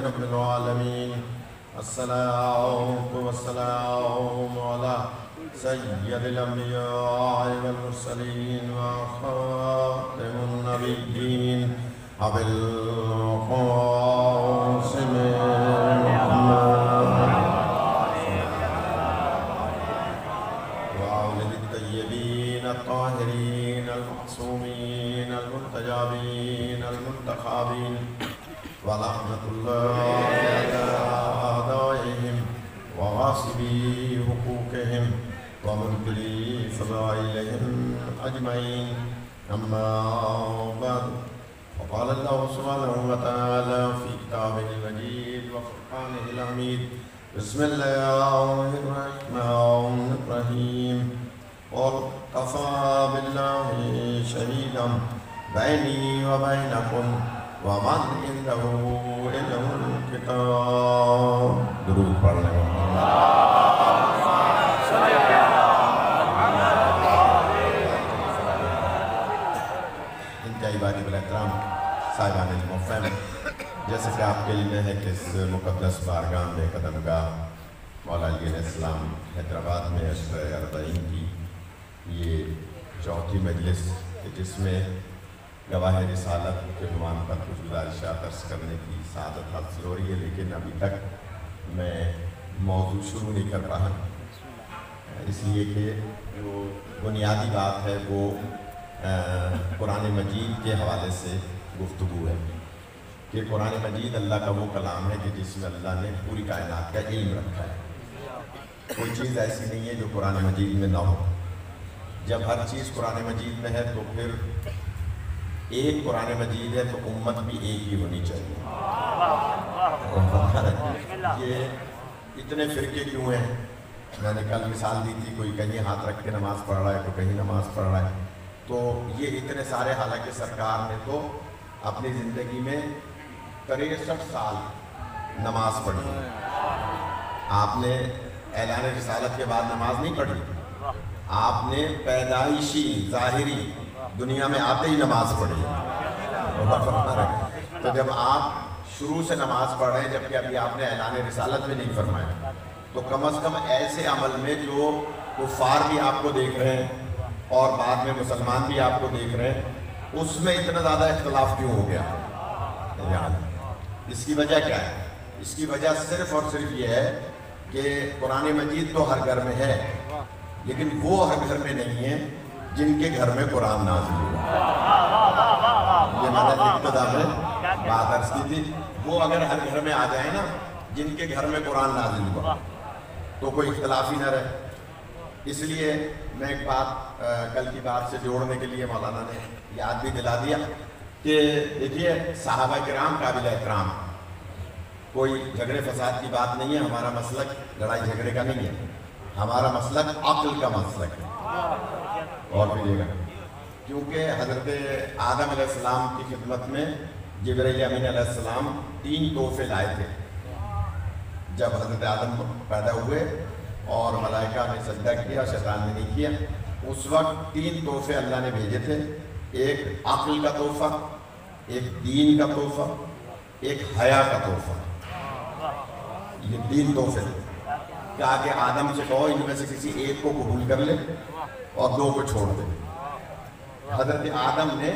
رب العالمين. الصلاة والسلام على سيد الأنبياء والمرسلين وخاتم النبيين أبي القاسم محمد وآله الطيبين الطاهرين المعصومين المنتجبين المنتخبين ولعنة الله على أعدائهم وغاصبي حقوقهم ومنكري فضائلهم أجمعين. أما بعد، وقال الله سبحانه وتعالى في كتابه المجيد وفرقانه الحميد: بسم الله الرحمن الرحيم. قل كفى بالله شهيدا بيني وبينكم ومن عنده علم الكتاب. درود پڑھ لیں. انتہائی باری بالاحترام صاحبان المفہم، جیسے کہ آپ کے علم ہے کہ اس مقدس بارگاہ میں قدمگاہ مولا علی علیہ السلام حیدرآباد میں اشرۂ اربعین کی یہ چوتھی مجلس کہ جس میں گواہ رسالت کے عنوان پر کچھ گزارشات عرض کرنے کی سعادت حاصل ہو رہی ہے، لیکن ابھی تک میں موضوع شروع نہیں کر رہا، اس لیے کہ جو بنیادی بات ہے وہ قرآن مجید کے حوالے سے گفتگو ہے کہ قرآن مجید اللہ کا وہ کلام ہے کہ جس میں اللہ نے پوری کائنات کا علم رکھا ہے. کوئی چیز ایسی نہیں ہے جو قرآن مجید میں نہ ہو. جب ہر چیز قرآن مجید میں ہے تو پھر ایک قرآن مجید ہے تو امت بھی ایک ہی ہونی چاہیے. یہ اتنے فرقے کیوں ہیں؟ میں نے کل مثال دی تھی، کوئی کہیں ہاتھ رکھ کے نماز پڑھ رہا ہے، کوئی کہیں نماز پڑھ رہا ہے. تو یہ اتنے سارے، حالانکہ سرکار نے تو اپنی زندگی میں 63 سال نماز پڑھی. آپ نے اعلان رسالت کے بعد نماز نہیں پڑھی، آپ نے پیدائشی ظاہری دنیا میں آتے ہی نماز پڑھی. تو جب آپ شروع سے نماز پڑھ رہے ہیں جبکہ ابھی آپ نے اعلان رسالت میں نہیں فرمایا، تو کم از کم ایسے عمل میں جو کفار بھی آپ کو دیکھ رہے ہیں اور بعد میں مسلمان بھی آپ کو دیکھ رہے ہیں، اس میں اتنا زیادہ اختلاف کیوں ہو گیا؟ اس کی وجہ کیا ہے؟ اس کی وجہ صرف اور صرف یہ ہے کہ قرآن مجید تو ہر گھر میں ہے، لیکن وہ ہر گھر میں نہیں ہے جن کے گھر میں قرآن نازل ہوا. یہ میں نے ابتدا میں بات عرض کی تھی. وہ اگر ہر گھر میں آ جائیں نا جن کے گھر میں قرآن نازل ہوا تو کوئی اختلاف ہی نہ رہے. اس لیے میں ایک بات کل کی بات سے جوڑنے کے لیے مولانا نے یاد بھی دلا دیا کہ دیکھیے صحابہ کرام قابل احترام، کوئی جھگڑے فساد کی بات نہیں ہے. ہمارا مسلک لڑائی جھگڑے کا نہیں ہے، ہمارا مسلک عقل کا مسلک ہے. اور بھی لے گا کیونکہ حضرت آدم علیہ السلام کی خدمت میں جبرائیل امین علیہ السلام 3 تحفے لائے تھے. جب حضرت آدم پیدا ہوئے اور ملائکہ نے سجدہ کیا، شیطان نے نہیں کیا، اس وقت 3 تحفے اللہ نے بھیجے تھے. ایک عقل کا تحفہ، ایک دین کا تحفہ، ایک حیا کا تحفہ. یہ 3 تحفے کہا کہ آدم سے کہو ان میں سے کسی ایک کو قبول کر لے اور 2 کو چھوڑ دے. حضرت آدم نے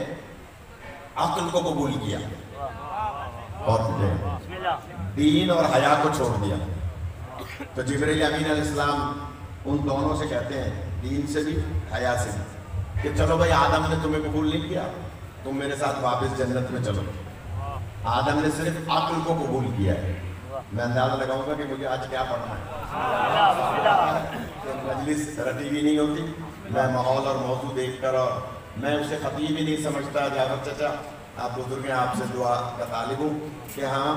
عقل کو قبول کیا اور دین اور حیا کو چھوڑ دیا. تو جبرائیل امین علیہ السلام ان دونوں سے کہتے ہیں، دین سے بھی حیا سے بھی، کہ چلو بھائی آدم نے تمہیں قبول نہیں کیا، تم میرے ساتھ واپس جنت میں چلو. آدم نے صرف عقل کو قبول کیا ہے. میں اندازہ لگاؤں گا کہ مجھے آج کیا پڑھنا ہے. مجلس رٹی بھی نہیں ہوتی، میں ماحول اور موضوع دیکھ کر، اور میں اسے خطیب ہی نہیں سمجھتا. جعفر چچا آپ بزرگ ہیں، آپ سے دعا کا طالب ہوں کہ ہاں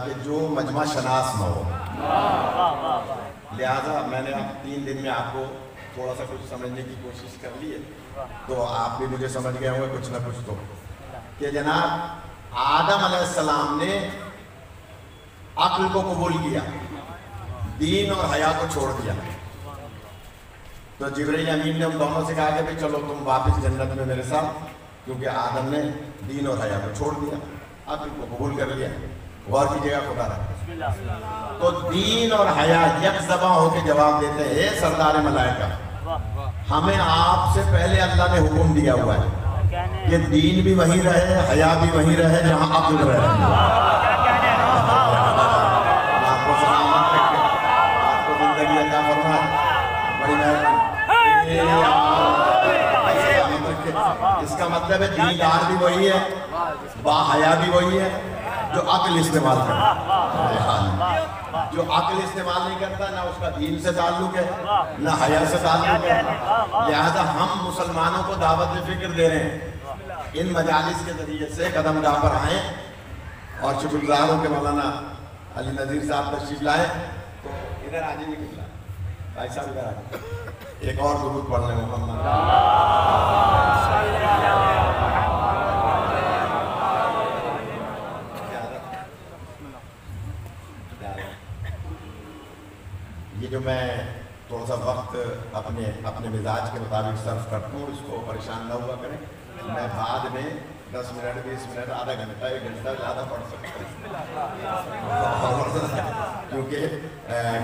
کہ جو مجمع شناس نہ ہو. لہٰذا میں نے 3 دن میں آپ کو تھوڑا سا کچھ سمجھنے کی کوشش کر لی ہے، تو آپ بھی مجھے سمجھ گئے ہوں گے کچھ نہ کچھ. تو کہ جناب آدم علیہ السلام نے عقل کو قبول کیا، دین اور حیا کو چھوڑ دیا. تو جبرائیل امین نے ان دونوں سے کہا کہ چلو تم واپس جنت میں میرے ساتھ، کیونکہ آدم نے دین اور حیا کو چھوڑ دیا، عقل کو قبول کر لیا. غور کیجیے گا خدا رہا. تو دین اور حیا یک زباں ہو کے جواب دیتے ہیں. اے سردار ملائکہ، ہمیں آپ سے پہلے اللہ نے حکم دیا ہوا ہے کہ دین بھی وہی رہے، حیا بھی وہی رہے جہاں عقل رہے. آپ کو سلامت رکھے، آپ کو زندگی عطا فرمائے، بڑی مہربانی. اس کا مطلب ہے دیندار بھی وہی ہے، با حیا بھی وہی ہے جو عقل استعمال کرتا. جو عقل استعمال نہیں کرتا، نہ اس کا دین سے تعلق ہے نہ حیا سے تعلق ہے. لہذا ہم مسلمانوں کو دعوت فکر دے رہے ہیں ان مجالس کے ذریعے سے قدم گاہ پر آئیں. اور شکر گزار ہوں کہ مولانا علی نذیر صاحب تشریف لائے. تو ادھر آجی نہیں کھلا بھائی صاحب، ادھر آجی ایک اور درود پڑھ لیں. محمد یہ جو میں تھوڑا سا وقت اپنے مزاج کے مطابق صرف کرتا ہوں، اس کو پریشان نہ ہوا کریں. میں بعد میں 10 منٹ 20 منٹ آدھا گھنٹہ 1 گھنٹہ زیادہ پڑھ سکتا ہوں، کیونکہ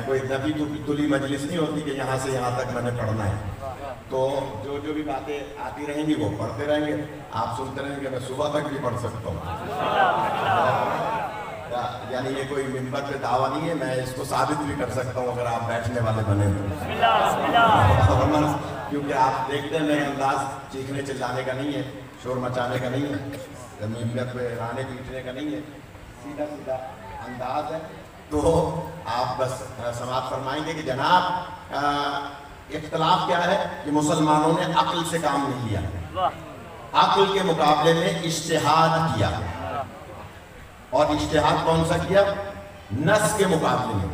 کوئی نبی تلی مجلس نہیں ہوتی کہ یہاں سے یہاں تک میں نے پڑھنا ہے. تو جو بھی باتیں آتی رہیں گی وہ پڑھتے رہیں گے، آپ سنتے رہیں گے. میں صبح تک بھی پڑھ سکتا ہوں. یعنی یہ کوئی منبر پہ دعویٰ نہیں ہے، میں اس کو ثابت بھی کر سکتا ہوں اگر آپ بیٹھنے والے بنے تو. کیونکہ آپ دیکھتے ہیں میرا انداز چیخنے چلانے کا نہیں ہے، شور مچانے کا نہیں ہے، منبر پہ رانے پیٹنے کا نہیں ہے، سیدھا سیدھا انداز ہے. تو آپ بس سماعت فرمائیں گے کہ جناب اختلاف کیا ہے کہ مسلمانوں نے عقل سے کام نہیں لیا، عقل کے مقابلے میں اجتہاد کیا. اور اجتہاد کون سا کیا؟ نص کے مقابلے میں.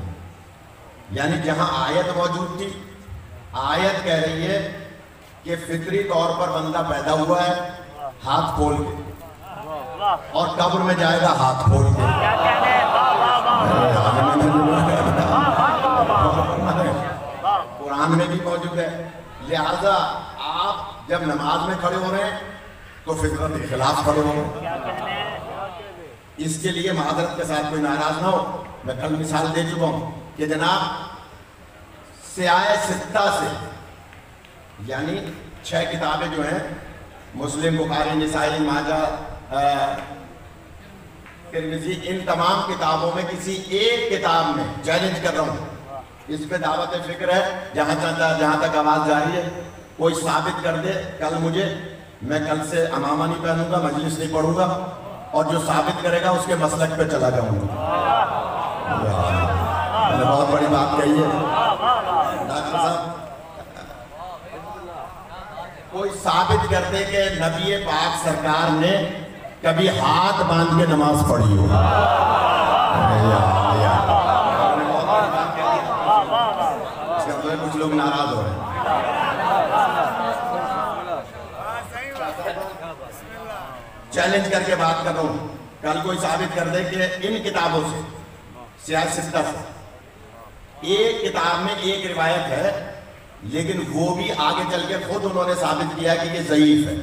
یعنی جہاں آیت موجود تھی، آیت کہہ رہی ہے کہ فطری طور پر بندہ پیدا ہوا ہے ہاتھ کھول کے، اور قبر میں جائے گا ہاتھ کھول کے. قرآن میں بھی موجود ہے. لہذا آپ جب نماز میں کھڑے ہو رہے ہیں تو فطرت کے خلاف کھڑے ہو رہے ہیں. اس کے لیے معذرت کے ساتھ کوئی ناراض نہ ہو. میں کل مثال دے چکا ہوں کہ جناب سیاہ ستہ سے، یعنی 6 کتابیں جو ہیں مسلم، بخاری، نسائی، ماجہ، ترمذی، ان تمام کتابوں میں کسی ایک کتاب میں چیلنج کر رہا ہوں، اس پہ دعوت فکر ہے جہاں تک آواز جاری ہے، کوئی ثابت کر دے کل مجھے، میں کل سے امامہ نہیں پہنوں گا، مجلس نہیں پڑھوں گا، اور جو ثابت کرے گا اس کے مسلک پہ چلا جاؤں گا. میں نے بہت بڑی بات کہی ہے. ڈاکٹر صاحب کوئی ثابت کر دے کہ نبی پاک سرکار نے کبھی ہاتھ باندھ کے نماز پڑھی ہو. اس کا مطلب کچھ لوگ ناراض ہو رہے ہیں. چیلنج کر کے بات کر رہا ہوں، کل کوئی ثابت کر دے کہ ان کتابوں سے، سیاہ ستہ سے، ایک کتاب میں ایک روایت ہے لیکن وہ بھی آگے چل کے خود انہوں نے ثابت کیا کہ یہ ضعیف ہے.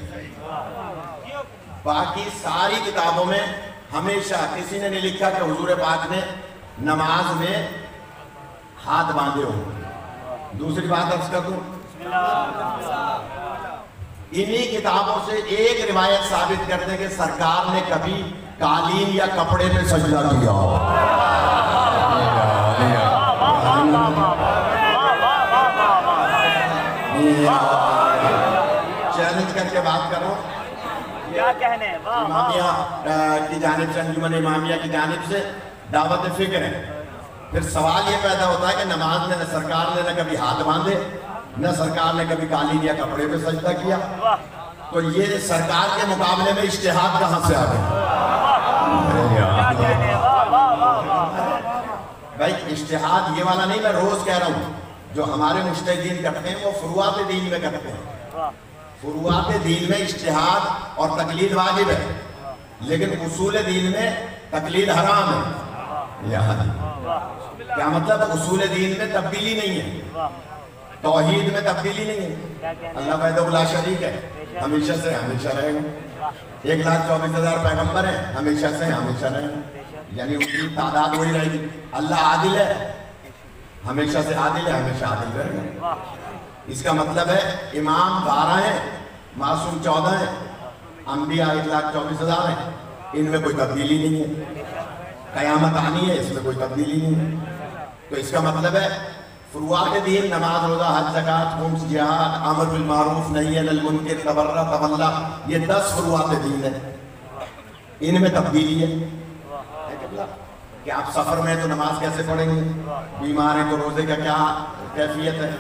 باقی ساری کتابوں میں ہمیشہ کسی نے نہیں لکھا کہ حضور پاک نے نماز میں ہاتھ باندھے ہوں. دوسری بات عرض کر دوں، انہی کتابوں سے ایک روایت ثابت کر دیں کہ سرکار نے کبھی قالین یا کپڑے پہ سجدہ کیا ہو. چیلنج کر کے بات کرو. امامیہ کی جانب سے، انجمن امامیہ کی جانب سے دعوت فکر ہے. پھر سوال یہ پیدا ہوتا ہے کہ نماز میں سرکار نے نہ کبھی ہاتھ باندھے، نہ سرکار نے کبھی قالین یا کپڑے پہ سجدہ کیا، تو یہ سرکار کے مقابلے میں اجتہاد کہاں سے آ گئے؟ بھائی اجتہاد یہ والا نہیں، میں روز کہہ رہا ہوں، جو ہمارے مجتہدین کرتے ہیں وہ فروعات دین میں کرتے ہیں. فروعات دین میں اجتہاد اور تقلید واجب ہے، لیکن اصول دین میں تقلید حرام ہے. کیا مطلب؟ اصول دین میں تبدیلی نہیں ہے، توحید میں تبدیلی نہیں ہے. اللہ وحدہ لا شریک ہے، ہمیشہ سے ہمیشہ رہے گا. 1,24,000 پیغمبر ہیں، ہمیشہ سے ہمیشہ رہے گا. یعنی ان کی تعداد وہی رہے گی. اللہ عادل ہے, ہمیشہ سے عادل ہے, ہمیشہ عادل رہے گا. اس کا مطلب ہے امام 12 ہیں, معصوم 14 ہیں, انبیاء 1,24,000 ہیں, ان میں کوئی تبدیلی نہیں ہے. قیامت آنی ہے, اس میں کوئی تبدیلی نہیں ہے. تو اس کا مطلب ہے فروعات دین نماز, روزہ, حج, زکوٰۃ, خمس, جہاد, امر بالمعروف, نہی عن المنکر, تبرع, تولا, یہ 10 فروعات دین ہیں. ان میں تبدیلی ہے کہ آپ سفر میں تو نماز کیسے پڑھیں گے, بیمار ہیں تو روزے کا کیا کیفیت ہے,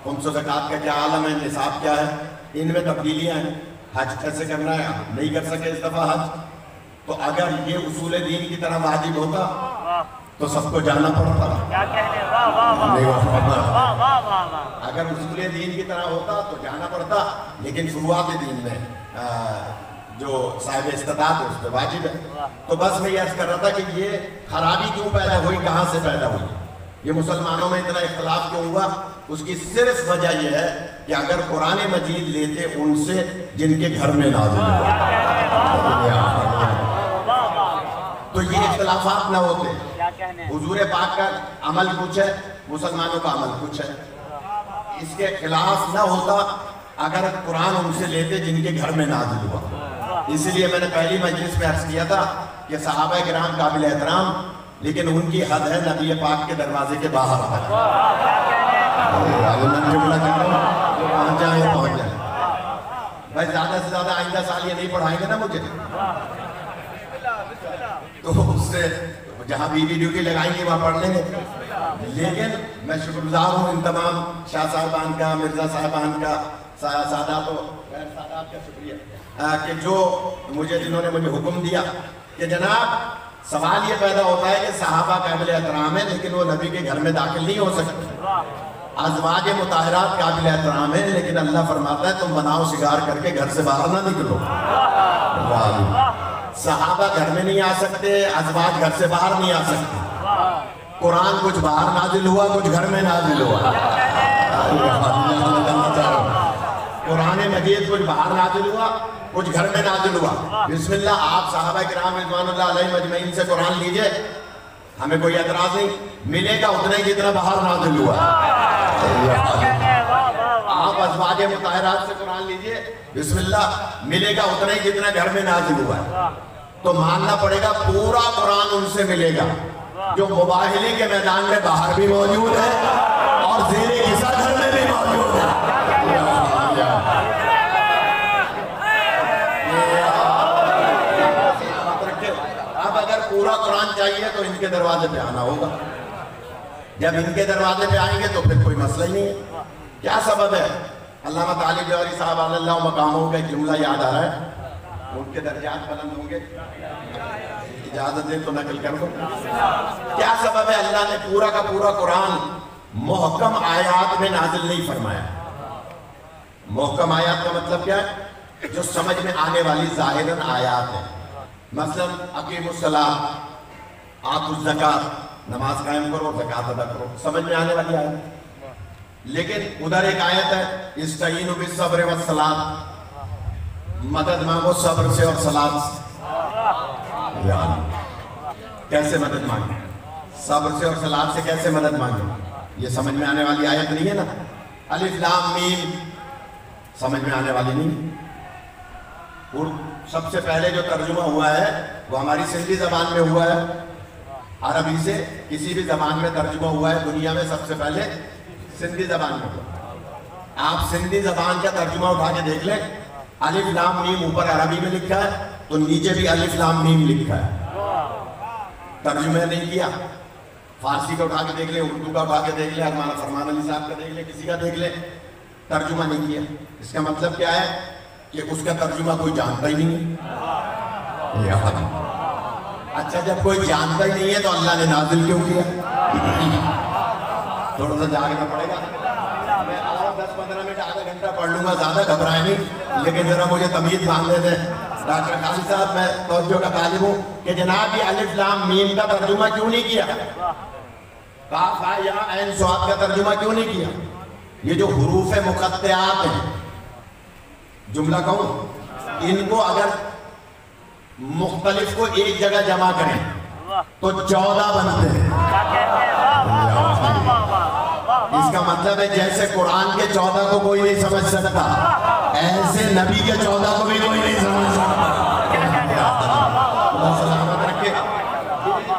خمس و زکوٰۃ کا کیا عالم ہے, نصاب کیا ہے, ان میں تبدیلیاں ہیں. حج کیسے کرنا ہے, آپ نہیں کر سکے اس دفعہ حج. تو اگر یہ اصول دین کی طرح واجب ہوتا تو سب کو جانا پڑتا. اگر اصول دین کی طرح ہوتا تو جانا پڑتا, لیکن فروعات دین میں جو صاحب استطاعت ہے اس پہ واجب ہے. تو بس میں یہ عرض کر رہا تھا کہ یہ خرابی کیوں پیدا ہوئی, کہاں سے پیدا ہوئی, یہ مسلمانوں میں اتنا اختلاف کیوں ہوا. اس کی صرف وجہ یہ ہے کہ اگر قرآن مجید لیتے ان سے جن کے گھر میں نازل ہوا تو یہ اختلافات نہ ہوتے. حضور پاک کا عمل کچھ ہے, مسلمانوں کا عمل کچھ ہے. اس کے خلاف نہ ہوتا اگر قرآن ان سے لیتے جن کے گھر میں نازل ہوا. اس لیے میں نے پہلی مجلس میں عرض کیا تھا کہ صحابہ کرام قابل احترام, لیکن ان کی حد ہے نبی پاک کے دروازے کے باہر تک. پہنچ جائیں بھائی, زیادہ سے زیادہ آئندہ سال یہ نہیں پڑھائیں گے نا مجھے, تو اس سے جہاں بیوی ڈیوٹی لگائیں گے وہاں پڑھ لیں گے. لیکن میں شکر گزار ہوں ان تمام شاہ صاحبان کا, مرزا صاحبان کا, سادات و غیر سادات کا شکریہ کہ جو جنہوں نے مجھے حکم دیا کہ جناب سوال یہ پیدا ہوتا ہے کہ صحابہ قابل احترام ہیں لیکن وہ نبی کے گھر میں داخل نہیں ہو سکتے. ازواج مطہرات قابل احترام ہیں لیکن اللہ فرماتا ہے تم بناؤ سگار کر کے گھر سے باہر نہ نکلو. صحابہ گھر میں نہیں آ سکتے, ازواج گھر سے باہر نہیں آ سکتے. قرآن کچھ باہر نازل ہوا, کچھ گھر میں نازل ہوا. قرآن مجید کچھ باہر نازل ہوا, کچھ گھر میں نازل ہوا. بسم اللہ, آپ صحابہ کرام رضوان اللہ علیہ مجمعین سے قرآن لیجئے, ہمیں کوئی اعتراض نہیں, ملے گا اتنا ہی جتنا باہر نازل ہوا. آپ ازواج مطہرات سے قرآن لیجئے, بسم اللہ, ملے گا اتنا ہی جتنا گھر میں نازل ہوا ہے. تو ماننا پڑے گا پورا قرآن ان سے ملے گا جو مباہلے کے میدان میں باہر بھی موجود ہے اور زیر غصہ گھر میں بھی موجود ہے. اب اگر پورا قرآن چاہیے تو ان کے دروازے پہ آنا ہوگا. جب ان کے دروازے پہ آئیں گے تو پھر کوئی مسئلہ ہی نہیں ہے. کیا سبب ہے؟ علامہ طالب جوہری صاحب علی اللہ مقاموں کا ایک جملہ یاد آ رہا ہے, ان کے درجات بلند ہوں گے, اجازت دیں تو نقل کر دو. کیا سبب ہے اللہ نے پورا کا پورا قرآن محکم آیات میں نازل نہیں فرمایا؟ محکم آیات کا مطلب کیا ہے؟ جو سمجھ میں آنے والی ظاہراً آیات ہیں. مثلا اقیموا الصلاۃ, آتوا الزکوٰۃ, نماز قائم کرو, زکوٰۃ ادا کرو, سمجھ میں آنے والی آیت. لیکن ادھر ایک آیت ہے استعینوا بالصبر والصلاۃ, مدد مانگو صبر سے اور صلاۃ سے. کیسے مدد مانگے؟ صبر سے اور صلاۃ سے کیسے مدد مانگے؟ یہ سمجھ میں آنے والی آیت نہیں ہے نا. الف لام میم سمجھ میں آنے والی نہیں. اور سب سے پہلے جو ترجمہ ہوا ہے وہ ہماری سندھی زبان میں ہوا ہے. عربی سے کسی بھی زبان میں ترجمہ ہوا ہے دنیا میں سب سے پہلے سندھی زبان میں ہوا. آپ سندھی زبان کا ترجمہ اٹھا کے دیکھ لیں, الف لام میم اوپر عربی میں لکھا ہے تو نیچے بھی الف لام میم لکھا ہے. ترجمہ نہیں کیا. فارسی کا اٹھا کے دیکھ لیں, اردو کا اٹھا کے دیکھ لیں, ہمارا فرمان علی صاحب کا دیکھ لیں, کسی کا دیکھ لیں, ترجمہ نہیں کیا. اس کا مطلب کیا ہے کہ اس کا ترجمہ کوئی جانتا ہی نہیں ہے. اچھا, جب کوئی جانتا ہی نہیں ہے تو اللہ نے نازل کیوں کیا؟ تھوڑا سا جاگنا پڑے گا. میں اور 10-15 منٹ آدھا گھنٹہ پڑھ لوں گا, زیادہ گھبرائے نہیں, لیکن ذرا مجھے تمیز باندھنے دیں. ڈاکٹر خالد صاحب, میں توجہ کا طالب ہوں کہ جناب یہ الف لام میم کا ترجمہ کیوں نہیں کیا؟ کاف ہا یا عین صاد کا ترجمہ کیوں نہیں کیا؟ یہ جو حروف مقطعات ہیں, جملہ کہوں, ان کو اگر مختلف کو ایک جگہ جمع کریں تو 14 بنتے ہیں. اس کا مطلب ہے جیسے قرآن کے 14 کو کوئی نہیں سمجھ سکتا ایسے نبی کے 14 کو بھی کوئی نہیں سمجھ سکتا. اللہ سلامت رکھے.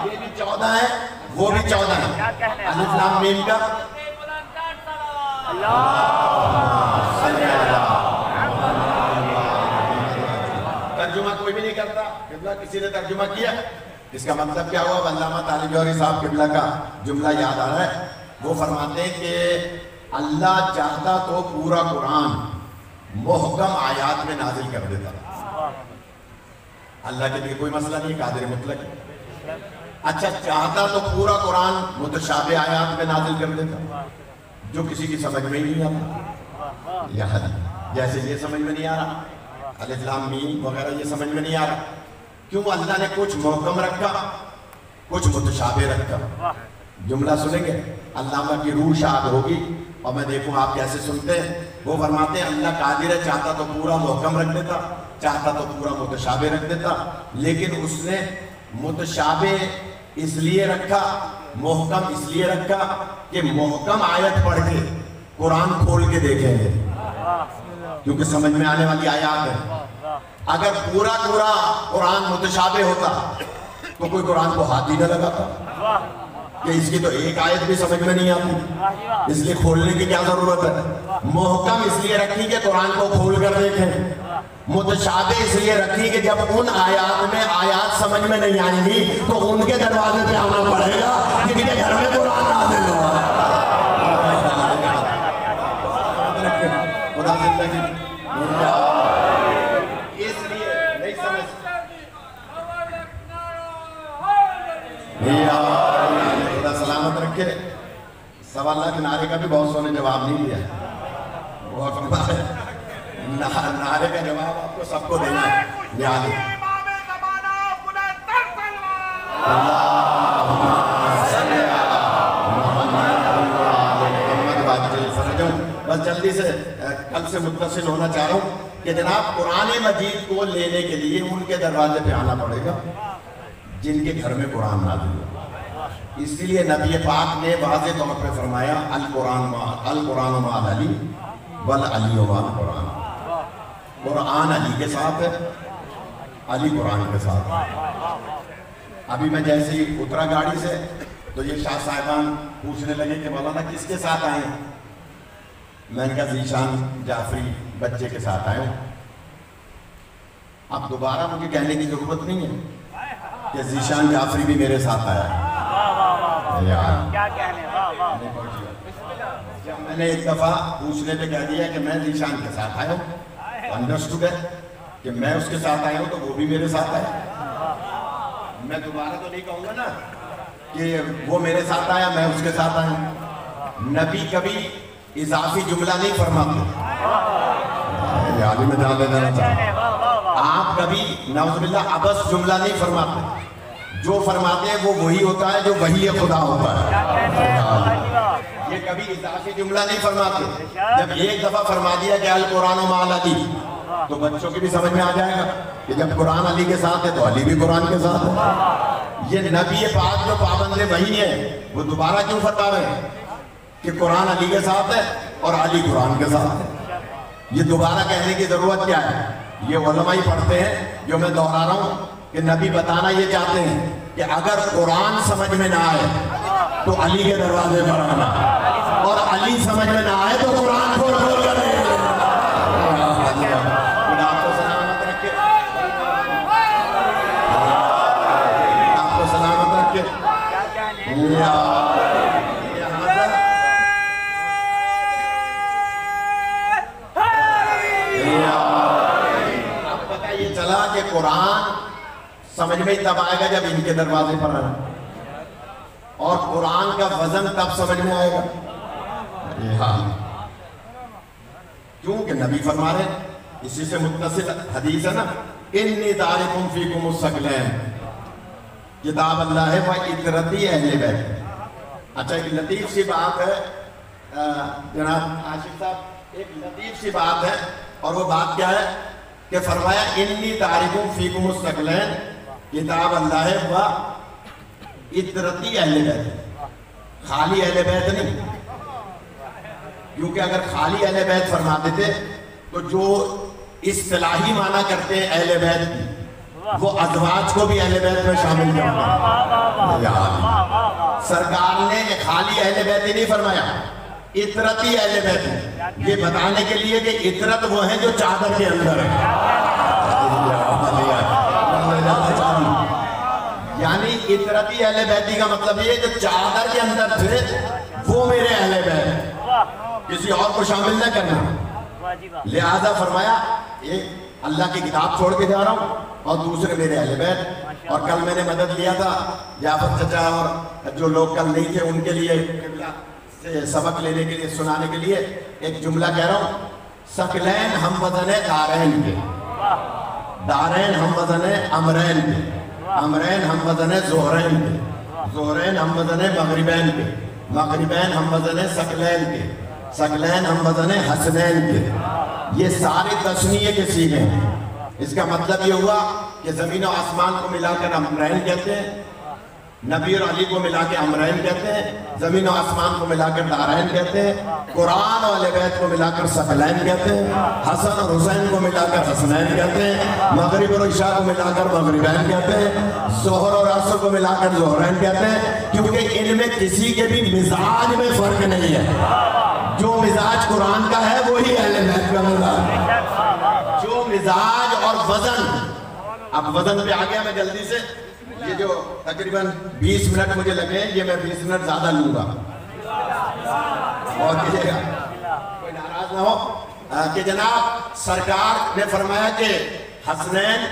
یہ بھی 14 ہے وہ بھی 14 ہے. الف لام میم کا ترجمہ کوئی بھی نہیں کرتا. قبلہ کسی نے ترجمہ کیا. اس کا مطلب کیا ہوا؟ علامہ طالب جوہری صاحب قبلہ کا جملہ یاد آ رہا ہے. وہ فرماتے ہیں کہ اللہ چاہتا تو پورا قرآن محکم آیات میں نازل کر دیتا. اللہ کے لیے کوئی مسئلہ نہیں, قادر مطلق ہے. اچھا, چاہتا تو پورا قرآن متشابہ آیات میں نازل کر دیتا جو کسی کی سمجھ میں ہی نہیں آتا. یہاں جیسے یہ سمجھ میں نہیں آ رہا, الف لام میم وغیرہ یہ سمجھ میں نہیں آ رہا. کیوں؟ اللہ نے کچھ محکم رکھا کچھ متشابہ رکھا. جملہ سنیں گے, علامہ کی روح شاد ہوگی اور میں دیکھوں آپ کیسے سنتے ہیں. وہ فرماتے ہیں اللہ قادر ہے, چاہتا تو پورا محکم رکھ دیتا, چاہتا تو پورا متشابہ رکھ دیتا, لیکن اس نے متشابہ اس لیے رکھا, محکم اس لیے رکھا کہ محکم آیت پڑھ کے قرآن کھول کے دیکھیں گے کیونکہ سمجھ میں آنے والی آیات ہے. اگر پورا قرآن متشابہ ہوتا تو کوئی قرآن کو ہاتھ ہی نہ لگاتا کہ اس کی تو ایک آیت بھی سمجھ میں نہیں آتی, اس لیے کھولنے کی کیا ضرورت ہے. محکم اس لیے رکھی کہ قرآن کو کھول کر دیکھیں, متشابہ اس لیے رکھی کہ جب ان آیات میں آیات سمجھ میں نہیں آئیں گی تو ان کے دروازے پہ آنا پڑے گا کسی کے گھر میں قرآن نازل ہوا. خدا زندگی اس لیے نہیں سمجھ. خدا سلامت رکھے. سوا اللہ کے نعرے کا بھی بہت سو نے جواب نہیں دیا. نعرے کا جواب آپ کو سب کو دینا ہے. بس جلدی سے کل سے متصل ہونا چاہ رہا ہوں کہ جناب قرآن مجید کو لینے کے لیے ان کے دروازے پہ آنا پڑے گا جن کے گھر میں قرآن نازل ہوا. اس لیے نبی پاک نے واضح طور پہ فرمایا القرآن مع علی والعلی مع القرآن. قرآن علی کے ساتھ ہے, علی قرآن کے ساتھ ہے. ابھی میں جیسے ہی اترا گاڑی سے تو یہ شاہ صاحبان پوچھنے لگے کہ مولانا کس کے ساتھ آئے ہیں. میں نے کہا ذیشان جعفری بچے کے ساتھ آئے ہوں. اب دوبارہ مجھے کہنے کی ضرورت نہیں ہے کہ ذیشان جعفری بھی میرے ساتھ آیا ہے. جب میں نے ایک دفعہ پوچھنے پہ کہہ دیا کہ میں ذیشان کے ساتھ آیا ہوں, انڈرسٹوڈ ہے کہ میں اس کے ساتھ آیا ہوں تو وہ بھی میرے ساتھ آیا. میں دوبارہ تو نہیں کہوں گا نا کہ وہ میرے ساتھ آیا میں اس کے ساتھ آیا ہوں. نبی کبھی اضافی جملہ نہیں فرماتے. میں جان دینا چاہتا ہوں, آپ کبھی نعوذ باللہ عبث جملہ نہیں فرماتے. جو فرماتے ہیں وہ وہی ہوتا ہے جو وحی خدا ہوتا ہے. یہ کبھی اضافی جملہ نہیں فرماتے. جب ایک دفعہ فرما دیا کہ القرآن مع علی تو بچوں کی بھی سمجھ میں آ جائے گا کہ جب قرآن علی کے ساتھ ہے تو علی بھی قرآن کے ساتھ ہے. یہ نبی پاک جو پابند وحی ہے وہ دوبارہ کیوں فرما رہے ہیں کہ قرآن علی کے ساتھ ہے اور علی قرآن کے ساتھ ہے. یہ دوبارہ کہنے کی ضرورت کیا ہے؟ یہ علماء ہی پڑھتے ہیں. جو میں دہرا رہا ہوں کہ نبی بتانا یہ چاہتے ہیں کہ اگر قرآن سمجھ میں نہ آئے تو علی کے دروازے پر آنا, اور علی سمجھ میں نہ آئے تو قرآن کھول کھول کر دیکھنا. آپ کو سلامت رکھے, آپ کو سلامت رکھے. اب پتہ یہ چلا کہ قرآن سمجھ میں تب آئے گا جب ان کے دروازے پر آئے, اور قرآن کا وزن تب سمجھ میں آئے گا. کیونکہ نبی فرما رہے ہیں, اسی سے متصل حدیث ہے نا, انی تارکم فیکم الثقلین, کتاب اللہ ہے وعطرتی اہل بیت. اچھا ایک لطیف سی بات ہے جناب عاشق صاحب, ایک لطیف سی بات ہے, اور وہ بات کیا ہے کہ فرمایا انی تارکم فیکم الثقلین, کتاب اللہ ہے اطرتی اہل بیت، خالی اہل بیت نہیں، کیونکہ اگر خالی اہل بیت فرماتے تھے تو جو اصطلاحی معنی کرتے ہیں اہل بیت کی وہ ازواج کو بھی اہل بیت میں شامل کرتے ہیں۔ سرکار نے خالی اہل بیت ہی نہیں فرمایا، اطرتی اہل بیت ہے، یہ بتانے کے لیے کہ اطرت وہ ہیں جو چادر کے اندر ہیں، یعنی اطرتی اہل بیتی کا مطلب یہ جو چادر کے اندر تھے وہ میرے اہل بیت، کسی اور کو شامل نہ کرنا۔ لہذا فرمایا ایک اللہ کی کتاب چھوڑ کے جا رہا ہوں اور دوسرے میرے اہل بیت۔ اور کل میں نے مدد لیا تھا جعفر چچا اور جو لوگ کل نہیں تھے ان کے لیے سے سبق لینے کے لیے سنانے کے لیے ایک جملہ کہہ رہا ہوں، ثقلین ہم وزن دارین کے، دارین ہم وزن امرین کے، امرین ہم وزن زہرین کے، زہرین ہم وزن مغربین کے، مغربین ہم وزن ثقلین کے، ثقلین ہم وزن حسنین کے۔ یہ سارے تثنیے کے صیغے ہیں۔ اس کا مطلب یہ ہوا کہ زمین و آسمان کو ملا کر امرین کہتے ہیں، نبی اور علی کو ملا کے امرین کہتے ہیں، زمین و آسمان کو ملا کر دارین کہتے ہیں، قرآن و اہل بیت کو ملا کر ثقلین کہتے ہیں، حسن اور حسین کو ملا کر حسنین کہتے ہیں، مغرب اور عشاء کو ملا کر مغربین کہتے ہیں، ظہر اور عصر کو ملا کر ظہرین کہتے ہیں، کیونکہ ان میں کسی کے بھی مزاج میں فرق نہیں ہے۔ جو مزاج قرآن کا ہے وہی اہل بیت کا مزاج ہے، جو مزاج اور وزن۔ اب وزن پہ آ گیا میں جلدی سے، یہ جو تقریباً 20 منٹ مجھے لگے یہ میں 20 منٹ زیادہ لوں گا اور کیجئے گا، کوئی ناراض نہ ہو، کہ جناب سرکار نے فرمایا کہ حسنین،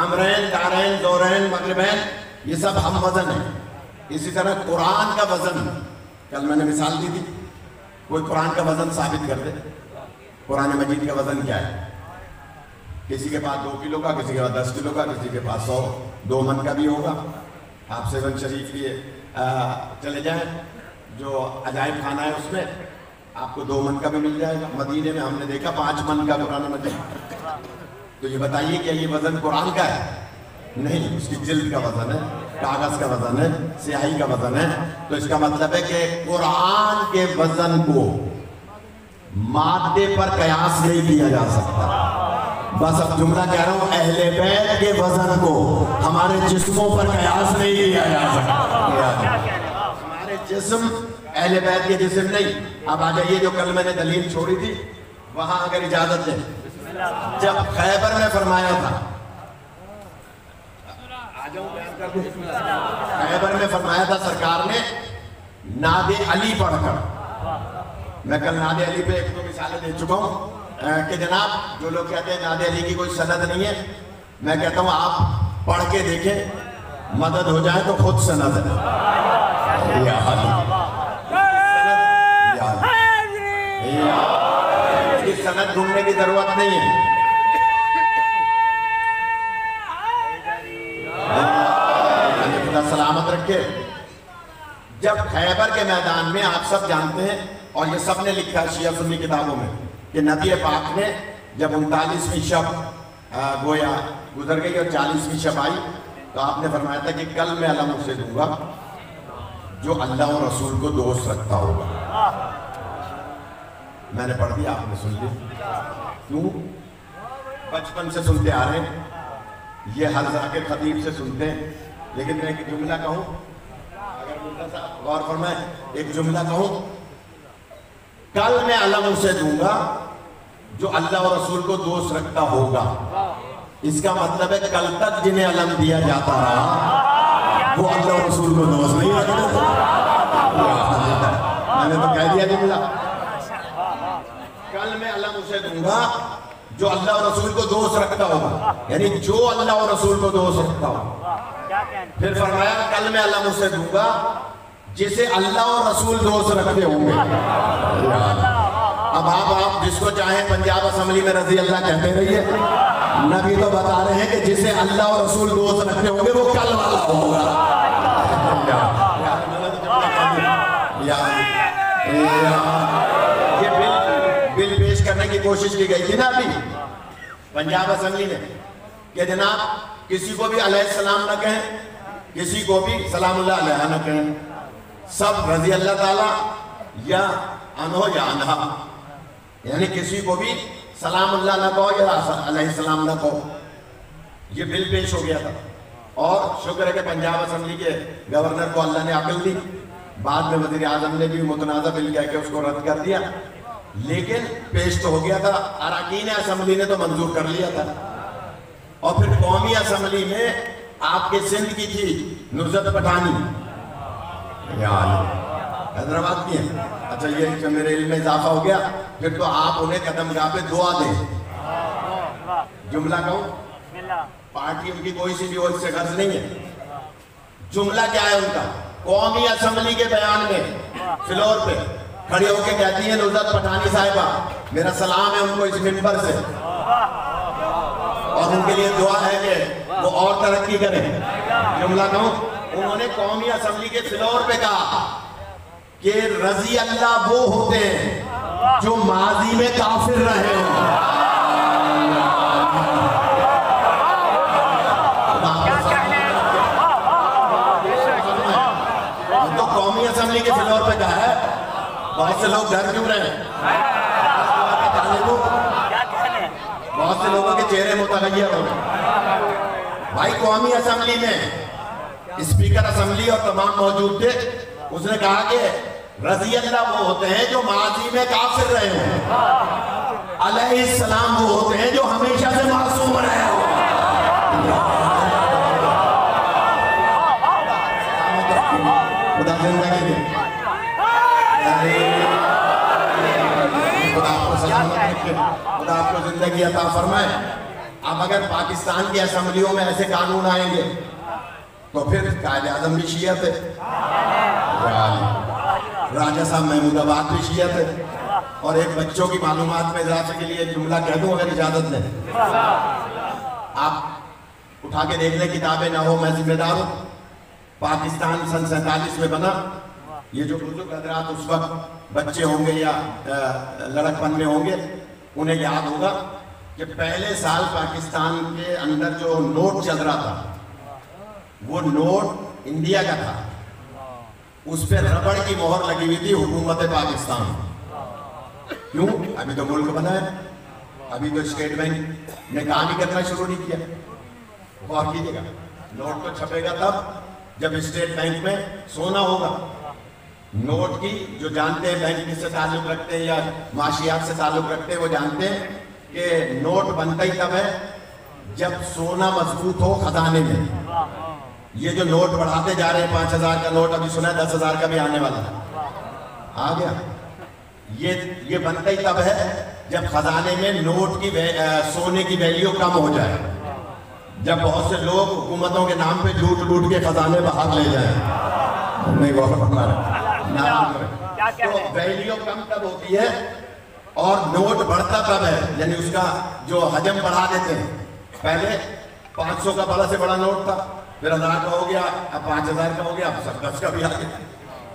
امرین، دارین، زورین، مغربین یہ سب ہم وزن ہیں۔ اسی طرح قرآن کا وزن، کل میں نے مثال دی تھی، کوئی قرآن کا وزن ثابت کر دے، قرآن مجید کا وزن کیا ہے؟ کسی کے پاس 2 کلو کا، کسی کے پاس 10 کلو کا، کسی کے پاس 102 من کا بھی ہوگا۔ آپ سیون شریف لیے چلے جائیں، جو عجائب خانہ ہے اس میں آپ کو 2 من کا بھی مل جائے گا۔ مدینے میں ہم نے دیکھا 5 من کا قرآن مجید۔ تو یہ بتائیے کہ یہ وزن قرآن کا ہے؟ نہیں، اس کی جلد کا وزن ہے، کاغذ کا وزن ہے، سیاہی کا وزن ہے۔ تو اس کا مطلب ہے کہ قرآن کے وزن کو مادے پر قیاس نہیں کیا جا سکتا۔ بس اب جملہ کہہ رہا ہوں، اہل بیت کے وزن کو ہمارے جسموں پر قیاس نہیں کیا جا سکتا۔ ہمارے جسم اہل بیت کے جسم نہیں۔ اب آ جائیے جو کل میں نے دلیل چھوڑی تھی وہاں اگر اجازت ہے، جب خیبر میں فرمایا تھا، خیبر میں فرمایا تھا سرکار نے ناد علی پڑھ کر، میں کل ناد علی پہ 1-2 مثالیں دے چکا ہوں کہ جناب جو لوگ کہتے ہیں ناد علی کی کوئی سند نہیں ہے، میں کہتا ہوں آپ پڑھ کے دیکھیں، مدد ہو جائے تو خود سند ہے۔ سند ڈھونڈنے کی ضرورت نہیں ہے۔ اللہ سلامت رکھے۔ جب خیبر کے میدان میں آپ سب جانتے ہیں اور یہ سب نے لکھا شیعہ سنی کتابوں میں کہ نبی پاک نے جب 39ویں شب گویا گزر گئی اور 40ویں شب آئی تو آپ نے فرمایا تھا کہ کل میں علم اسے دوں گا جو اللہ اور رسول کو دوست رکھتا ہوگا۔ میں نے پڑھ دیا، آپ نے سن لیا۔ کیوں؟ بچپن سے سنتے آ رہے ہیں، یہ ہر ذاکر خطیب سے سنتے ہیں۔ لیکن میں ایک جملہ کہوں، اگر مرزا صاحب غور فرمائیں، ایک جملہ کہوں، کل میں علم اسے دوں گا جو اللہ اور رسول کو دوست رکھتا ہوگا۔ اس کا مطلب ہے کل تک جنہیں علم دیا جاتا رہا وہ اللہ اور رسول کو دوست نہیں رکھتے تھے۔ میں نے تو کہہ دیا جملہ، کل میں علم اسے دوں گا جو اللہ اور رسول کو دوست رکھتا ہوگا، یعنی جو اللہ اور رسول کو دوست رکھتا ہوگا۔ پھر فرمایا کل میں علم اسے دوں گا جسے اللہ اور رسول دوست رکھتے ہوں گے۔ اب آپ جس کو چاہیں پنجاب اسمبلی میں رضی اللہ کہتے رہیے، نبی تو بتا رہے ہیں کہ جسے اللہ اور رسول دوست رکھتے ہوں گے وہ کل والا ہوگا۔ یہ بل پیش کرنے کی کوشش کی گئی تھی نا ابھی پنجاب اسمبلی میں کہ جناب کسی کو بھی علیہ السلام نہ کہیں، کسی کو بھی سلام اللہ علیہ نہ کہیں، سب رضی اللہ تعالیٰ یا انہو یا انہا، یعنی کسی کو بھی سلام اللہ نہ کہو یا علیہ السلام نہ کہو۔ یہ بل پیش ہو گیا تھا، اور شکر ہے کہ پنجاب اسمبلی کے گورنر کو اللہ نے عقل دی، بعد میں وزیر اعظم نے بھی متنازع بل کہہ کے اس کو رد کر دیا، لیکن پیش تو ہو گیا تھا، اراکین اسمبلی نے تو منظور کر لیا تھا۔ اور پھر قومی اسمبلی میں آپ کے سندھ کی تھی نصرت پٹھانی، حیدرآباد کی ہیں، اچھا یہ میرے علم میں اضافہ ہو گیا، پھر تو آپ انہیں قدم گاہ پہ دعا دیں۔ جملہ کہوں، پارٹی ان کی کوئی سی بھی وہ اس سے غرض نہیں ہے، جملہ کیا ہے ان کا؟ قومی اسمبلی کے بیان میں فلور پہ کھڑی ہو کے کہتی ہیں نصرت پٹھانی صاحبہ میرا سلام ہے ان کو اس منبر سے، اور ان کے لیے دعا ہے کہ وہ اور ترقی کریں۔ جملہ کہوں، انہوں نے قومی اسمبلی کے فلور پہ کہا کہ رضی اللہ وہ ہوتے ہیں جو ماضی میں کافر رہے ہوں۔ تو قومی اسمبلی کے فلور پہ کہا ہے، بہت سے لوگ ڈر کیوں رہے ہیں؟ بہت سے لوگوں کے چہرے متغیر ہو گئے۔ بھائی قومی اسمبلی میں اسپیکر اسمبلی اور تمام موجود تھے، اس نے کہا کہ رضی اللہ وہ ہوتے ہیں جو ماضی میں کافر رہے ہوں، علیہ السلام وہ ہوتے ہیں جو ہمیشہ سے معصوم رہے ہوں۔ خدا زندگی دے، خدا آپ کو زندگی عطا فرمائے۔ اب اگر پاکستان کی اسمبلیوں میں ایسے قانون آئیں گے تو پھر قائد اعظم بھی شیعہ تھے، راجہ صاحب محمود آباد بھی شیعہ تھے۔ اور ایک بچوں کی معلومات میں اضافے کے لیے جملہ کہہ دوں اگر اجازت دیں، آپ اٹھا کے دیکھ لیں کتابیں نہ ہو میں ذمہ دار ہوں۔ پاکستان سن 47 میں بنا، یہ جو بزرگ حضرات اس وقت بچے ہوں گے یا لڑکپن میں ہوں گے انہیں یاد ہوگا کہ پہلے سال پاکستان کے اندر جو نوٹ چل رہا تھا وہ نوٹ انڈیا کا تھا، اس پہ ربڑ کی مہر لگی ہوئی تھی حکومت پاکستان۔ کیوں؟ ابھی تو ملک بنا ہے، ابھی تو اسٹیٹ بینک نے کام ہی کرنا شروع نہیں کیا۔ غور کیجیے گا، نوٹ تو چھپے گا تب جب اسٹیٹ بینک میں سونا ہوگا۔ نوٹ کی جو جانتے ہیں بینک سے تعلق رکھتے ہیں یا معاشیات سے تعلق رکھتے ہیں وہ جانتے ہیں کہ نوٹ بنتا ہی تب ہے جب سونا مضبوط ہو خزانے میں۔ یہ جو نوٹ بڑھاتے جا رہے ہیں، 5000 کا نوٹ ابھی سنا ہے 10,000 کا بھی آنے والا ہے، آ گیا۔ یہ بنتا ہی تب ہے جب خزانے میں نوٹ کی سونے کی ویلیو کم ہو جائے، جب بہت سے لوگ حکومتوں کے نام پہ جھوٹ لوٹ کے خزانے باہر لے جائیں۔ نہیں غور فرمایا، تو ویلیو کم تب ہوتی ہے اور نوٹ بڑھتا تب ہے، یعنی اس کا جو حجم بڑھا دیتے ہیں۔ پہلے 500 کا بڑا سے بڑا نوٹ تھا، پھر 1000 کا ہو گیا، اب 5000 کا ہو گیا، اب 10 کا بھی آ گیا۔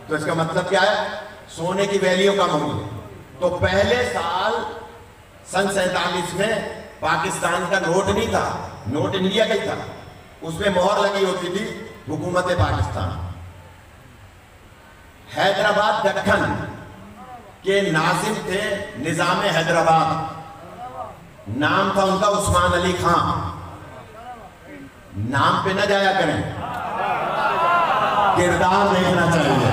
تو اس کا مطلب کیا ہے؟ سونے کی ویلیو کم ہوگی۔ تو پہلے سال سن 47 میں پاکستان کا نوٹ نہیں تھا، نوٹ انڈیا کا ہی تھا، اس میں مہر لگی ہوتی تھی حکومت پاکستان۔ حیدرآباد دکن کے ناظم تھے نظام حیدرآباد، نام تھا ان کا عثمان علی خان۔ نام پہ نہ جایا کریں، کردار دیکھنا چاہیے۔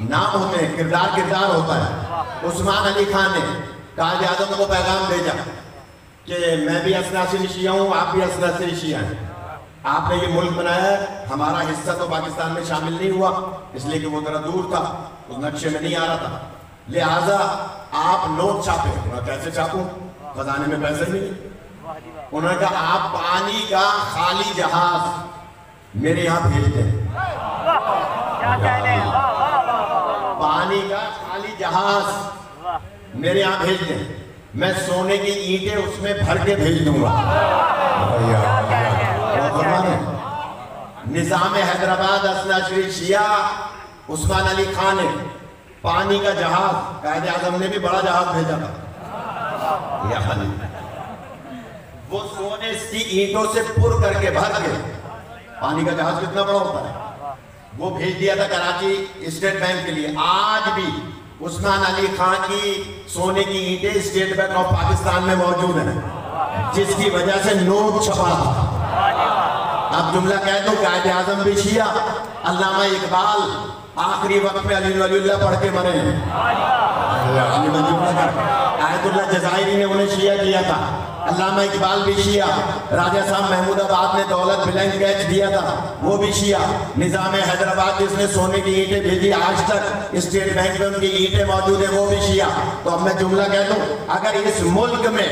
نام ہوتے ہیں، کردار ہوتا ہے۔ عثمان علی خان نے قائد اعظم کو پیغام بھیجا کہ میں بھی اسناسی شیعہ ہوں، آپ بھی اسناسی شیعہ ہیں، آپ نے یہ ملک بنایا ہے، ہمارا حصہ تو پاکستان میں شامل نہیں ہوا اس لیے کہ وہ ذرا دور تھا، اس نقشے میں نہیں آ رہا تھا، لہٰذا آپ نوٹ چھاپیں۔ انہوں نے کیسے چھاپوں؟ خزانے میں پیسے نہیں۔ انہوں نے کہا آپ پانی کا خالی جہاز میرے یہاں بھیج دیں، پانی کا خالی جہاز میرے یہاں بھیج دیں، میں سونے کی اینٹیں اس میں بھر کے بھیج دوں گا۔ نظام حیدرآباد اسنا شیعہ عثمان علی خان نے پانی کا جہاز، قائد اعظم نے بھی بڑا جہاز بھیجا تھا، وہ سونے کی اینٹوں سے پر کر کے بھر کے، پانی کا جہاز کتنا بڑا ہوتا ہے، وہ بھیج دیا تھا کراچی اسٹیٹ بینک کے لیے. آج بھی عثمان علی خان کی سونے کی اینٹیں اسٹیٹ بینک آف پاکستان میں موجود ہیں، جس کی وجہ سے نوٹ چھپا تھا. اب جملہ کہہ دوں، قائد اعظم بھی شیعہ، علامہ اقبال آخری وقت میں علی ولی اللہ پڑھ کے مرے ہیں. آیت اللہ جزائری نے انہیں شیعہ کیا تھا. علامہ اقبال بھی شیعہ. راجہ صاحب محمود آباد نے دولت بلینک کیچ دیا تھا، وہ بھی شیعہ. نظام حیدرآباد جس نے سونے کی اینٹیں بھیجی، آج تک اسٹیٹ بینک میں ان کی اینٹیں موجود ہیں، وہ بھی شیعہ. تو اب میں جملہ کہہ دوں، اگر اس ملک میں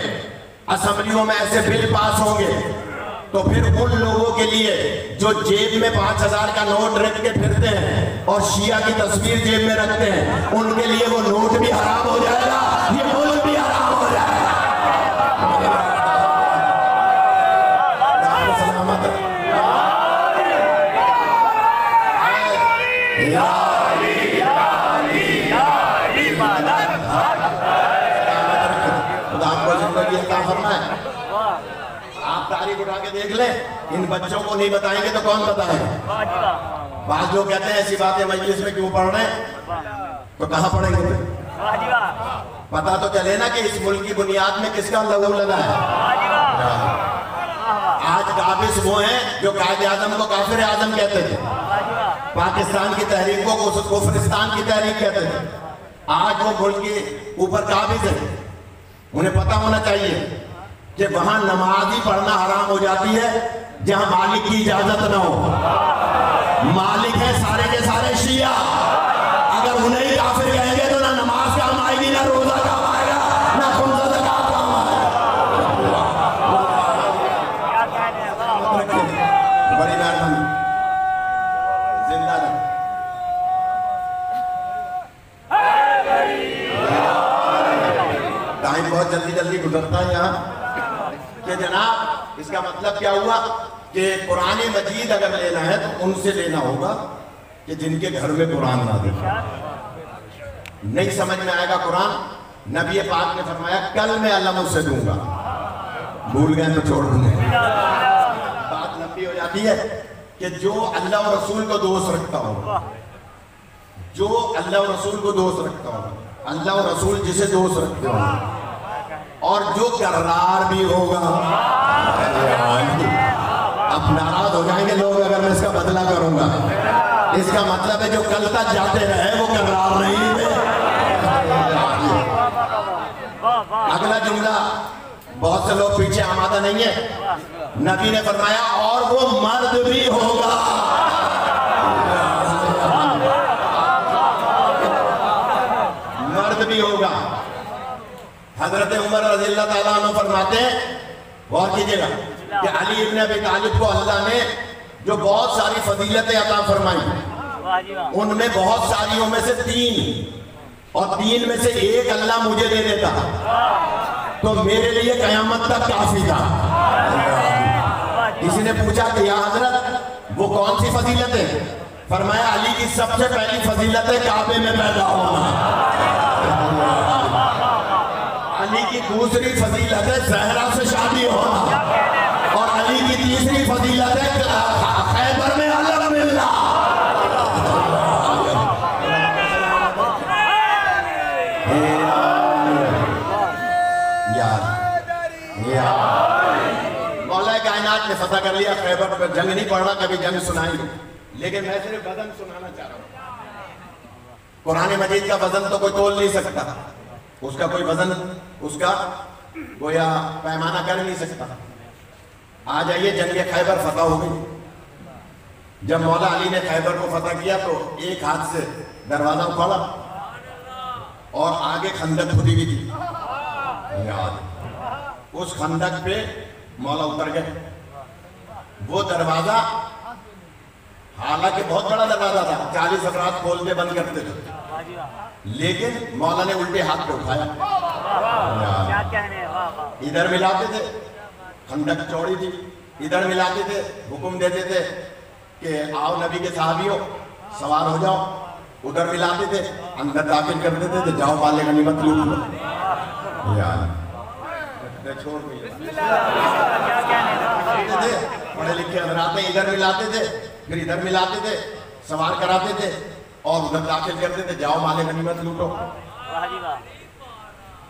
اسمبلیوں میں ایسے بل پاس ہوں گے تو پھر ان لوگوں کے لیے جو جیب میں 5000 کا نوٹ رکھ کے پھرتے ہیں اور شیعہ کی تصویر جیب میں رکھتے ہیں، ان کے لیے وہ نوٹ بھی حرام ہو جائے گا، یہ ملک بھی حرام ہو جائے گا. خدا آپ کو زندگی عطا فرمائے. آپ تاریخ اٹھا کے دیکھ لیں، ان بچوں کو نہیں بتائیں گے تو کون بتائے گا؟ بعض لوگ کہتے ہیں ایسی باتیں مجلس میں کیوں پڑھ رہے ہیں، تو کہاں پڑھیں گے پھر؟ پتا تو چلے نا کہ اس ملک کی بنیاد میں کس کا لہو لگا ہے. آج قابض وہ ہیں جو قائد اعظم کو کافر اعظم کہتے تھے، پاکستان کی تحریک کو کفرستان کی تحریک کہتے تھے. آج وہ ملک کے اوپر قابض ہیں. انہیں پتا ہونا چاہیے کہ وہاں نماز ہی پڑھنا حرام ہو جاتی ہے جہاں مالک کی اجازت نہ ہو. مالک ہے سارے کے سارے شیعہ، اگر انہیں ہی کافر کہیں گے تو نہ نماز کام آئے گی، نہ روزہ کام آئے گا، نہ خمسہ زکوٰۃ کام آئے گا. بڑی مہربانی، زندہ رہے. ٹائم بہت جلدی جلدی گزرتا ہے یہاں کہ جناب اس کا مطلب کیا ہوا کہ قرآن مجید اگر لینا ہے تو ان سے لینا ہوگا کہ جن کے گھر میں قرآن نازل ہے. نہیں سمجھ میں آئے گا قرآن، نبی پاک نے فرمایا کل میں اللہ مجھ سے دوں گا، بھول گئے تو چھوڑ دوں گا. بات لمبی ہو جاتی ہے کہ جو اللہ اور رسول کو دوست رکھتا ہوگا، جو اللہ اور رسول کو دوست رکھتا ہوگا، اللہ اور رسول جسے دوست رکھتے ہوگا، اور جو کرار بھی ہوگا. اب ناراض ہو جائیں گے لوگ اگر میں اس کا بدلہ کروں گا. اس کا مطلب ہے جو کل تک جاتے رہے وہ کرار نہیں ہوئے. اگلا جملہ، بہت سے لوگ پیچھے آمادہ نہیں ہیں. نبی نے فرمایا اور وہ مرد بھی ہوگا. مرد بھی ہوگا. حضرت عمر رضی اللہ تعالیٰ عنہ فرماتے ہیں، غور کیجئے گا، کہ علی ابن ابی طالب کو اللہ نے جو بہت ساری فضیلتیں عطا فرمائیں، ان میں بہت ساریوں میں سے 3 اور 3 میں سے 1 اللہ مجھے دے دیتا تو میرے لیے قیامت تک کافی تھا. کسی نے پوچھا کہ یا حضرت وہ کون سی فضیلت ہے؟ فرمایا علی کی سب سے پہلی فضیلت ہے کعبے میں پیدا ہونا. علی کی دوسری فضیلت ہے زہرا سے شادی ہونا، اور علی کی تیسری فضیلت ہے خیبر میں علم ملنا. مولا کائنات نے فتح کر لیا خیبر پر. جنگ نہیں پڑھنا، کبھی جنگ سنائی، لیکن میں صرف وزن سنانا چاہ رہا ہوں. قرآن مجید کا وزن تو کوئی تول نہیں سکتا، اس کا کوئی وزن، اس کا گویا پیمانہ کر نہیں سکتا. آ جائیے، جنگ خیبر فتح ہو گئی. جب مولا علی نے خیبر کو فتح کیا تو ایک ہاتھ سے دروازہ کھولا اور آگے خندق کھدی ہوئی تھی. اس خندق پہ مولا اتر گئے. وہ دروازہ حالانکہ بہت بڑا دروازہ تھا، 40 افراد کھولتے بند کرتے تھے، لیکن مولا نے الٹے ہاتھ پہ اٹھایا. ادھر ملاتے تھے، خندق چوڑی تھی، ادھر ملاتے تھے، حکم دیتے تھے کہ آؤ نبی کے صحابیوں سوار ہو جاؤ. ادھر ملاتے تھے، اندر داخل کر دیتے تھے، جاؤ مال غنیمت لوٹ لو. چھوڑ پڑھے لکھے حضرات ادھر ملاتے تھے، پھر ادھر ملاتے تھے، سوار کراتے تھے اور ادھر داخل کرتے تھے، جاؤ مال غنیمت لوٹو۔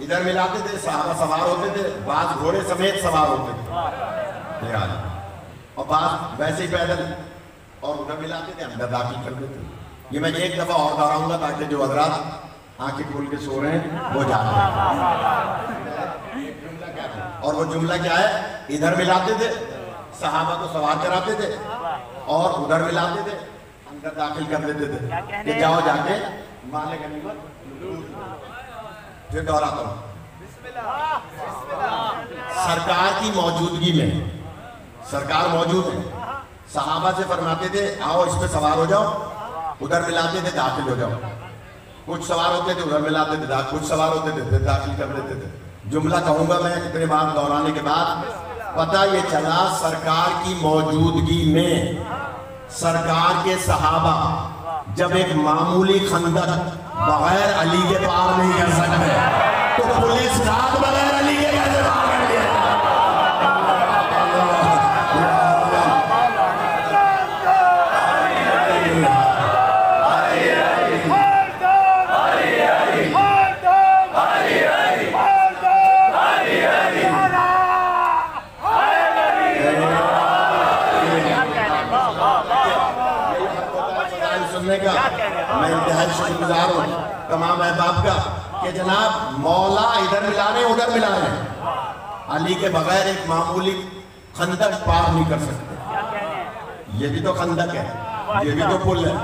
ادھر ملاتے تھے، صحابہ سوار ہوتے تھے، بعض گھوڑے سمیت سوار ہوتے تھے اور بعض ویسے ہی پیدل، اور ادھر ملاتے تھے، اندر داخل کرتے تھے۔ یہ میں ایک دفعہ اور دہراؤں گا تاکہ جو حضرات آنکھیں کھول کے سو رہے ہیں وہ جانے۔ اور وہ جملہ کیا ہے؟ ادھر ملاتے تھے، صحابہ کو سوار کراتے تھے اور ادھر ملاتے تھے، اندر داخل کر دیتے تھے کہ جاؤ جا کے مال غنیمت۔ پھر دہراتا ہوں، سرکار کی موجودگی میں، سرکار موجود ہے، صحابہ سے فرماتے تھے آؤ اس پہ سوار ہو جاؤ، ادھر ملاتے تھے داخل ہو جاؤ۔ کچھ سوار ہوتے تھے ادھر ملاتے تھے، کچھ سوار ہوتے تھے پھر داخل کر دیتے تھے۔ جملہ کہوں گا میں اتنے بار دہرانے کے بعد، پتہ یہ چلا سرکار کی موجودگی میں سرکار کے صحابہ جب ایک معمولی خندق بغیر علی کے پار نہیں کر سکتے تو پولیس رات بغیر علی کے کیسے پار کر لیا؟ میں انتہائی شکر گزار ہوں تمام احباب کا کہ جناب مولا ادھر ملا رہے ہیں ادھر ملا رہے ہیں، علی کے بغیر ایک معمولی خندق پار نہیں کر سکتے۔ یہ بھی تو خندق ہے، یہ بھی تو پل ہے،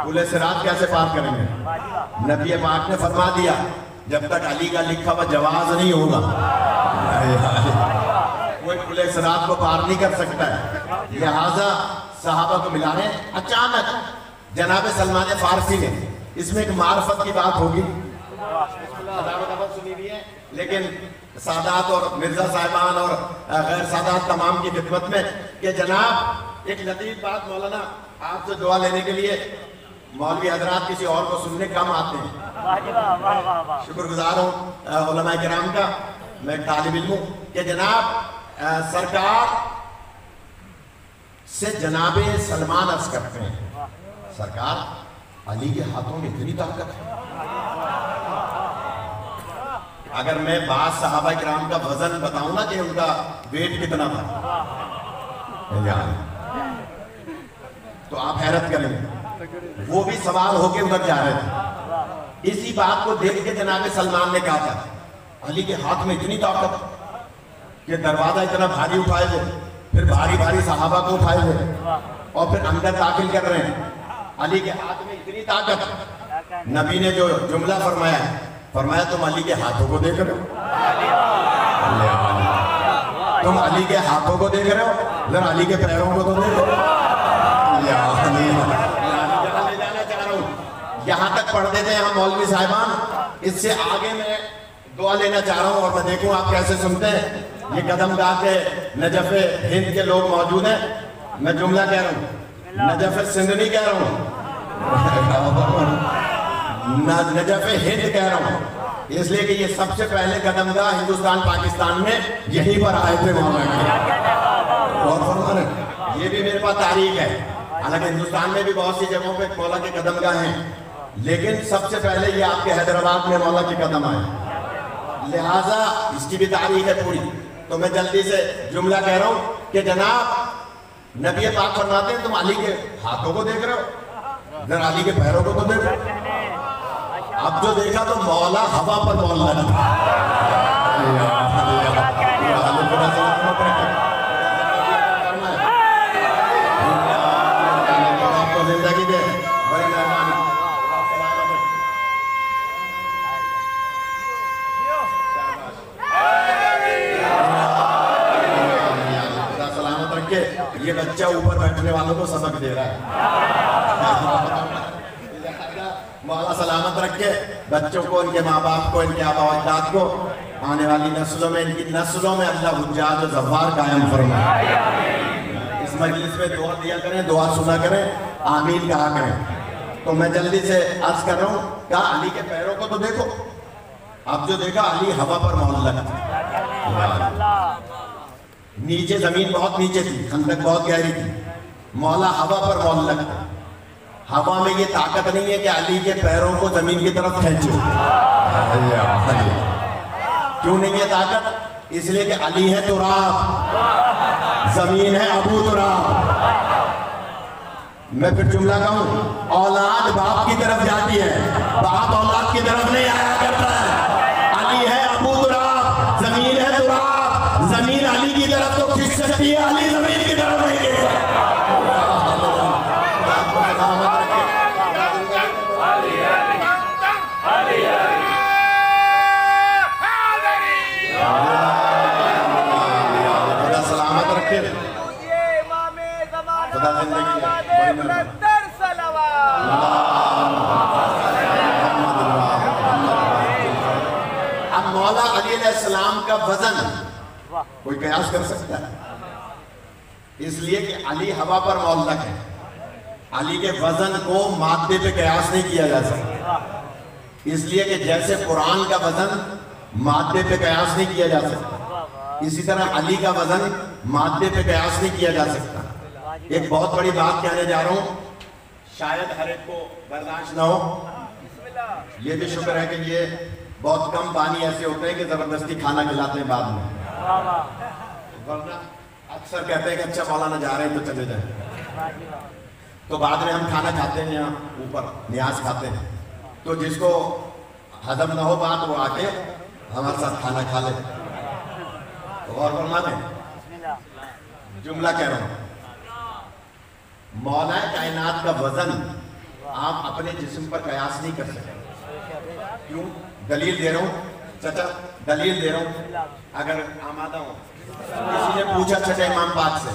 پل صراط کیسے پار کریں گے؟ نبی پاک نے فرما دیا جب تک علی کا لکھا ہوا جواز نہیں ہوگا کوئی پل صراط کو پار نہیں کر سکتا ہے۔ لہٰذا صحابہ کو ملا رہے ہیں۔ اچانک جناب سلمان فارسی نے، اس میں ایک معرفت کی بات ہوگی، لیکن سادات اور مرزا صاحبان اور غیر سادات تمام کی خدمت میں کہ جناب ایک لطیف بات، مولانا آپ سے دعا لینے کے لیے مولوی حضرات کسی اور کو سننے کم آتے ہیں، شکر گزار ہوں علماء کرام کا، میں ایک طالب علم ہوں کہ جناب سرکار سے جناب سلمان عرض کرتے ہیں سرکار علی کے ہاتھوں میں اتنی طاقت ہے، اگر میں بعض صحابہ کرام کا وزن بتاؤں نا کہ ان کا ویٹ کتنا تھا تو آپ حیرت کریں گے، وہ بھی سوال ہو کے ادھر جا رہے تھے۔ اسی بات کو دیکھ کے جناب سلمان نے کہا تھا علی کے ہاتھ میں اتنی طاقت کہ دروازہ اتنا بھاری اٹھائے تھے، پھر بھاری بھاری صحابہ کو اٹھائے تھے اور پھر اندر داخل کر رہے ہیں، علی کے ہاتھ میں اتنی طاقت۔ نبی نے جو جملہ فرمایا فرمایا تم علی کے ہاتھوں کو دیکھ رہے ہو، تم علی کے ہاتھوں کو دیکھ رہے ہو، ذرا علی کے پیروں کو تو دیکھو۔ یہاں تک پڑھ دیتے ہیں ہم مولوی صاحبان، اس سے آگے میں دعا لینا چاہ رہا ہوں اور میں دیکھوں آپ کیسے سنتے ہیں۔ یہ قدم گاہ کے نجف ہند کے لوگ موجود ہیں، میں جملہ کہہ رہا ہوں، نجف سندھ نہیں کہہ رہا ہوں، نجف ہند کہہ رہا ہوں، اس لیے کہ یہ سب سے پہلے قدم گاہ ہندوستان پاکستان میں یہیں پر آئے تھے مولانا کے، اور فرمان ہے یہ بھی میرے پاس تاریخ ہے، حالانکہ ہندوستان میں بھی بہت سی جگہوں پہ مولا کے قدم گاہ ہیں، لیکن سب سے پہلے یہ آپ کے حیدرآباد میں مولا کے قدم آئے، لہٰذا اس کی بھی تاریخ ہے پوری۔ تو میں جلدی سے جملہ کہہ رہا ہوں کہ جناب نبی پاک فرماتے ہیں تم علی کے ہاتھوں کو دیکھ رہے ہو، ذرا علی کے پیروں کو تو دیکھو۔ اب جو دیکھا تو مولا ہوا پر مولا تھا۔ آپ کو زندگی دے، بڑی مہربانی۔ سلامت رکھے، یہ بچہ اوپر بیٹھنے والوں کو سبق دے رہا ہے، مولا سلامت رکھے بچوں کو، ان کے ماں باپ کو، ان کے آبا و اجداد کو، آنے والی نسلوں میں، ان کی نسلوں میں اللہ حجاج و زوار قائم فرمائے۔ اس مجلس میں دعا دیا کریں، دعا سنا کریں، آمین کہا کریں۔ تو میں جلدی سے عرض کر رہا ہوں، کہا علی کے پیروں کو تو دیکھو، اب جو دیکھا علی ہوا پر معلق تھا، نیچے زمین بہت نیچے تھی، خندق بہت گہری تھی، مولا ہوا پر معلق تھا. ہوا میں یہ طاقت نہیں ہے کہ علی کے پیروں کو زمین کی طرف کھینچے. کیوں نہیں ہے طاقت؟ اس لیے کہ علی ہے تراب، زمین ہے ابو تراب. میں پھر جملہ کہوں، اولاد باپ کی طرف جاتی ہے، باپ اولاد کی طرف نہیں آیا کرتا ہے. علی ہے ابو تراب، زمین ہے تراب. زمین علی کی طرف تو کھنچ سکتی ہے، علی زمین کی طرف نہیں کھنچ سکتا. خدا سلامت رکھے، خدا زندگی ہے. اب مولا علی علیہ السلام کا وزن کوئی قیاس کر سکتا ہے؟ اس لیے کہ علی ہوا پر معلق ہے. علی کے وزن کو مادے پہ قیاس نہیں کیا جا سکتا، اس لیے کہ جیسے قرآن کا وزن مادے پہ قیاس نہیں کیا جا سکتا، اسی طرح علی کا وزن مادے پہ قیاس نہیں کیا جا سکتا. ایک بہت بڑی بات کہنے جا رہا ہوں، شاید ہر ایک کو برداشت نہ ہو. یہ بھی شکر ہے کہ یہ بہت کم بانی ایسے ہوتے ہیں کہ زبردستی کھانا کھلاتے ہیں بعد میں، ورنہ اکثر کہتے ہیں کہ اچھا مولانا جا رہے ہیں تو چلے جائیں. تو بعد میں ہم کھانا کھاتے ہیں یہاں اوپر نیاز کھاتے ہیں، تو جس کو ہضم نہ ہو بات وہ آ کے ہمارے ساتھ کھانا کھا لے. غور فرما دیں، جملہ کہہ رہا ہوں. مولا کائنات کا وزن آپ اپنے جسم پر قیاس نہیں کر سکتے. کیوں؟ دلیل دے رہا ہوں چچا، دلیل دے رہا ہوں. اگر آمادہ ہوں، کسی نے پوچھا چھٹے امام پاک سے،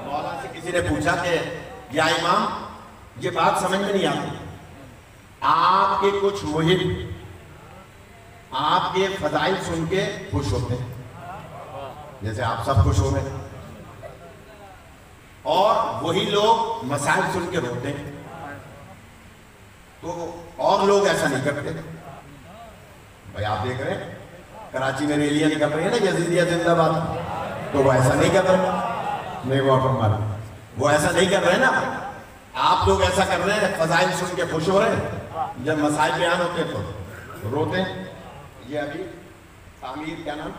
مولا سے کسی نے پوچھا کہ یا امام یہ بات سمجھ میں نہیں آتی، آپ کے کچھ محب آپ کے فضائل سن کے خوش ہوتے ہیں جیسے آپ سب خوش ہو رہے ہیں، اور وہی لوگ مسائل سن کے روتے ہیں، تو اور لوگ ایسا نہیں کرتے. بھائی آپ دیکھ رہے ہیں کراچی میں ریلیاں نکل رہی ہیں نا، یزیدیہ زندہ باد، تو وہ ایسا نہیں کر رہے. نہیں وہ ایسا نہیں کر رہے نا. آپ لوگ ایسا کر رہے ہیں، فضائل سن کے خوش ہو رہے ہیں، جب مسائل بیان ہوتے ہیں تو روتے ہیں. یہ ابھی کیا نام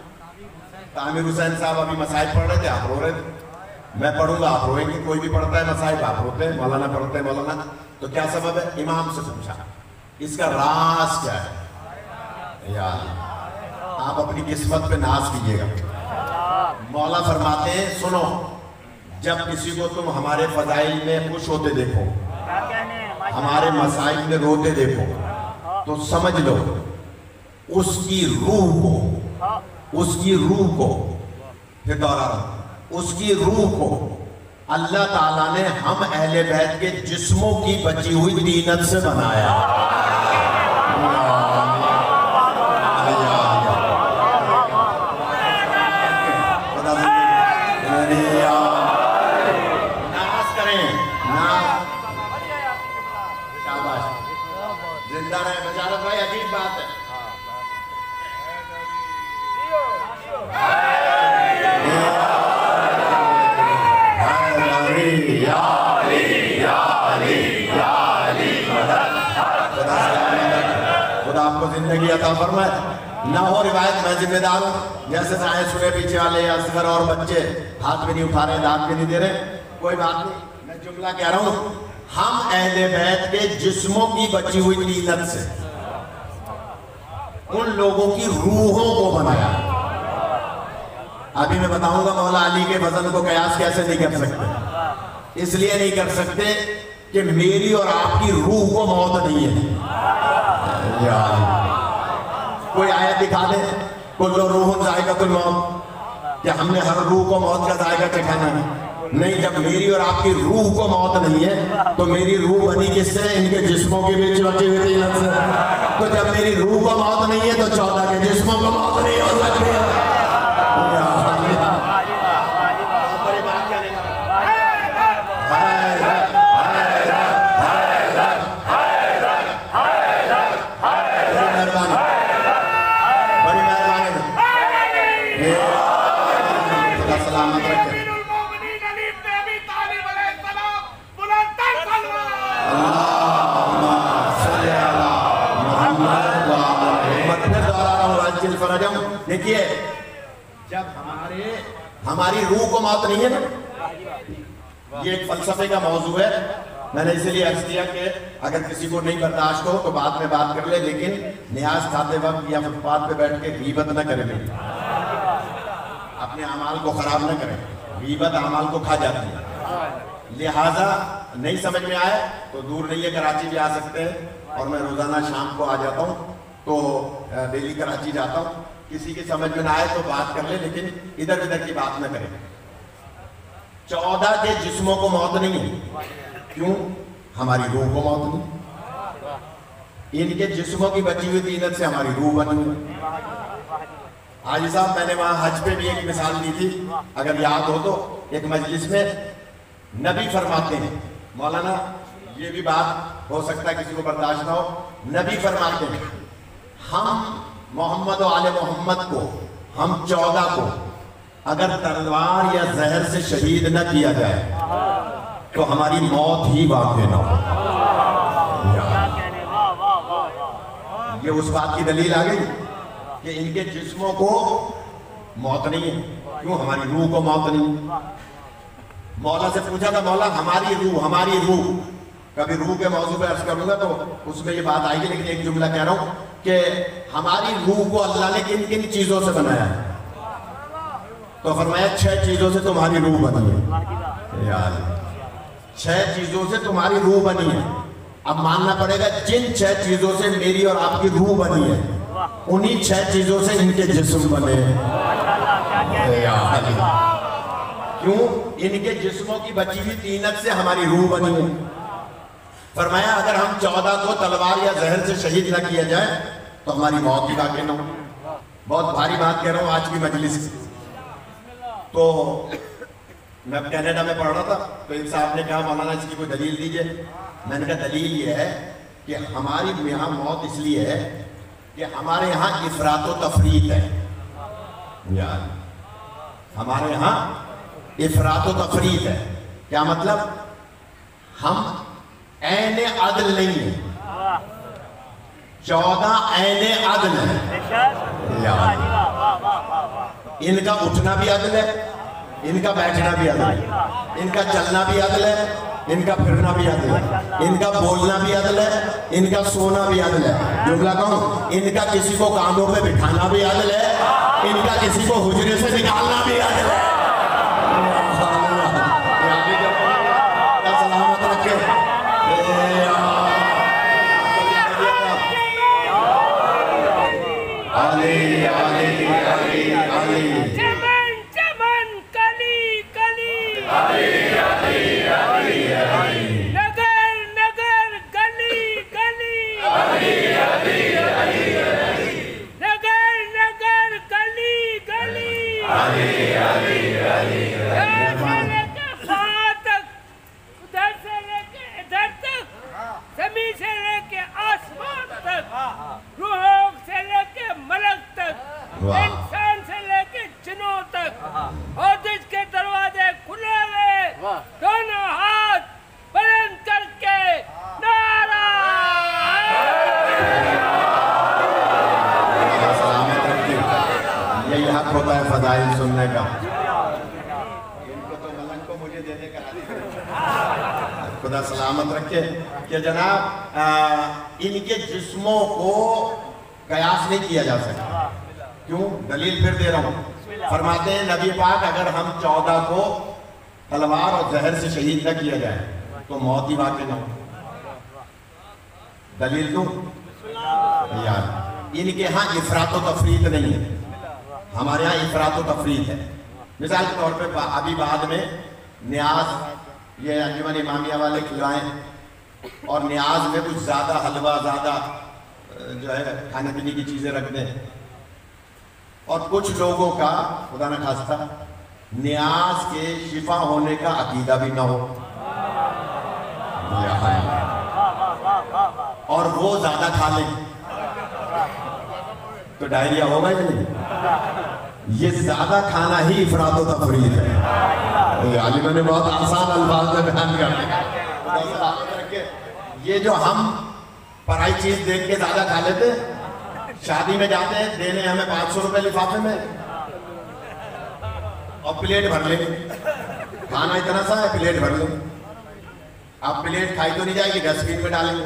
تعمیر حسین صاحب ابھی مسائل پڑھ رہے تھے، آپ رو رہے تھے. میں پڑھوں گا آپ روئیں گے. کوئی بھی پڑھتا ہے مسائل آپ روتے ہیں، مولانا پڑھتے ہیں مولانا. تو کیا سبب ہے؟ امام سے پوچھا اس کا راز کیا ہے. یار آپ اپنی قسمت پہ ناز کیجئے گا. مولا فرماتے ہیں سنو، جب کسی کو تم ہمارے فضائل میں خوش ہوتے دیکھو، ہمارے مسائل میں روتے دیکھو، تو سمجھ لو اس کی روح کو پھر دوہرا رہا ہوں، اس کی روح کو اللہ تعالیٰ نے ہم اہل بیت کے جسموں کی بچی ہوئی طینت سے بنایا. ناز کریں، شاباش، زندہ رہے. بشارت بھائی عجیب بات ہے، خدا آپ کو زندگی عطا فرمائے. نہ ہو روایت میں ذمہ دار ہوں. جیسے سائیں سنے پیچھے والے اصغر اور بچے ہاتھ بھی نہیں اٹھا رہے، دانت بھی نہیں دے رہے، کوئی بات نہیں. میں جملہ کہہ رہا ہوں، ہم اہل بیت کے جسموں کی بچی ہوئی طینت سے ان لوگوں کی روحوں کو بنایا. ابھی میں بتاؤں گا مولا علی کے وزن کو قیاس کیسے نہیں کر سکتے. اس لیے نہیں کر سکتے کہ میری اور آپ کی روح کو موت نہیں ہے. کوئی آیت دکھا دے کل روح ذائقۃ الموت، کہ ہم نے ہر روح کو موت کا ذائقہ چکھانا ہے. نہیں، جب میری اور آپ کی روح کو موت نہیں ہے تو میری روح بنی کس سے؟ ان کے جسموں کے بیچ بچی ہوئی طینت سے. تو جب میری روح کو موت نہیں ہے تو 14 کے جسموں کو موت نہیں ہو سکتی ہے. خدا سلامت رکھے. دیکھیے جب ہماری روح کو موت نہیں ہے نا، یہ ایک فلسفے کا موضوع ہے. میں نے اسی لیے عرض کیا کہ اگر کسی کو نہیں برداشت ہو تو بعد میں بات کر لے، لیکن نیاز کھاتے وقت یا فٹ پاتھ پہ بیٹھ کے غیبت نہ کریں، اپنے اعمال کو خراب نہ کریں. غیبت اعمال کو کھا جاتی ہے. لہٰذا نہیں سمجھ میں آئے تو دور نہیں ہے، کراچی بھی آ سکتے ہیں، اور میں روزانہ شام کو آ جاتا ہوں، تو ڈیلی کراچی جاتا ہوں. کسی کی سمجھ میں نہ آئے تو بات کر لے، لیکن ادھر ادھر کی بات نہ کریں. 14 کے جسموں کو موت نہیں ہے. کیوں؟ ہماری روح کو موت نہیں. ان کے جسموں کی بچی ہوئی طینت سے ہماری روح بنی ہوئی. حاجی صاحب میں نے وہاں حج پہ بھی ایک مثال دی تھی، اگر یاد ہو تو. ایک مجلس میں نبی فرماتے ہیں، مولانا یہ بھی بات ہو سکتا ہے کسی کو برداشت نہ ہو، نبی فرماتے ہیں ہم محمد و آل محمد کو، ہم 14 کو اگر تلوار یا زہر سے شہید نہ کیا جائے تو ہماری موت ہی واقع نہ ہو. یہ اس بات کی دلیل آ گئی کہ ان کے جسموں کو موت نہیں ہے. کیوں؟ ہماری روح کو موت نہیں. مولا سے پوچھا تھا، مولا ہماری روح کبھی روح کے موضوع پہ عرض کروں گا تو اس میں یہ بات آئے گی، لیکن ایک جملہ کہہ رہا ہوں کہ ہماری روح کو اللہ نے کن کن چیزوں سے بنایا ہے؟ تو فرمایا 6 چیزوں سے تمہاری روح بنی ہے. 6 چیزوں سے تمہاری روح بنی ہے. اب ماننا پڑے گا جن 6 چیزوں سے میری اور آپ کی روح بنی ہے، انہی 6 چیزوں سے ان کے جسم بنے ہیں. کیوں؟ ان کے جسموں کی بچی ہوئی طینت سے ہماری روح بنی ہے. فرمایا اگر ہم 14 کو تلوار یا زہر سے شہید نہ کیا جائے تو ہماری موت ہی واقع نہ ہو. بہت بھاری بات کہہ رہا ہوں آج کی مجلس کی. تو میں کینیڈا میں پڑھ رہا تھا تو ایک صاحب نے کہا مولانا اس کی کوئی دلیل دیجئے. میں نے کہا دلیل یہ ہے کہ ہماری یہاں موت اس لیے ہے کہ ہمارے یہاں افراط و تفریط ہے. ہمارے یہاں افراط و تفریط ہے. کیا مطلب؟ ہم عین عدل نہیں ہیں. 14 عین عدل ہیں. ان کا اٹھنا بھی عدل ہے، ان کا بیٹھنا بھی عدل ہے، ان کا چلنا بھی عدل ہے، ان کا پھرنا بھی عدل ہے، ان کا بولنا بھی عدل ہے، ان کا سونا بھی عدل ہے. جملہ کہوں، ان کا کسی کو کاندھوں پہ بٹھانا بھی عدل ہے، ان کا کسی کو حجرے سے نکالنا بھی عدل ہے. سلامت رکھے. انسان سے لے کے جنوں تک، اور جس کے دروازے کھلے ہوئے، دونوں ہاتھ بلند کر کے نعرہ. یہی حق ہوتا ہے فضائل سننے کا. ان کو تو ملنگ کو مجھے دینے کا خدا سلامت رکھے. کہ جناب ان کے جسموں کو قیاس نہیں کیا جا سکتا. کیوں؟ دلیل پھر دے رہا ہوں. فرماتے ہیں نبی پاک اگر ہم 14 کو تلوار اور زہر سے شہید نہ کیا جائے تو موت ہی واقع نہ ہو. دلیل دوں؟ یار ان کے ہاں افراط و تفریط نہیں ہے، ہمارے ہاں افراط و تفریط ہے. مثال کے طور پہ ابھی بعد میں نیاز یہ انجمن امامیہ والے کھلائیں اور نیاز میں کچھ زیادہ حلوہ، زیادہ جو ہے کھانے پینے کی چیزیں رکھ دیں، اور کچھ لوگوں کا خدا نہ خواستہ نیاز کے شفا ہونے کا عقیدہ بھی نہ ہو اور وہ زیادہ کھا لیں تو ڈائریا ہوگا یا نہیں؟ یہ زیادہ کھانا ہی افراط و تفریط ہے. عالمہ نے بہت آسان الفاظ میں بیان کر دیا. یہ جو ہم پرائی چیز دیکھ کے زیادہ کھا لیتے, شادی میں جاتے ہیں دینے ہمیں 500 روپے لفافے میں اور پلیٹ بھر لیں. کھانا اتنا سا ہے, پلیٹ بھر لیں. آپ پلیٹ کھائی تو نہیں جائے گی, ڈسٹ بین میں ڈالیں گے.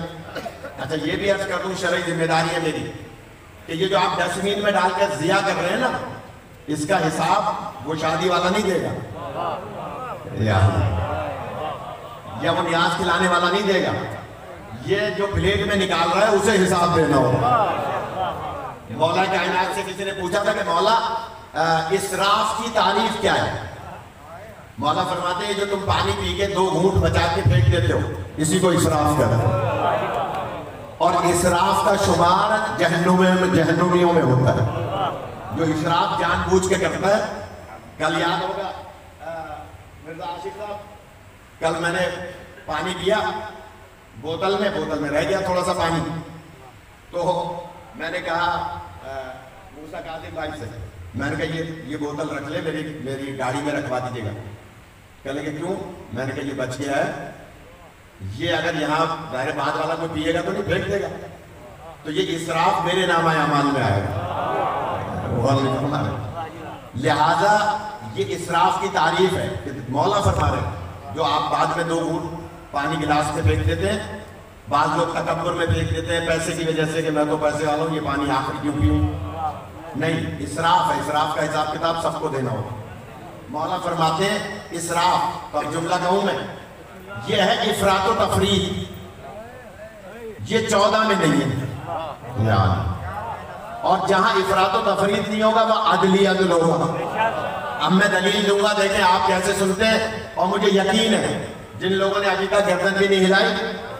اچھا یہ بھی عرض کر دوں, شرعی ذمہ داری ہے میری کہ یہ جو آپ ڈسٹ بین میں ڈال کے ضیاء کر رہے ہیں نا, اس کا حساب وہ شادی والا نہیں دے گا, یا وہ نیاز کھلانے والا نہیں دے گا. یہ جو پلیٹ میں نکال رہا ہے اسے حساب دینا ہوگا. مولا کائنات سے کسی نے پوچھا تھا کہ مولا اسراف کی تعریف کیا ہے؟ مولا فرماتے ہیں جو تم پانی پی کے 2 گھونٹ بچا کے پھینک دیتے ہو, اسی کو اسراف کہتے ہیں. اور اسراف کا شمار جہنمیوں میں ہوتا ہے. جو اسراف جان بوجھ کے کرتا ہے, کل یاد ہوگا مرزا عاشق صاحب, کل میں نے پانی پیا بوتل میں رہ گیا تھوڑا سا پانی, تو میں نے کہا موسیٰ کاظم بھائی سے, میں نے کہا یہ بوتل رکھ لے, میری گاڑی میں رکھوا دیجیے گا. کہنے کہ کیوں؟ میں نے کہا یہ بچ گیا ہے, یہ اگر یہاں ظاہر بعد والا کوئی پیے گا تو نہیں پھینک دے گا, تو یہ اسراف میرے نامہ اعمال میں آئے گا. لہذا یہ اسراف کی تعریف ہے کہ مولا فرما رہے ہیں جو آپ بعد میں 2 گھونٹ پانی گلاس میں پھینک دیتے ہیں. بعض لوگ تکبر میں پھینک دیتے ہیں پیسے کی وجہ سے کہ میں تو پیسے والا ہوں, یہ پانی آخر کیوں پیوں. نہیں, اسراف ہے. اسراف کا حساب کتاب سب کو دینا ہوگا. مولا فرماتے ہیں اسراف, اور جملہ کہوں میں, یہ ہے افراط و تفریط. یہ 14 میں نہیں ہے. اور جہاں افراط و تفریط نہیں ہوگا وہ عدلی عدل ہوگا. اب میں دلیل دوں گا, دیکھیں آپ کیسے سنتے ہیں. اور مجھے یقین ہے جن لوگوں نے ابھی تک گردن بھی نہیں ہلائی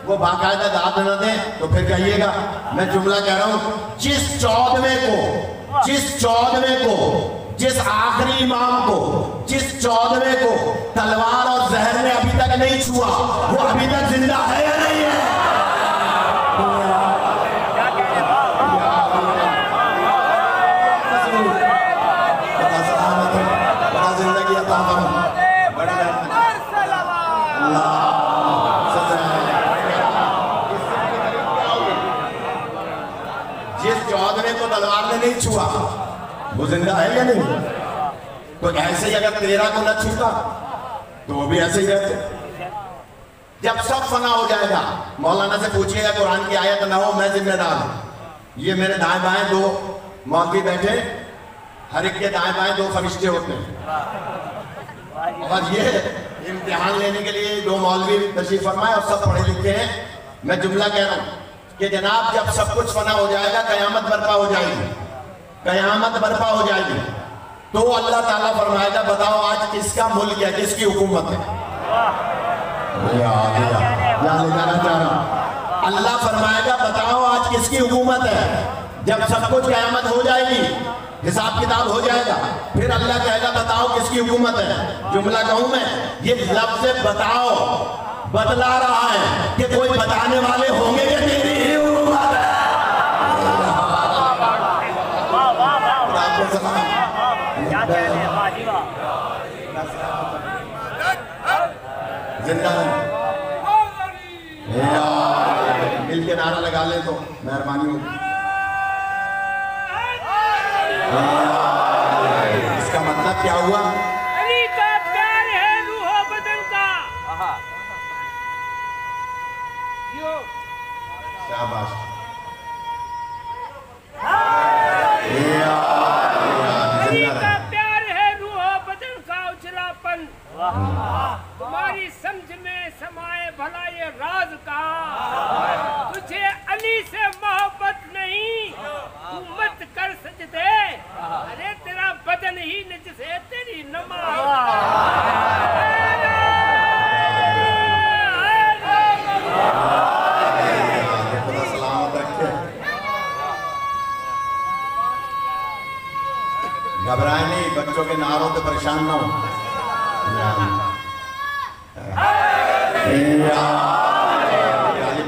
وہ باقاعدہ داد نہ دیں تو پھر کہیے گا. میں جملہ کہہ رہا ہوں, جس 14ویں کو جس آخری امام کو جس 14ویں کو تلوار اور زہر نے ابھی تک نہیں چھوا, وہ ابھی تک زندہ ہے یا نہیں ہے؟ بڑا زندگی عطا فرما, بڑی جس 14ویں کو تلوار نے نہیں چھوا وہ زندہ ہے یا نہیں؟ تو ایسے ہی اگر 13 کو نہ چھوتا تو وہ بھی ایسے ہی رہتے. جب سب فنا ہو جائے گا, مولانا سے پوچھئے گا قرآن کی آیت نہ ہو میں ذمہ دار ہوں. یہ میرے دائیں بائیں 2 مولوی بیٹھے, ہر ایک کے دائیں بائیں 2 فرشتے ہوتے ہیں, اور یہ امتحان لینے کے لیے 2 مولوی تشریف فرمائے اور سب پڑھے لکھے ہیں. میں جملہ کہہ رہا ہوں کہ جناب جب سب کچھ فنا ہو جائے گا, قیامت برپا ہو جائے گی, قیامت برپا ہو جائے گی, تو اللہ تعالیٰ فرمائے گا بتاؤ آج کس کا ملک ہے, کس کی حکومت ہے. اللہ فرمائے گا بتاؤ آج کس کی حکومت ہے. جب سب کچھ قیامت ہو جائے گی, حساب کتاب ہو جائے گا, پھر اللہ کہے گا بتاؤ کس کی حکومت ہے. جملہ کہوں میں, یہ لفظ بتاؤ بتلا رہا ہے کہ کوئی بتانے والے ہوں گے کہ تیری ہی حکومت ہے. زندہ مل کے نعرہ لگا لیں تو مہربانی ہوگی. اس کا مطلب کیا ہوا؟ علی کا پیار ہے روح و بدن کا. شاباش. علی کا پیار ہے روح و بدن کا اجلاپن. تمہاری سمجھ میں سمائے بھلا یہ راز کا. تجھے علی سے محبت نہیں, تو مت کر سجدے. ارے تیرا بدن ہی نجس ہے, تیری نماز. گھبرائے نہیں, بچوں کے نعروں پہ پریشان نہ ہو.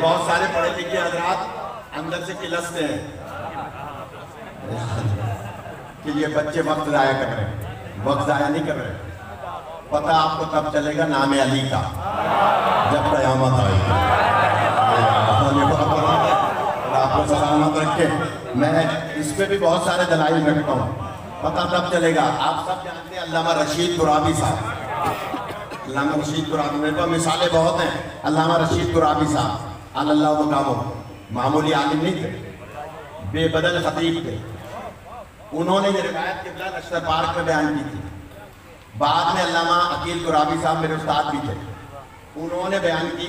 بہت سارے پڑھے لکھے حضرات اندر سے کلستے ہیں. کہ یہ بچے وقت ضائع کر رہے ہیں. وقت ضائع نہیں کر رہے. پتہ آپ کو تب چلے گا نام علی کا جب قیامت آئے گی. آپ کو سلامت رکھے. میں اس پہ بھی بہت سارے دلائل رکھتا ہوں. پتہ تب چلے گا. آپ سب جانتے ہیں علامہ رشید ترابی صاحب. علامہ رشید ترابی, میرے پاس مثالیں بہت ہیں. علامہ رشید ترابی صاحب اللہ مقامو, معمولی عالم نہیں تھے, بے بدل خطیب تھے. انہوں نے یہ روایت قبلہ نشتر پارک میں بیان کی تھی. بعد میں علامہ عقیل ترابی صاحب میرے استاد بھی تھے, انہوں نے بیان کی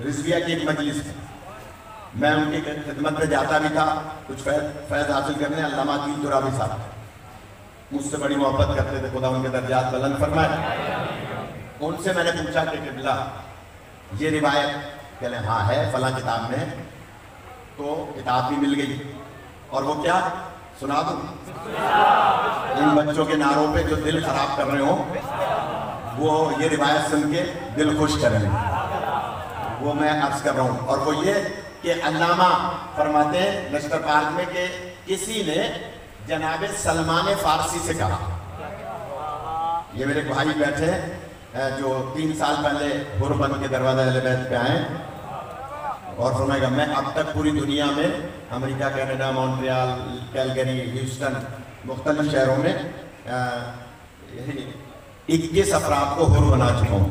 رضویہ کی ایک مجلس میں. میں ان کی خدمت میں جاتا بھی تھا کچھ فیض حاصل کرنے. علامہ عقیل ترابی صاحب مجھ سے بڑی محبت کرتے تھے, خدا ان کے درجات بلند فرمائے. ان سے میں نے پوچھا کہ قبلہ یہ روایت, کہنے ہاں ہے فلاں کتاب میں. تو کتاب بھی مل گئی, اور وہ کیا سنا دوں؟ ان بچوں کے نعروں پہ جو دل خراب کر رہے ہوں وہ یہ روایت سن کے دل خوش کریں, وہ میں عرض کر رہا ہوں. اور وہ یہ کہ علامہ فرماتے ہیں نشتر پارک میں کہ کسی نے جناب سلمان فارسی سے کہا. یہ میرے بھائی بیٹھے جو 3 سال پہلے حر بن کے دروازہ اہل بیت پہ آئے, اور فرمائے گا میں اب تک پوری دنیا میں امریکہ, کینیڈا, مونٹریال, کیلگری, ہیوسٹن, مختلف شہروں میں 21 افراد کو حر بنا چکا ہوں.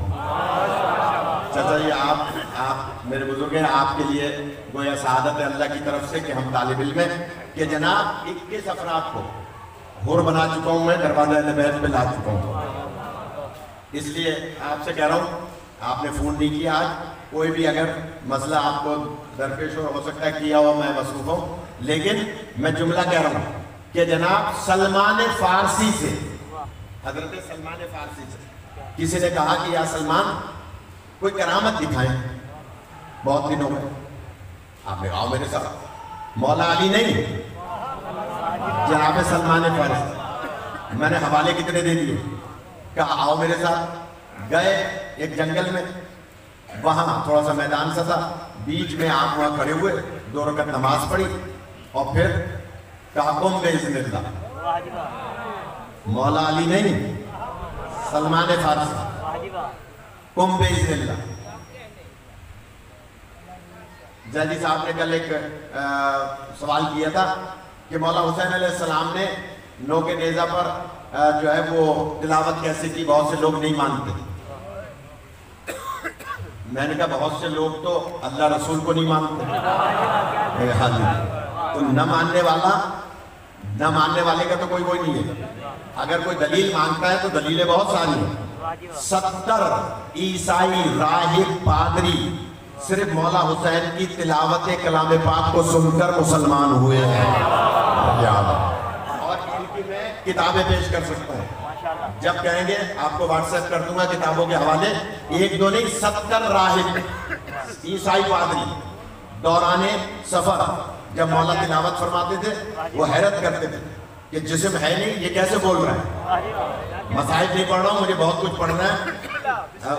چچا یہ آپ میرے بزرگ ہیں, آپ کے لیے گویا سعادت ہے اللہ کی طرف سے کہ ہم طالب علم ہیں کہ جناب 21 افراد کو حر بنا چکا ہوں میں, دروازہ اہل بیت پہ لا چکا ہوں. اس لیے آپ سے کہہ رہا ہوں, آپ نے فون نہیں کیا آج, کوئی بھی اگر مسئلہ آپ کو درپیش ہو سکتا ہے کیا ہوا, میں مصروف ہوں, لیکن میں جملہ کہہ رہا ہوں کہ جناب سلمان فارسی سے, حضرت سلمان فارسی سے کسی نے کہا کہ یا سلمان کوئی کرامت دکھائیں, بہت دنوں میں. آپ نے کہا میرے ساتھ مولا علی نہیں, جناب سلمان فارسی. میں نے حوالے کتنے دے دیے, کہا آؤ میرے ساتھ. گئے ایک جنگل میں, وہاں تھوڑا سا میدان سا تھا, بیچ میں آپ وہاں کھڑے ہوئے, 2 رکعت نماز پڑھی, اور پھر کہا قم بإذن اللہ. مولا علی نہیں, سلمان فارسی, قم بإذن اللہ. زیدی صاحب نے کل ایک سوال کیا تھا کہ مولا حسین علیہ السلام نے نو کے نیزہ پر جو ہے وہ تلاوت کیسے کی, بہت سے لوگ نہیں مانتے. میں نے کہا بہت سے لوگ تو اللہ رسول کو نہیں مانتے. تو نہ ماننے والے کا تو کوئی نہیں ہے. اگر کوئی دلیل مانگتا ہے تو دلیلیں بہت ساری ہیں. 70 عیسائی راہب پادری صرف مولا حسین کی تلاوت کلام پاک کو سن کر مسلمان ہوئے ہیں. اور ان کی میں کتابیں پیش کر سکتا ہوں, جب کہیں گے آپ کو واٹس ایپ کر دوں گا کتابوں کے حوالے. 1 2 نہیں 70 راہب عیسائی پادری دوران سفر جب مولا تلاوت فرماتے تھے وہ حیرت کرتے تھے کہ جسم ہے نہیں, یہ کیسے بول رہا ہے. مصاحف نہیں پڑھ رہا ہوں, مجھے بہت کچھ پڑھنا ہے,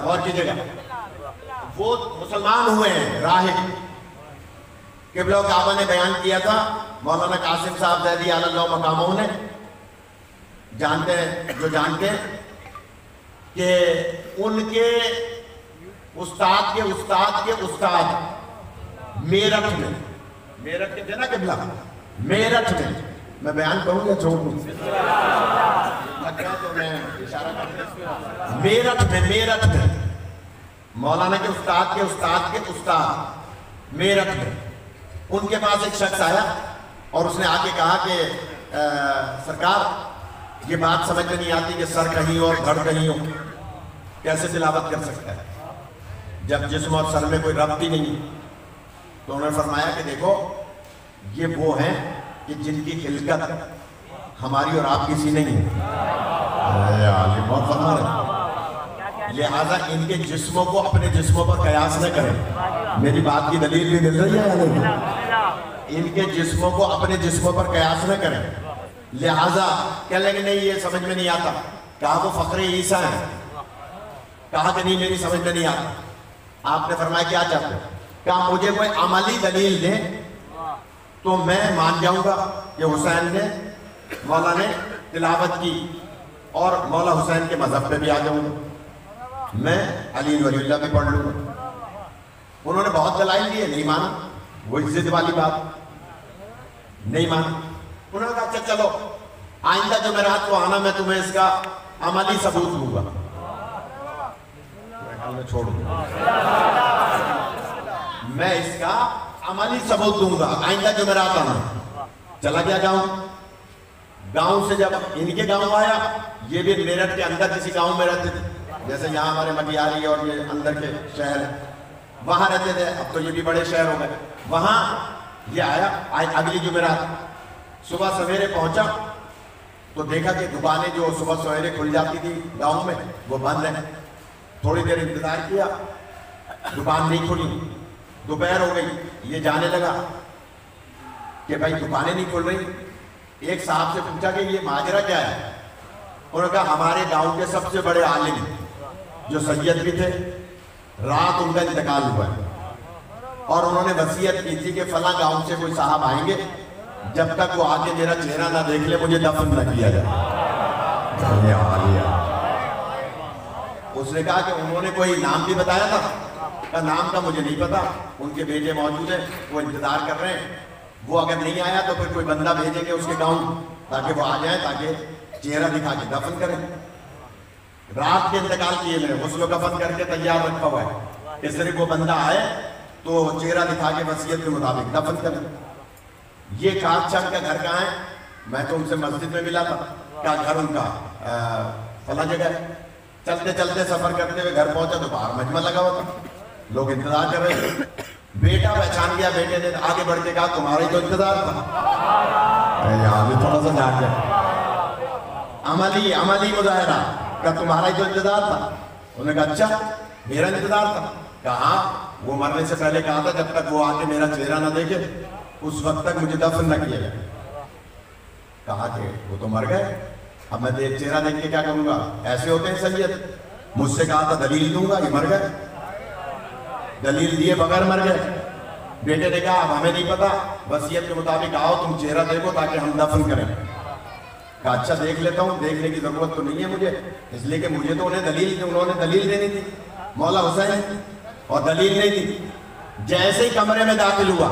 اور کیجئے گا. وہ مسلمان ہوئے ہیں راہب. قبلہ و کعبہ نے بیان کیا تھا, مولانا قاسم صاحب زیدی علی اللہ مقامہ نے, جانتے ہیں جو جانتے ہیں کہ ان کے استاد کے استاد کے استاد میرٹھ میں, میرٹھ کے تھے نا قبلہ, میرٹھ میں بیان کروں یا چھوڑ دوں؟ لگتا ہے تو میں اشارہ کرتا ہوں. میرٹھ میں مولانا کے استاد کے استاد کے استاد میرٹھ میں, ان کے پاس ایک شخص آیا اور اس نے آ کے کہا کہ سرکار یہ بات سمجھ میں نہیں آتی کہ سر کہیں اور دھڑ کہیں ہو, کیسے تلاوت کر سکتا ہے جب جسم اور سر میں کوئی ربط ہی نہیں. تو انہوں نے فرمایا کہ دیکھو یہ وہ ہیں کہ جن کی خلقت ہماری اور آپ کسی نہیں ہے. لہٰذا ان کے جسموں کو اپنے جسموں پر قیاس نہ کریں. میری بات کی دلیل بھی مل رہی ہے یا نہیں؟ ان کے جسموں کو اپنے جسموں پر قیاس نہ کریں. لہٰذا کہہ لیں گے نہیں یہ سمجھ میں نہیں آتا. کہا وہ فخر عیسیٰ ہیں, کہا کہ نہیں میری سمجھ میں نہیں آتا. آپ نے فرمایا کیا چاہتے ہیں؟ کہا مجھے کوئی عملی دلیل دیں تو میں مان جاؤں گا کہ حسین نے مولا نے تلاوت کی اور مولا حسین کے مذہب پہ بھی آ جاؤں گا، میں علی ولی اللہ بھی پڑھ لوں گا۔ انہوں نے بہت دلائل دیے، نہیں مانا، وہ ضد والی بات نہیں مانا۔ انہوں نے کہا اچھا چلو آئندہ جمعرات کو آنا، میں تمہیں اس کا عملی ثبوت دوں گا۔ میں چھوڑ دوں گا، میں اس کا عملی ثبوت دوں گا، آئندہ جمعرات آنا۔ چلا گیا گاؤں سے جب ان کے گاؤں آیا، یہ بھی میرٹھ کے اندر کسی گاؤں میں رہتے تھے، جیسے یہاں ہمارے مٹیاری اور یہ اندر کے شہر ہیں، وہاں رہتے تھے، اب تو یہ بھی بڑے شہر ہو گئے۔ وہاں یہ آیا اگلی جمعرات، صبح سویرے پہنچا تو دیکھا کہ دکانیں جو صبح سویرے کھل جاتی تھی گاؤں میں وہ بند ہیں۔ تھوڑی دیر انتظار کیا، دکان نہیں کھلی، دوپہر ہو گئی، یہ جانے لگا کہ بھائی دکانیں نہیں کھل رہی۔ ایک صاحب سے پوچھا کہ یہ ماجرا کیا ہے؟ انہوں نے کہا ہمارے گاؤں کے سب سے بڑے عالم جو سید بھی تھے، رات ان کا انتقال ہوا ہے، اور انہوں نے وصیت کی تھی کہ فلاں گاؤں سے کوئی صاحب آئیں گے، جب تک وہ آ کے میرا چہرہ نہ دیکھ لے مجھے دفن نہ کیا جائے۔ اس نے کہا کہ انہوں نے کوئی نام بھی بتایا تھا، کا نام کا مجھے نہیں پتا، ان کے بیٹے موجود ہیں، وہ انتظار کر رہے ہیں، وہ اگر نہیں آیا تو پھر کوئی بندہ بھیجیں گے اس کے گاؤں تاکہ وہ آ جائیں، تاکہ چہرہ دکھا کے دفن کریں۔ رات کے انتقال کیے میں غسل و کفن کر کے تیار رکھا ہوا ہے کہ صرف وہ بندہ آئے تو چہرہ دکھا کے وصیت کے مطابق دفن کریں۔ یہ کاچم کا گھر کہاں ہے؟ میں تو ان سے مسجد میں ملا تھا، کیا گھر ان کا فلاں جگہ ہے۔ چلتے چلتے سفر کرتے ہوئے گھر پہنچا تو باہر مجمع لگا ہوا تھا، لوگ انتظار کر رہے تھے۔ بیٹا پہچان گیا، بیٹے نے آگے بڑھ کے کہا تمہارا ہی تو انتظار تھا۔ یہاں بھی تھوڑا سا جاگ گیا، عملی مظاہرہ کہ تمہارا ہی تو انتظار تھا۔ انہوں نے کہا اچھا میرا انتظار تھا؟ کہا وہ مرنے سے پہلے کہا تھا جب تک وہ آ کے میرا چہرہ نہ دیکھے اس وقت تک مجھے دفن نہ کیا جائے۔ کہا کہ وہ تو مر گئے، اب میں چہرہ دیکھ کے کیا کروں گا؟ ایسے ہوتے ہیں سید، مجھ سے کہا تھا دلیل دوں گا، یہ مر گئے، دلیل دیے بغیر مر گئے۔ بیٹے نے کہا اب ہمیں نہیں پتا، وصیت کے مطابق آؤ تم چہرہ دیکھو تاکہ ہم دفن کریں۔ کہا اچھا دیکھ لیتا ہوں، دیکھنے کی ضرورت تو نہیں ہے مجھے، اس لیے کہ مجھے تو انہوں نے دلیل دینی تھی مولا حسین، اور دلیل نہیں دی۔ جیسے ہی کمرے میں داخل ہوا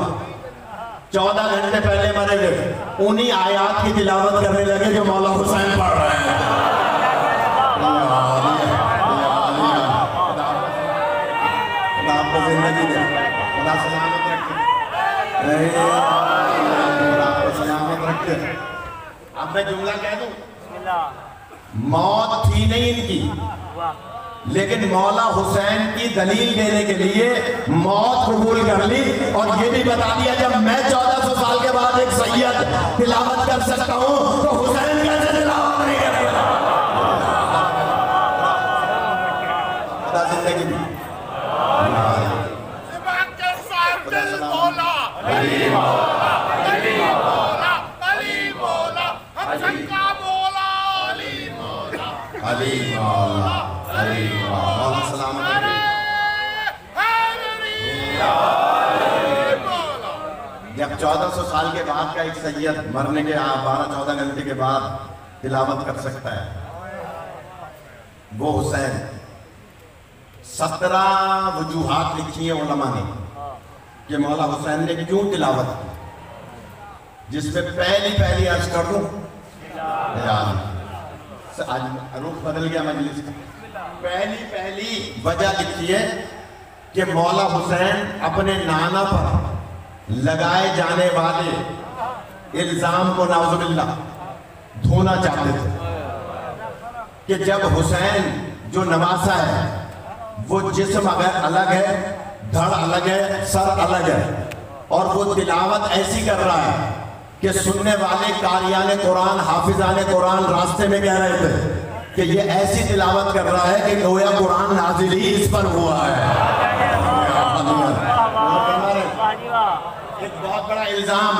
14 گھنٹے پہلے مرے گئے انہی آیات کی تلاوت کرنے لگے جو مولا حسین پڑھ رہے ہیں۔ خدا آپ کو زندگی دے، خدا سلامت رکھے، خدا آپ کو سلامت رکھے۔ اب میں جملہ کہہ دوں، موت تھی نہیں ان کی، لیکن مولا حسین کی دلیل دینے کے لیے موت قبول کر لی، اور یہ بھی بتا دیا جب میں 1400 سال کے بعد ایک سید تلاوت کر سکتا ہوں تو حسین کیسے تلاوت نہیں کرے گا؟ خدا زندگی دی، علی مولا، علی مولا، علی مولا، حسن کا مولا، علی مولا، علی مولا، علی مولا، سلامت جب 1400 سال کے بعد کا ایک سید مرنے کے 12-14 گھنٹے کے بعد تلاوت کر سکتا ہے، وہ حسین 17 وجوہات لکھی ہیں علماء نے کہ مولا حسین نے کیوں تلاوت کی، جس میں پہلی عرض کر دوں، آج رخ بدل گیا مجلس کا۔ پہلی وجہ لکھی ہے کہ مولا حسین اپنے نانا پر لگائے جانے والے الزام کو نعوذ باللہ دھونا چاہتے تھے کہ جب حسین جو نواسا ہے وہ جسم اگر الگ ہے، دھڑ الگ ہے، سر الگ ہے، اور وہ تلاوت ایسی کر رہا ہے کہ سننے والے قاریان قرآن، حافظان قرآن راستے میں کہہ رہے تھے کہ یہ ایسی تلاوت کر رہا ہے کہ گویا قرآن نازل ہی اس پر ہوا ہے۔ ایک بہت بڑا الزام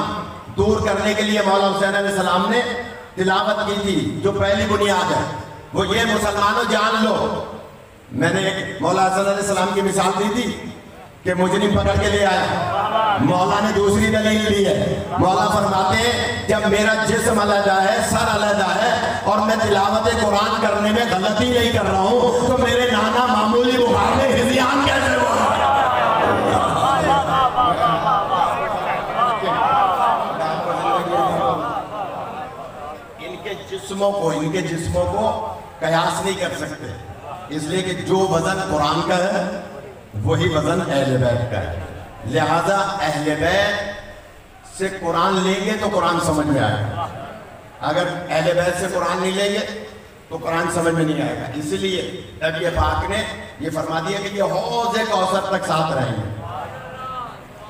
دور کرنے کے لیے مولا حسین علیہ السلام نے تلاوت کی تھی، جو پہلی بنیاد ہے وہ یہ مسلمانوں جان لو، میں نے ایک مولا حسین علیہ السلام کی مثال دی تھی کہ مجرم پکڑ کے لے آیا، مولا نے دوسری دلیل دی ہے. مولا فرماتے ہیں جب میرا جسم علیحدہ ہے, سر علیحدہ ہے, اور میں تلاوت قرآن کرنے میں غلطی نہیں کر رہا ہوں, تو میرے نانا معمولی بخار میں ہذیان کیسے ہو رہا ہے؟ ان کے جسموں کو قیاس نہیں کر سکتے, اس لیے کہ جو وزن قرآن کا ہے وہی وزن اہل بیت کا ہے. لہذا اہل بیت سے قرآن لیں گے تو قرآن سمجھ میں آئے گا, اگر اہل بیت سے قرآن نہیں لیں گے تو قرآن سمجھ میں نہیں آئے گا. اسی لیے نبی پاک نے یہ فرما دیا کہ یہ حوض کوثر تک ساتھ رہیں گے.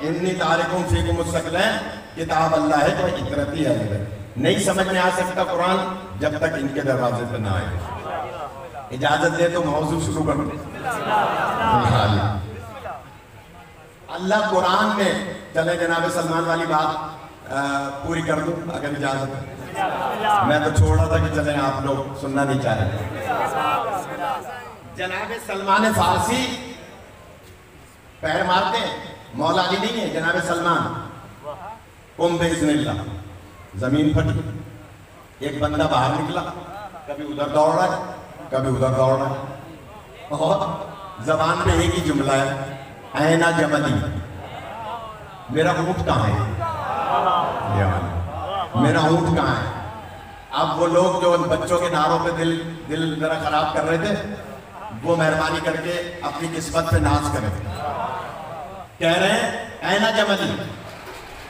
انی تارکم فیکم الثقلین, کتاب اللہ ہے تو اطرتی اہل بیت. نہیں سمجھ میں آ سکتا قرآن جب تک ان کے دروازے پہ نہ آئے. اجازت دے تو موضوع شروع کر دیں. اللہ قرآن میں, چلے جناب سلمان والی بات پوری کر دوں اگر اجازت ہے. میں تو چھوڑا تھا کہ چلیں آپ لوگ سننا نہیں چاہ رہے. جناب سلمان فارسی پیر مارتے ہیں, مولا علی نہیں ہے, جناب سلمان. قم باذن اللہ, زمین پھٹی, ایک بندہ باہر نکلا, کبھی ادھر دوڑ رہا ہے کبھی ادھر دوڑ رہا ہے, اور زبان پہ ایک ہی جملہ ہے, اینا جملی, میرا اونٹ کہاں ہے, میرا اونٹ کہاں ہے. اب وہ لوگ جو ان بچوں کے نعروں پہ دل ذرا خراب کر رہے تھے, وہ مہربانی کر کے اپنی قسمت پہ ناز کریں. کہہ رہے ہیں اینا جملی,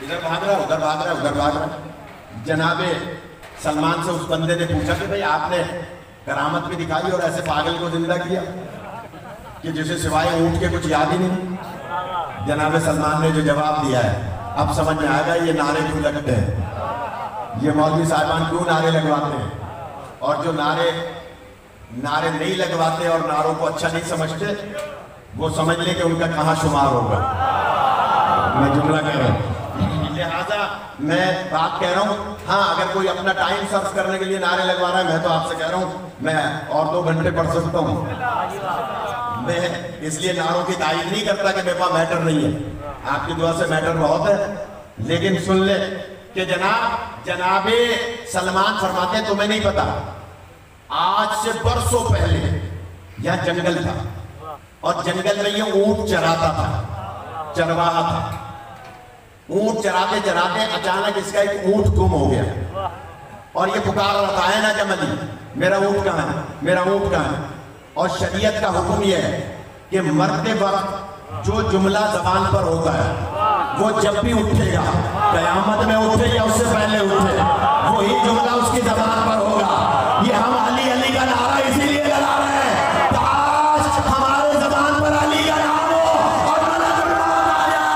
ادھر بھاگ رہا ہے ادھر بھاگ رہا ہے ادھر بھاگ رہا ہے. جناب سلمان سے اس بندے نے پوچھا کہ بھئی آپ نے کرامت بھی دکھائی اور ایسے پاگل کو زندہ کیا کہ جسے سوائے اونٹ کے کچھ یاد ہی نہیں. جناب سلمان نے جو جواب دیا ہے اب سمجھ میں آئے گا یہ نعرے کیوں لگتے ہیں, یہ مولوی صاحبان کیوں نعرے لگواتے ہیں, اور جو نعرے نہیں لگواتے اور نعروں کو اچھا نہیں سمجھتے وہ سمجھ لیں کہ ان کا کہاں شمار ہوگا. میں جملہ کہہ رہا ہوں, لہذا میں بات کہہ رہا ہوں. ہاں اگر کوئی اپنا ٹائم صرف کرنے کے لیے نعرے لگوا رہا ہے, میں تو آپ سے کہہ رہا ہوں میں اور 2 گھنٹے پڑھ سکتا ہوں. میں اس لیے نعروں کی تائید نہیں کرتا کہ میرے پاس میٹر نہیں ہے, آپ کی دعا سے میٹر بہت ہے. لیکن سن لے کہ جناب سلمان فرماتے ہیں تمہیں نہیں پتا, آج سے برسوں پہلے یہاں جنگل تھا, اور جنگل میں یہ اونٹ چراتا تھا, چرواہا تھا. اونٹ چراتے چراتے اچانک اس کا ایک اونٹ گم ہو گیا, اور یہ پکار رہا تھا ہے نا جملی, میرا اونٹ کہاں ہے, میرا اونٹ کہاں ہے. اور شریعت کا حکم یہ ہے کہ مرتے وقت جو جملہ زبان پر ہوتا ہے وہ جب بھی اٹھے گا, قیامت میں اٹھے یا اس سے پہلے اٹھے, وہی جملہ اس کی زبان پر ہوگا. یہ ہم علی علی کا نعرہ اسی لیے لگا رہے ہیں, کاش ہمارے زبان پر علی کا نام ہو اور ملک الموت آ جائے.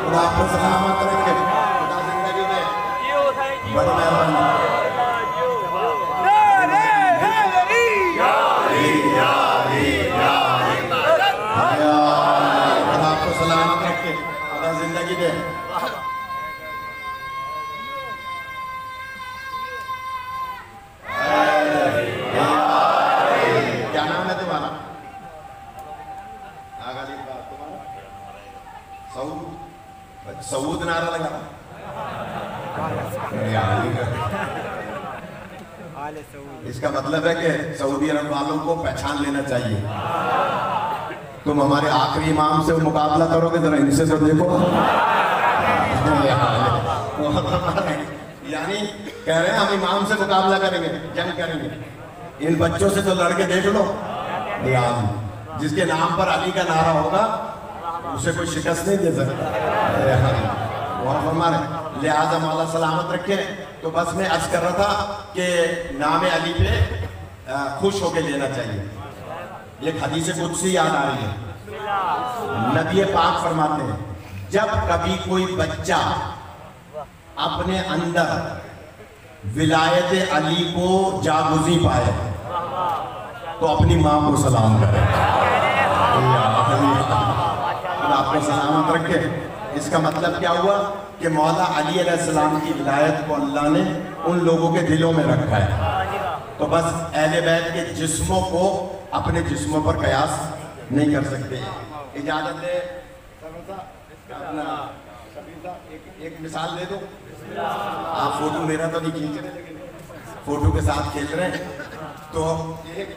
خدا آپ کو سلامت رکھے, خدا زندگی میں بڑی مہربانی. خدا آپ کو سلامت رکھے, خدا زندگی دے. کیا نام ہے تمہارا؟ سعود نعرہ لگا. اس کا مطلب ہے کہ سعودی عرب والوں کو پہچان لینا چاہیے. تم ہمارے آخری امام سے مقابلہ کرو گے, ذرا ان سے تو دیکھو. یعنی کہہ رہے ہیں ہم امام سے مقابلہ کریں گے, جنگ کریں گے. ان بچوں سے تو لڑ کے دیکھ لو, جس کے نام پر علی کا نعرہ ہوگا اسے کوئی شکست نہیں دے سکتا. لہذا مولا سلامت رکھے. تو بس میں عرض کر رہا تھا کہ نام علی پہ خوش ہو کے لینا چاہیے. ایک حدیث قدسی یاد آ رہی ہے, نبی پاک فرماتے ہیں جب کبھی کوئی بچہ اپنے اندر ولایت علی کو جاگزی پائے تو اپنی ماں کو سلام کرے. آپ کو سلامت رکھے. اس کا مطلب کیا ہوا کہ مولا علی علیہ السلام کی ولایت کو اللہ نے ان لوگوں کے دلوں میں رکھا ہے. تو بس اہل بیت کے جسموں کو اپنے جسموں پر قیاس نہیں کر سکتے. اجازت دے ایک مثال دے دو. آپ فوٹو میرا تو نہیں کھینچ رہے لیکن فوٹو کے ساتھ کھیل رہے ہیں, تو ایک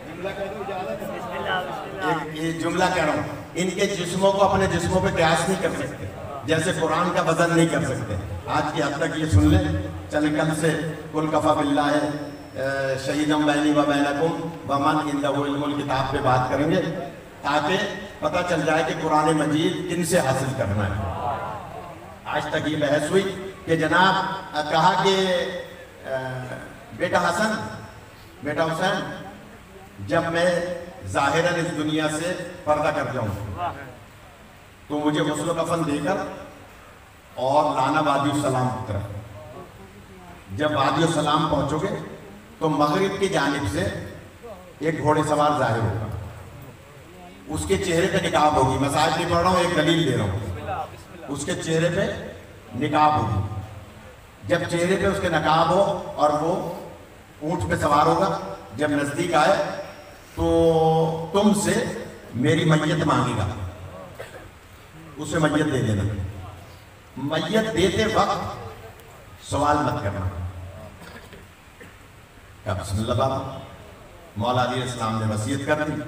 جملہ کہہ دو. اجازت ایک جملہ کہہ رہا ہوں, ان کے جسموں کو اپنے جسموں پہ قیاس نہیں کر سکتے, جیسے قرآن کا وزن نہیں کر سکتے. آج کی حد تک یہ سن لیں, چلیں کل سے قل کفی باللہ شہیدا بینی و بینکم ومن عندہ علم الکتاب پہ بات کریں گے, تاکہ پتہ چل جائے کہ قرآن مجید کن سے حاصل کرنا ہے. آج تک یہ بحث ہوئی کہ جناب کہا کہ بیٹا حسن بیٹا حسین, جب میں ظاہراً اس دنیا سے پردہ کر جاؤں تو مجھے غسل و کفن دے کر اور لانا وادی السلام کی طرف. جب وادی السلام پہنچو گے تو مغرب کی جانب سے ایک گھوڑے سوار ظاہر ہوگا, اس کے چہرے پہ نقاب ہوگی. میں ساتھ نہیں پڑھ رہا ہوں, ایک دلیل دے رہا ہوں. اس کے چہرے پہ نقاب ہوگی. جب چہرے پہ اس کے نقاب ہو اور وہ اونٹ پہ سوار ہوگا, جب نزدیک آئے تو تم سے میری میت مانگے گا, اسے میت دے دینا. میت دیتے وقت سوال مت کرنا. بسم اللہ بابا, مولا علیہ السلام نے وصیت کر دی,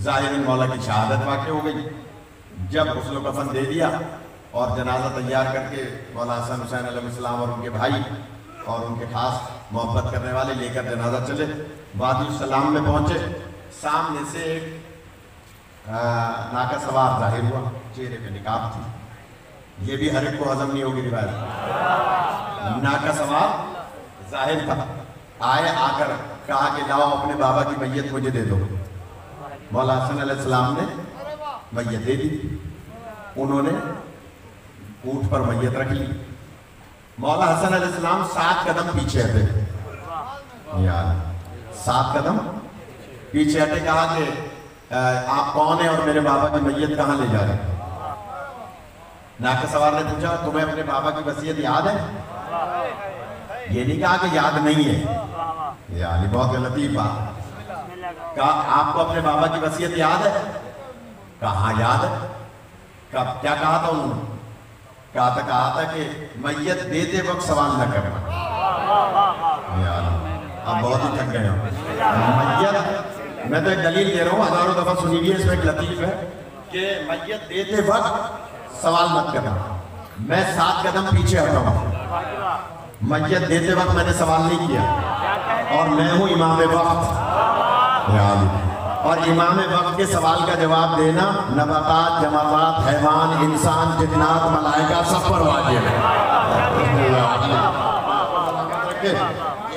ظاہر مولا کی شہادت واقع ہو گئی. جب غسل و کفن دے دیا اور جنازہ تیار کر کے مولا حسن حسین علیہ السلام اور ان کے بھائی اور ان کے خاص محبت کرنے والے لے کر جنازہ چلے, وادی السلام میں پہنچے. سامنے سے ایک ناقہ سوار ظاہر ہوا, چہرے پہ نقاب تھی. یہ بھی ہر ایک کو ہضم نہیں ہوگی روایت. ناقہ سوار ظاہر تھا, آئے, آ کر کہا کہ لاؤ اپنے بابا کی میت مجھے دے دو. مولا حسن علیہ السلام نے میت دے دی. انہوں نے اونٹ پر میت رکھ لی. مولا حسن علیہ السلام 7 قدم پیچھے ہٹے, یار 7 قدم پیچھے ہٹے. کہا کہ آپ کون ہیں اور میرے بابا کی میت کہاں لے جا رہے ہیں؟ ناقہ سوار نے پوچھا تمہیں اپنے بابا کی وصیت یاد ہے؟ یہ نہیں کہا کہ یاد نہیں ہے, یعنی بہت لطیف بات. کہا آپ کو اپنے بابا کی وصیت یاد ہے؟ کہاں یاد ہے. کیا کہا تھا انہوں نے؟ کہا تھا کہ میت دیتے وقت سوال نہ کرنا. آپ بہت ہی تھک گئے ہیں. میت, میں تو ایک دلیل دے رہا ہوں, ہزاروں دفعہ سنی ہوئی ہے, اس میں ایک لطیف ہے کہ میت دیتے وقت سوال مت کرنا. میں 7 قدم پیچھے ہٹا ہوں, میت دیتے وقت میں نے سوال نہیں کیا, اور میں ہوں امام وقت. اور امام وقت کے سوال کا جواب دینا نباتات, جمادات, حیوان, انسان, جنات, ملائکہ سب پر واجب ہے.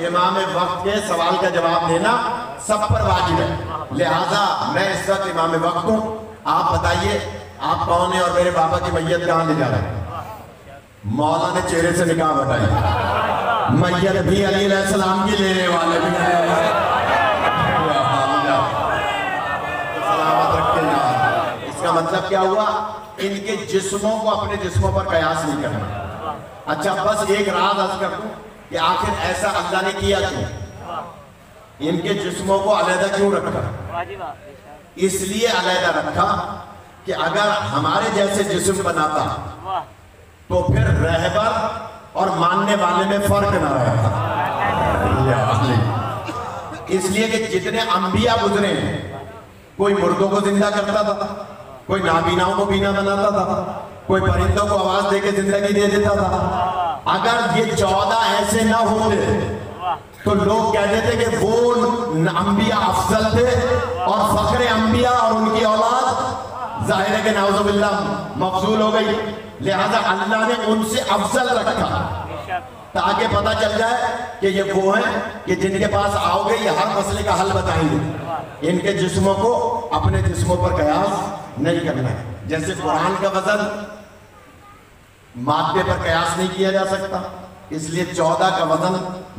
امام وقت کے سوال کا جواب دینا سب پر واجب ہے. لہٰذا میں اس وقت امام وقت ہوں, آپ بتائیے آپ کون ہیں اور میرے بابا کی میت کہاں لے جا رہے ہیں؟ مولا نے چہرے سے نقاب ہٹائی. میت بھی علی علیہ السلام کی لینے والے بھی ہیں. سلامت رکھے جائیں. اس کا مطلب کیا ہوا؟ ان کے جسموں کو اپنے جسموں پر قیاس نہیں کرنا. اچھا بس ایک راز عرض کر دوں کہ آخر ایسا اللہ نے کیا کیوں؟ ان کے جسموں کو علیحدہ کیوں رکھا؟ اس لیے علیحدہ رکھا کہ اگر ہمارے جیسے جسم بناتا تو پھر رہبر اور ماننے والے میں فرق نہ رہتا. اس لیے کہ جتنے انبیاء گزرے ہیں, کوئی مردوں کو زندہ کرتا تھا, کوئی نابیناؤں کو بینا بناتا تھا, کوئی پرندوں کو آواز دے کے زندگی دے دیتا تھا. اگر یہ 14 ایسے نہ ہوتے تو لوگ کہتے تھے کہ وہ انبیاء افضل تھے اور فخر انبیاء اور ان کی اولاد ظاہر ہے کہ نعوذ باللہ مفضول ہو گئی. لہذا اللہ نے ان سے افضل رکھا تاکہ پتہ چل جائے کہ یہ وہ ہیں کہ جن کے پاس آؤ گے یہ ہر مسئلے کا حل بتائیں گے. ان کے جسموں کو اپنے جسموں پر قیاس نہیں کرنا ہے. جیسے قرآن کا وزن مادے پر قیاس نہیں کیا جا سکتا, اس لیے 14 کا وزن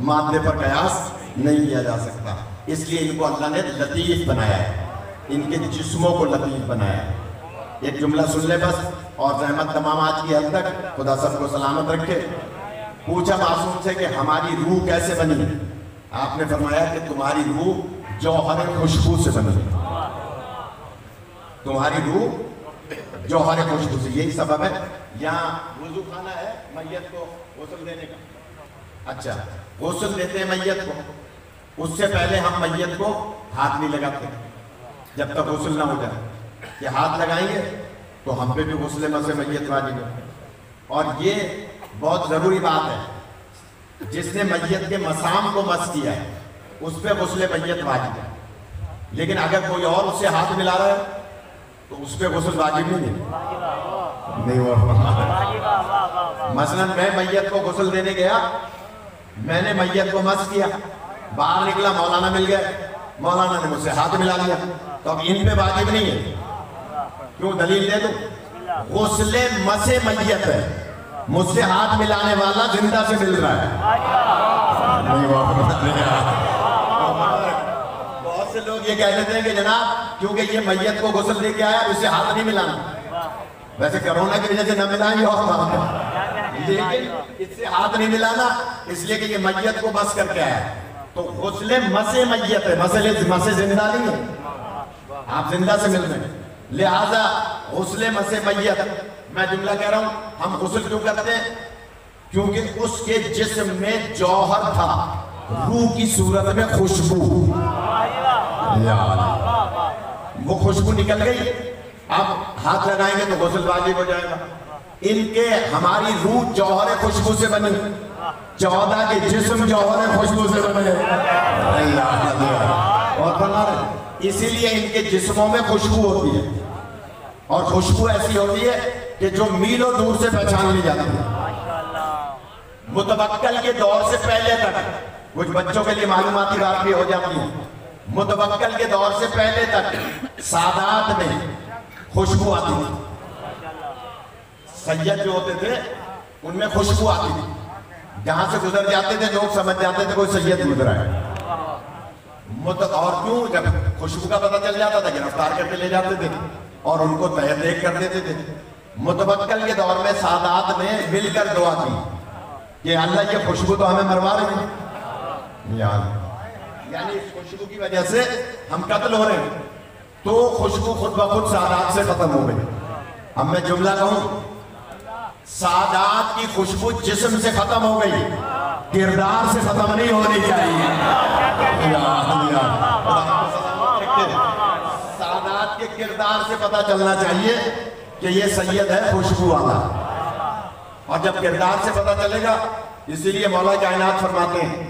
مادے پر قیاس نہیں کیا جا سکتا. اس لیے ان کو اللہ نے لطیف بنایا ہے, ان کے جسموں کو لطیف بنایا ہے. ایک جملہ سن لے بس, اور زحمت تمام آج کی حد تک, خدا سب کو سلامت رکھے. پوچھا معصوم سے کہ ہماری روح کیسے بنی؟ آپ نے فرمایا کہ تمہاری روح جوہر خوشبو سے بنی ہے، تمہاری روح جوہر خوشبو سے. یہی سبب ہے یہاں وضو خانہ ہے میت کو غسل دینے کا. اچھا غسل دیتے ہیں میت کو، اس سے پہلے ہم میت کو ہاتھ نہیں لگاتے جب تک غسل نہ ہو جائے. کہ ہاتھ لگائیں گے تو ہم پہ بھی غسل مس میت واجب ہے. اور یہ بہت ضروری بات ہے، جس نے میت کے مسام کو مس کیا ہے اس پہ غسل میت واجب ہے. لیکن اگر کوئی اور اس سے ہاتھ ملا رہا ہے تو اس پہ غسل واجب نہیں ہوا. مثلا میں میت کو غسل دینے گیا، میں نے میت کو مس کیا، باہر نکلا مولانا مل گیا، مولانا نے مجھ سے ہاتھ ملا لیا، تو اب ان پہ واجب نہیں ہے. کیوں؟ دلیل دے دوں. غسل مس میت ہے، مجھ سے ہاتھ ملانے والا زندہ سے مل رہا ہے. بہت سے لوگ یہ کہہ دیتے ہیں کہ جناب کیونکہ یہ میت کو غسل دے کے آیا اس سے ہاتھ نہیں ملانا. ویسے کرونا کی وجہ سے نہ ملائیں، یہ اور بات ہے، لیکن اس سے ہاتھ نہیں ملانا اس لیے کہ یہ میت کو بس کر کے آیا. تو غسل مس میت ہے، مس زندہ نہیں ہے، آپ زندہ سے مل رہے ہیں. لہذا غسل مس میت، میں جملہ کہہ رہا ہوں، ہم غسل کیوں کرتے ہیں؟ کیونکہ اس کے جسم میں جوہر تھا، روح کی صورت میں خوشبو، وہ خوشبو نکل گئی. اب ہاتھ لگائیں گے تو غسل واجب ہو جائے گا. ان کے ہماری روح جوہر خوشبو سے بنی، 14 کے جسم جوہر خوشبو سے بنے. اور بنا رہے اسی لیے ان کے جسموں میں خوشبو ہوتی ہے، اور خوشبو ایسی ہوتی ہے کہ جو میلوں دور سے پہچان لی جاتی ہے. متوکل کے دور سے پہلے تک، کچھ بچوں کے لیے معلوماتی بات بھی ہو جاتی ہے، متوکل کے دور سے پہلے تک سادات میں خوشبو آتی تھی. سید جو ہوتے تھے ان میں خوشبو آتی تھی، جہاں سے گزر جاتے تھے لوگ سمجھ جاتے تھے کوئی سید گزرا ہے. اور کیوں؟ جب خوشبو کا پتہ چل جاتا تھا گرفتار کر کے لے جاتے تھے اور ان کو تہ دیکھ کر دیتے تھے. متوکل کے دور میں سادات نے مل کر دعا کی کہ اللہ یہ خوشبو تو ہمیں مروا رہے ہیں، یعنی اس خوشبو کی وجہ سے ہم قتل ہو رہے ہیں. تو خوشبو خود بخود سادات سے ختم ہو گئی. اب میں جملہ کہوں، سادات کی خوشبو جسم سے ختم ہو گئی، کردار سے ختم نہیں ہونی چاہیے. سادات کے کردار سے پتہ چلنا چاہیے کہ یہ سید ہے خوشبو والا. اور جب کردار سے پتہ چلے گا، اسی لیے مولا کائنات فرماتے ہیں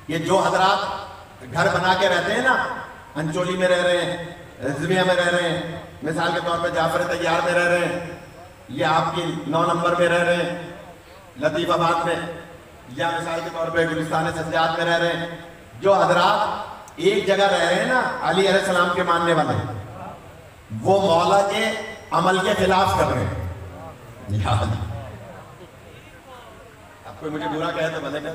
یہ جو حضرات گھر بنا کے رہتے ہیں نا، انچولی میں رہ رہے ہیں، رضویہ میں رہ رہے ہیں، مثال کے طور پہ جعفر طیار میں رہ رہے ہیں، یا آپ کی 9 نمبر میں رہ رہے ہیں لطیف آباد میں، یا مثال کے طور پہ گلستان سجاد میں رہ رہے ہیں، جو حضرات ایک جگہ رہ رہے ہیں نا، علی علیہ السلام کے ماننے والے، وہ مولا کے عمل کے خلاف کر رہے ہیں. اب کوئی مجھے برا کہے تو بھلے کہے،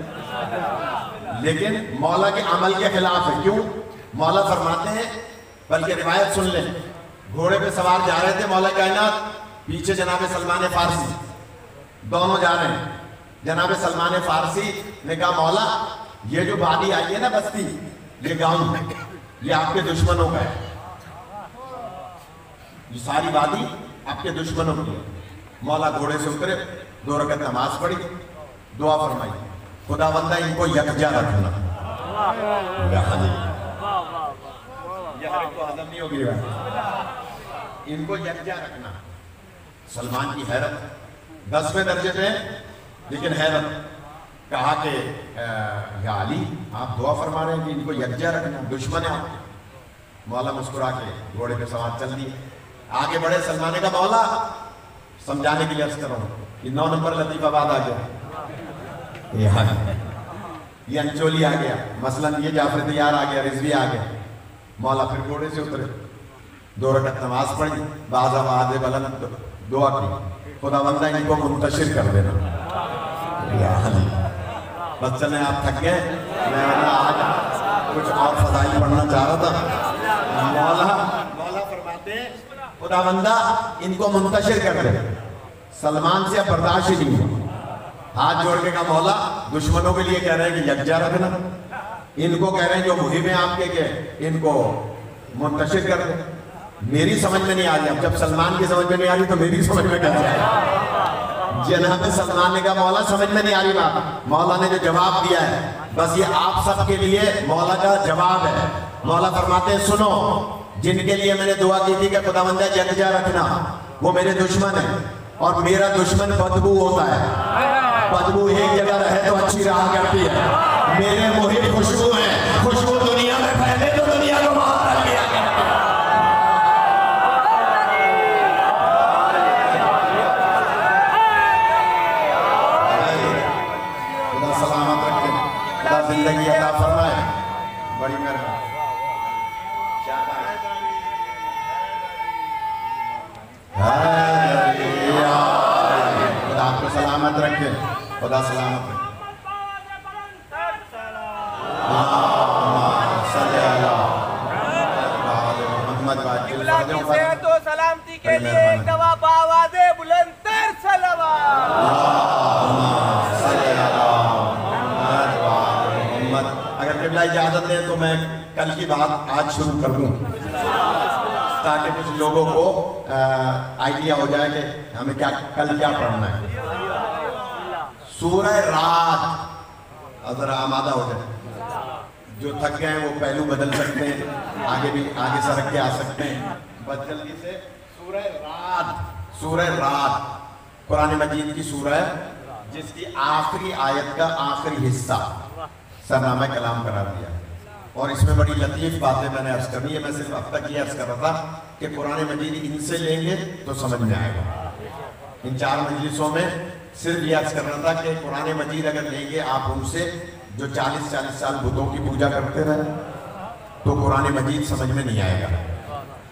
لیکن مولا کے عمل کے خلاف ہے. کیوں؟ مولا فرماتے ہیں، بلکہ روایت سن لیں، گھوڑے پہ سوار جا رہے تھے مولا کائنات، پیچھے جناب سلمان فارسی، دونوں جا رہے ہیں. جناب سلمان فارسی نے کہا مولا یہ جو وادی آئی ہے نا بستی، یہ گاؤں ہے، یہ آپ کے دشمنوں کا ہے، یہ ساری وادی آپ کے دشمنوں کی ہے. مولا گھوڑے سے اترے، 2 رکعت نماز پڑھی، دعا فرمائی، خدا بندہ ان کو یکجا رکھنا. یہ ہر ایک کو ہضم نہیں ہوگی، ان کو یکجا رکھنا. سلمان کی حیرت 10ویں درجے پہ، لیکن حیرت. کہا کہ یا علی آپ دعا فرما رہے ہیں کہ ان کو یکجا رکھنا، دشمن ہے آپ. مولا مسکرا کے گھوڑے پہ سوار چل دیے. آگے بڑھے، سلمان کا مولا سمجھانے کے لیے عرض کر رہا ہوں، یہ 9 نمبر لطیف آباد آ گیا، یہ انچولی آ گیا، مثلاً یہ جعفر طیار آ گیا، رضوی آ گیا. مولا پھر گھوڑے سے اترے، 2 رکعت نماز پڑھی، بعض آواز بلند دعا کی، خدا بندہ ان کو منتشر کر دینا. بس چلیں آپ تھک گئے، میں آج کچھ اور فضائل پڑھنا چاہ رہا تھا. مولا فرماتے ہیں خدا بندہ ان کو منتشر کر دے. سلمان سے اب برداشت ہی نہیں ہوا، ہاتھ جوڑ کے کہا مولا دشمنوں کے لیے کہہ رہے ہیں کہ یکجا رکھنا. ان کو کہہ رہے ہیں جو مہم ہے آپ کے کہ ان کو منتشر کر دیں. میری سمجھ میں نہیں آ رہی. اب جب سلمان کی سمجھ میں نہیں آ رہی تو میری سمجھ میں کیسے آ رہی؟ جناب سلمان نے کہا مولا سمجھ میں نہیں آ رہی بات. مولا نے جو جواب دیا ہے بس یہ آپ سب کے لیے مولا کا جواب ہے. مولا فرماتے ہیں سنو، جن کے لیے میں نے دعا کی تھی کہ خداوند یکجا رکھنا، وہ میرے دشمن ہیں، اور میرا دشمن بدبو ہوتا ہے. بدبو ایک جگہ رہے تو اچھی رہا کرتی ہے. میرے محب خوشبو ہیں، خوشبو دنیا میں پھیلے تو دنیا کو بہت کر لیا کرتی ہے. خدا سلامت رکھے، خدا زندگی عطا فرمائے. بڑی مہربانی. خدا آپ کو سلامت رکھے، خدا سلامت رکھے. صحت و سلامتی کے لیے ایک دوا بآواز بلند تر صلوات. اگر قبلہ اجازت دے تو میں کل کی بات آج شروع کر دوں تاکہ کچھ لوگوں کو آئیڈیا ہو جائے کہ ہمیں کل کیا پڑھنا ہے. سورہ رات ذرا آمادہ ہو جائے. جو تھک گئے ہیں وہ پہلو بدل سکتے ہیں، آگے سرک کے آ سکتے ہیں. بس جلدی سے سورہ رات قرآن مجید کی سورہ ہے جس کی آخری آیت کا آخری حصہ سرنامہ کلام قرار دیا. اور اس میں بڑی لطیف باتیں میں نے عرض کرنی ہے. میں صرف اب تک یہ عرض کر رہا تھا کہ قرآن مجید ان سے لیں گے تو سمجھ میں آئے گا. ان 4 مجلسوں میں صرف یہ عرض کر رہا تھا کہ قرآن مجید اگر لیں گے آپ ان سے جو 40 سال بتوں کی پوجا کرتے رہے تو قرآن مجید سمجھ میں نہیں آئے گا.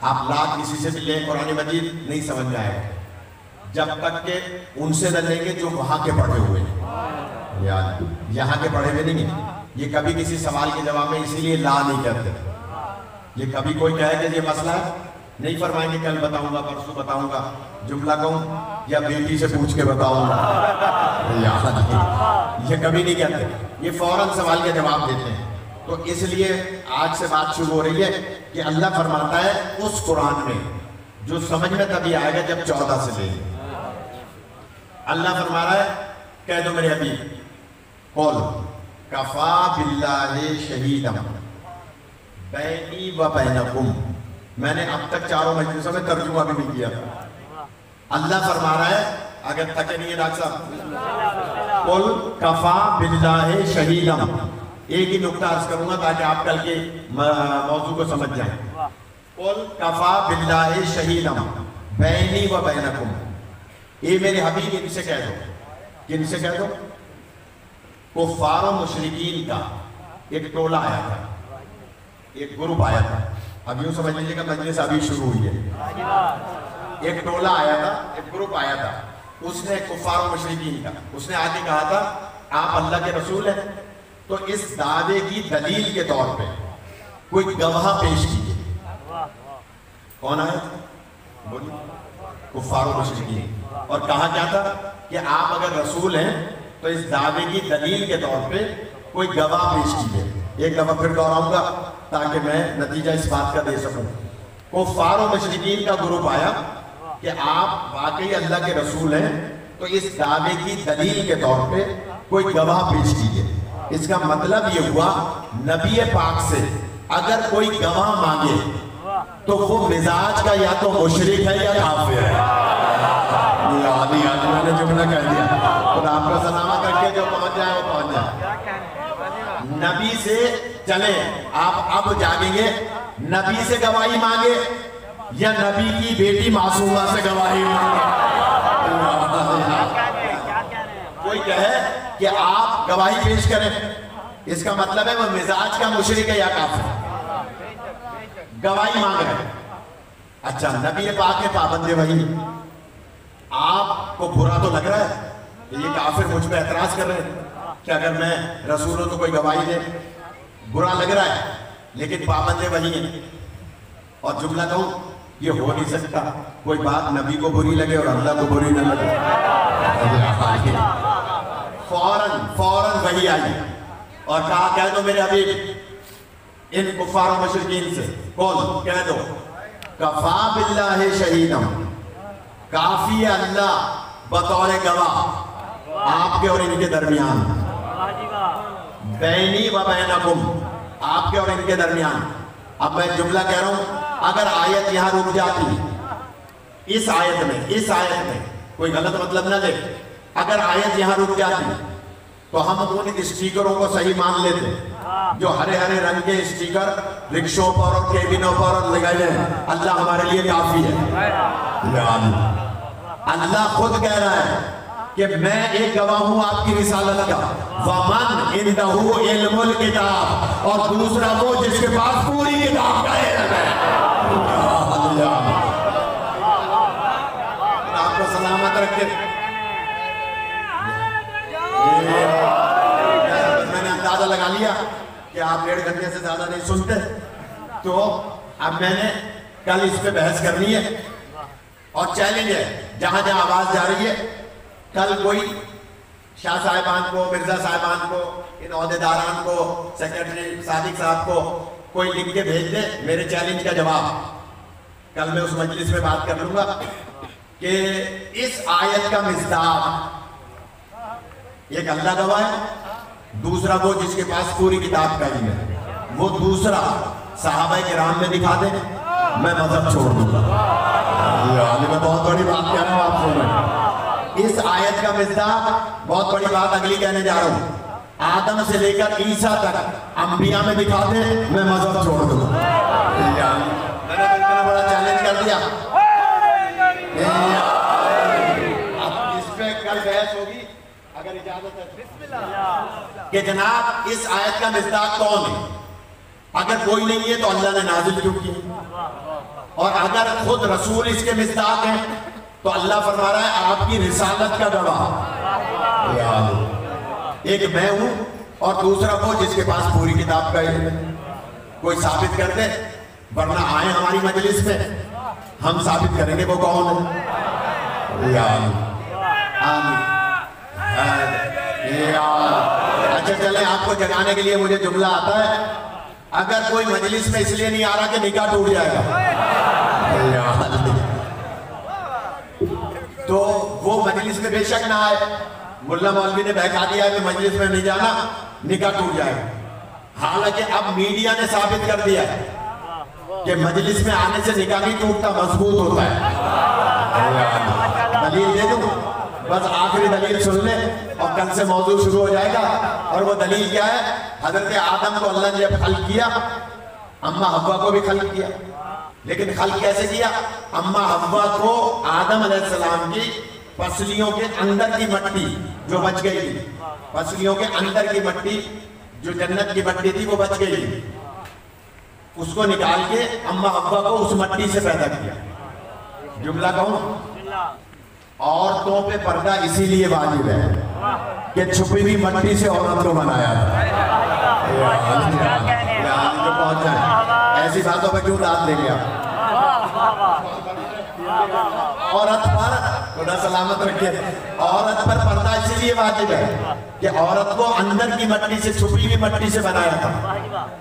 آپ لاکھ کسی سے بھی لیں قرآن مجید نہیں سمجھ میں آئے گا جب تک کہ ان سے نہ لیں گے جو وہاں کے پڑھے ہوئے ہیں، یہاں کے پڑھے ہوئے نہیں ہیں. یہ کبھی کسی سوال کے جواب میں اسی لیے لا نہیں کہتے. یہ کبھی کوئی کہے کہ یہ مسئلہ ہے نہیں فرمائیں گے کل بتاؤں گا، پرسوں بتاؤں گا. جملہ کہوں یا بیٹی سے پوچھ کے بتاؤں گا، یہ کبھی نہیں کہتے. یہ فوراً سوال کے جواب دیتے ہیں. تو اس لیے آج سے بات شروع ہو رہی ہے کہ اللہ فرماتا ہے اس قرآن میں جو سمجھ میں تبھی آئے گا جب 14 سے لے. اللہ فرما رہا ہے کہہ دو میرے حبیب قول کفا باللہ شہیدم بینی و بینکم. میں نے اب تک 4 مجلسوں میں ترجمہ بھی نہیں کیا. اللہ فرما رہا ہے اگر تھکے نہیں ہے ڈاکٹر صاحب، قل کفا باللہ شہیدم. ایک ہی نقطہ عرض کروں گا تاکہ آپ کل کے موضوع کو سمجھ جائیں. قل کفا باللہ شہیدم بینی و بینکم. اے میرے حبیب ان سے کہہ دو. کن سے کہہ دو؟ کفار و مشرکین کا ایک ٹولہ آیا تھا، ایک گروپ آیا تھا. اب یوں سمجھ لیجیے کہ مجلس ابھی شروع ہوئی ہے. ایک ٹولہ آیا تھا، ایک گروپ آیا تھا. اس نے کفار و مشرکین کا اس نے آگے کہا تھا آپ اللہ کے رسول ہیں تو اس دعوے کی دلیل کے طور پہ کوئی گواہ پیش کیجیے. کون آیا تھا؟ بولیے. کفار و مشرکین. اور کہا کیا تھا کہ آپ اگر رسول ہیں تو اس دعوے کی دلیل کے طور پہ کوئی گواہ پیش کیجیے. ایک دفعہ پھر دہراؤں گا تاکہ میں نتیجہ اس بات کا دے سکوں. کفار و مشرکین کا گروپ آیا کہ آپ واقعی اللہ کے رسول ہیں تو اس دعوے کی دلیل کے طور پہ کوئی گواہ پیش کیجیے. اس کا مطلب یہ ہوا نبی پاک سے اگر کوئی گواہ مانگے تو وہ مزاج کا یا تو مشرک ہے یا کافر ہے. میں نے جملہ کہہ دیا. خدا آپ کو سلامت رکھے، جو پہنچ جائے وہ پہنچ جائے. نبی سے چلیں آپ اب جاگیں گے. نبی سے گواہی مانگے یا نبی کی بیٹی معصومہ سے گواہی مانگے. کوئی کہے کہ آپ گواہی پیش کریں، اس کا مطلب ہے وہ مزاج کا مشرک ہے یا کافر. گواہی مانگ رہے ہیں. اچھا نبی پاک کے پابند وحی. آپ کو برا تو لگ رہا ہے کہ یہ کافر مجھ پہ اعتراض کر رہے ہیں کہ اگر میں رسول ہوں تو کوئی گواہی دے. برا لگ رہا ہے لیکن پابند وحی ہے. اور جملہ کہوں یہ ہو نہیں سکتا کوئی بات نبی کو بری لگے اور اللہ کو بری نہ لگے. فوراً وحی آئی اور کہا کہہ دو میرے حبیب ان کفار و مشرکین سے، قول کہہ دو کفا باللہ شہیدم، کافی ہے اللہ بطور گواہ آپ کے اور ان کے درمیان، بینی و بینکم، آپ کے اور ان کے درمیان۔ اب میں جملہ کہہ رہا ہوں، اگر آیت یہاں رک جاتی، اس آیت میں کوئی غلط مطلب نہ لے، اگر آیت یہاں رک جاتی تو ہم ان اسٹیکروں کو صحیح مان لیتے جو ہرے ہرے رنگ کے اسٹیکر رکشوں پر اور کیبنوں پر لگائے ہیں، اللہ ہمارے لیے کافی ہے۔ اللہ خود کہہ رہا ہے کہ میں ایک گواہ ہوں آپ کی رسالت کا، وَمَنْ عِنْدَهُ عِلْمُ الْكِتَابِ، اور دوسرا وہ جس کے پاس پوری کتاب کا علم ہے۔ آپ کو سلامت رکھے۔ میں نے اندازہ لگا لیا کہ آپ 1.5 گھنٹے سے زیادہ نہیں سنتے، تو اب میں نے کل اس پہ بحث کرنی ہے، اور چیلنج ہے جہاں جہاں آواز جا رہی ہے، کل کوئی شاہ صاحبان کو، مرزا صاحبان کو، ان عہدیداران کو، سیکرٹری صادق صاحب کو کوئی لکھ کے بھیج دے میرے چیلنج کا جواب۔ کل میں اس مجلس میں بات کر لوں گا کہ اس آیت کا مصداق ایک اللہ گواہ ہے، دوسرا وہ جس کے پاس پوری کتاب کا علم ہے، وہ دوسرا صحابہ کرام میں دکھا دے، میں مذہب چھوڑ دوں گا۔ میں بہت بڑی بات کہہ رہا ہوں آپ کو، اس آیت کا مصداق بہت بڑی بات اگلی کہنے جا رہا ہوں، آدم سے لے کر عیسیٰ تک انبیاء میں دکھا دے، میں مذہب چھوڑ دوں گا۔ میں نے اتنا بڑا چیلنج کر دیا، اب اس پہ کل بحث ہوگی اگر اجازت ہے، کہ جناب اس آیت کا مصداق کون ہے؟ اگر کوئی نہیں ہے تو اللہ نے نازل کیوں کیا؟ اور اگر خود رسول اس کے مصداق ہیں تو اللہ فرما رہا ہے آپ کی رسالت کا گواہ ایک میں ہوں، اور دوسرا وہ جس کے پاس پوری کتاب کا علم ہے۔ کوئی ثابت کر دے، ورنہ آئے ہماری مجلس میں، ہم ثابت کریں گے وہ کون ہے۔ آمین۔ اچھا چلیں، آپ کو جگانے کے لیے مجھے جملہ آتا ہے، اگر کوئی مجلس میں اس لیے نہیں آ رہا کہ نکاح ٹوٹ جائے گا تو وہ مجلس میں بے شک نہ آئے، ملا مولوی نے بہکا دیا کہ مجلس میں نہیں جانا نکاح ٹوٹ جائے گا، حالانکہ اب میڈیا نے ثابت کر دیا ہے کہ مجلس میں آنے سے نکاح نہیں ٹوٹتا، مضبوط ہوتا ہے۔ دلیل دے دوں، بس آخری دلیل سن لیں اور کل سے موضوع شروع ہو جائے گا، اور وہ دلیل کیا ہے؟ حضرت آدم کو اللہ نے جب خلق کیا، اماں حوا کو بھی خلق کیا، لیکن خلق کیسے کیا؟ اماں حوا کو آدم علیہ السلام کی پسلیوں کے اندر کی مٹی جو بچ گئی تھی، پسلیوں کے اندر کی مٹی جو جنت کی مٹی تھی وہ بچ گئی تھی، اس کو نکال کے اماں حوا کو اس مٹی سے پیدا کیا۔ جملہ کہوں، عورتوں پہ پردہ اسی لیے واجب ہے کہ چھپی ہوئی مٹی سے عورت کو بنایا جو پہنچ جائے، ایسی باتوں پہ کیوں داد لیں گے آپ؟ عورت پر خدا سلامت رکھے، عورت پر پردہ اسی لیے واجب ہے کہ عورت کو اندر کی مٹی سے، چھپی ہوئی مٹی سے بنایا تھا،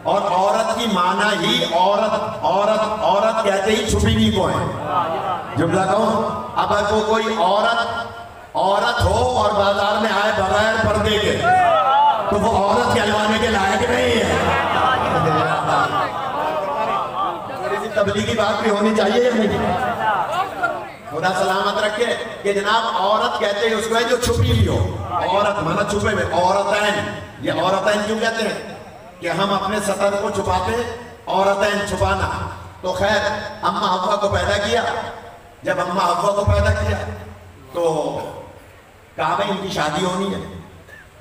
اور عورت کی معنی ہی عورت کہتے ہی چھپی ہوئی کو ہے۔ جملہ کہوں، اب اگر کوئی عورت ہو اور بازار میں آئے بغیر پردے کے تو وہ عورت کہلوانے کے لائق نہیں ہے۔ تھوڑی سی تبلیغی بات بھی ہونی چاہیے یا نہیں؟ خدا سلامت رکھے کہ جناب عورت کہتے ہیں اس کو ہے جو چھپی ہوئی ہو، عورت مانا چھپے میں، عورتین، یہ عورتین کیوں کہتے ہیں؟ کہ ہم اپنے سطر کو چھپاتے، عورتین چھپانا۔ تو خیر اماں حوا کو پیدا کیا، جب اماں حوا کو پیدا کیا تو کہا بھائی ان کی شادی ہونی ہے،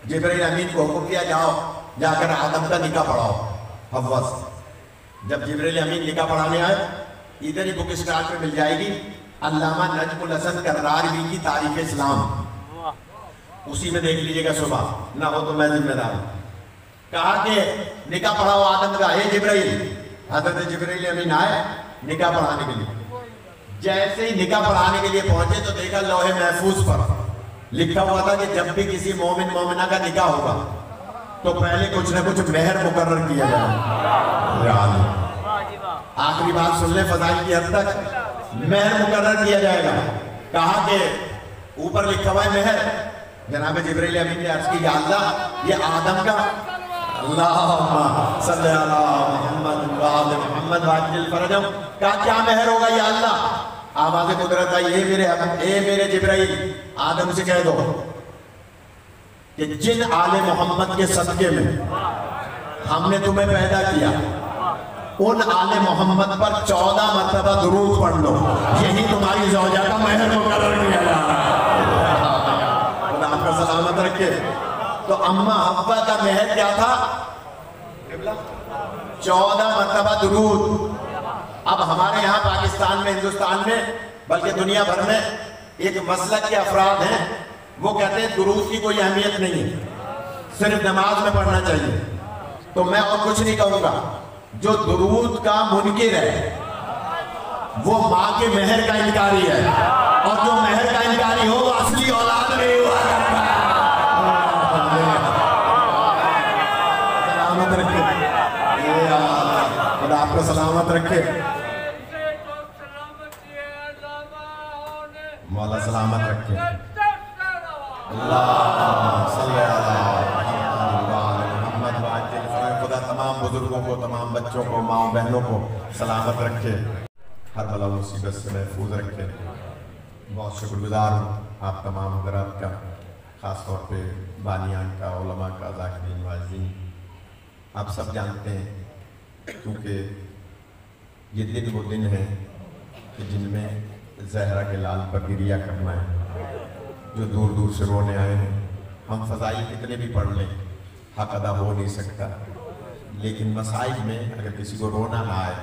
جبرائیل امین کو حکم دیا جاؤ جا کر آدم کا نکاح پڑھاؤ حوا سے۔ جب جبرائیل امین نکاح پڑھانے آئے، ادھر ہی بک اسٹار پہ مل جائے گی علامہ نجم الحسن کرراروی کی تاریخ اسلام، اسی میں دیکھ لیجئے گا صبح، نہ ہو تو میں ذمہ دار ہوں۔ کہا کہ نکاح پڑھاؤ آدم کا، اے جبرائیل، حضرت جبرائیل امین آئے نکاح پڑھانے کے لیے۔ جیسے ہی نکاح پڑھانے کے لیے پہنچے تو دیکھا لوح محفوظ پر لکھا ہوا تھا کہ جب بھی کسی مومن مومنہ کا نکاح ہوگا تو پہلے کچھ نہ کچھ مہر مقرر کیا جائے. آخری بات سن لیں فضائل کی حد تک. مہر مقرر کیا جائے گا. کہا کہ اوپر لکھا ہوا ہے مہر. جناب جبرائیل امین نے عرض کی یا اللہ یہ آدم کا اللہم صلی اللہ محمد وآل محمد وعجل فرجہم کہا کیا مہر ہوگا یا اللہ. آواز قدرت آئی اے میرے جبرائیل آدم سے کہہ دو کہ جن آل محمد کے صدقے میں ہم نے تمہیں پیدا کیا ان آل محمد پر 14 مرتبہ درود پڑھ لو. یہی تمہاری زوجہ کا مہر مقرر کیا جا رہا ہے. خدا آپ کا سلامت رکھے. تو اماں حوا کا مہر کیا تھا؟ 14 مرتبہ درود. اب ہمارے یہاں پاکستان میں ہندوستان میں بلکہ دنیا بھر میں ایک مسلک کے افراد ہیں وہ کہتے ہیں درود کی کوئی اہمیت نہیں ہے صرف نماز میں پڑھنا چاہیے. تو میں اور کچھ نہیں کہوں گا. جو درود کا منکر ہے وہ ماں کے مہر کا انکاری ہے اور جو مہر کا انکاری ہو وہ اصلی اولاد نہیں ہوا کرتا ہے. سلامت رکھے. خدا آپ کو سلامت رکھے. مولا سلامت رکھے. اللہ صلی اللہ محمد وعجل فرجہم. خدا تمام بزرگوں کو تمام بچوں کو ماں بہنوں کو سلامت رکھے. ہر بلا مصیبت سے محفوظ رکھے. بہت شکر گزار ہوں آپ تمام حضرات کا خاص طور پہ بانیان کا علماء کا ذاکرین واعظین. آپ سب جانتے ہیں کیونکہ یہ دن وہ دن ہیں کہ جن میں زہرا کے لال پر گریہ کرنا ہے. جو دور دور سے رونے آئے ہیں ہم فضائل کتنے بھی پڑھ لیں حق ادا ہو نہیں سکتا. لیکن مسائل میں اگر کسی کو رونا نہ آئے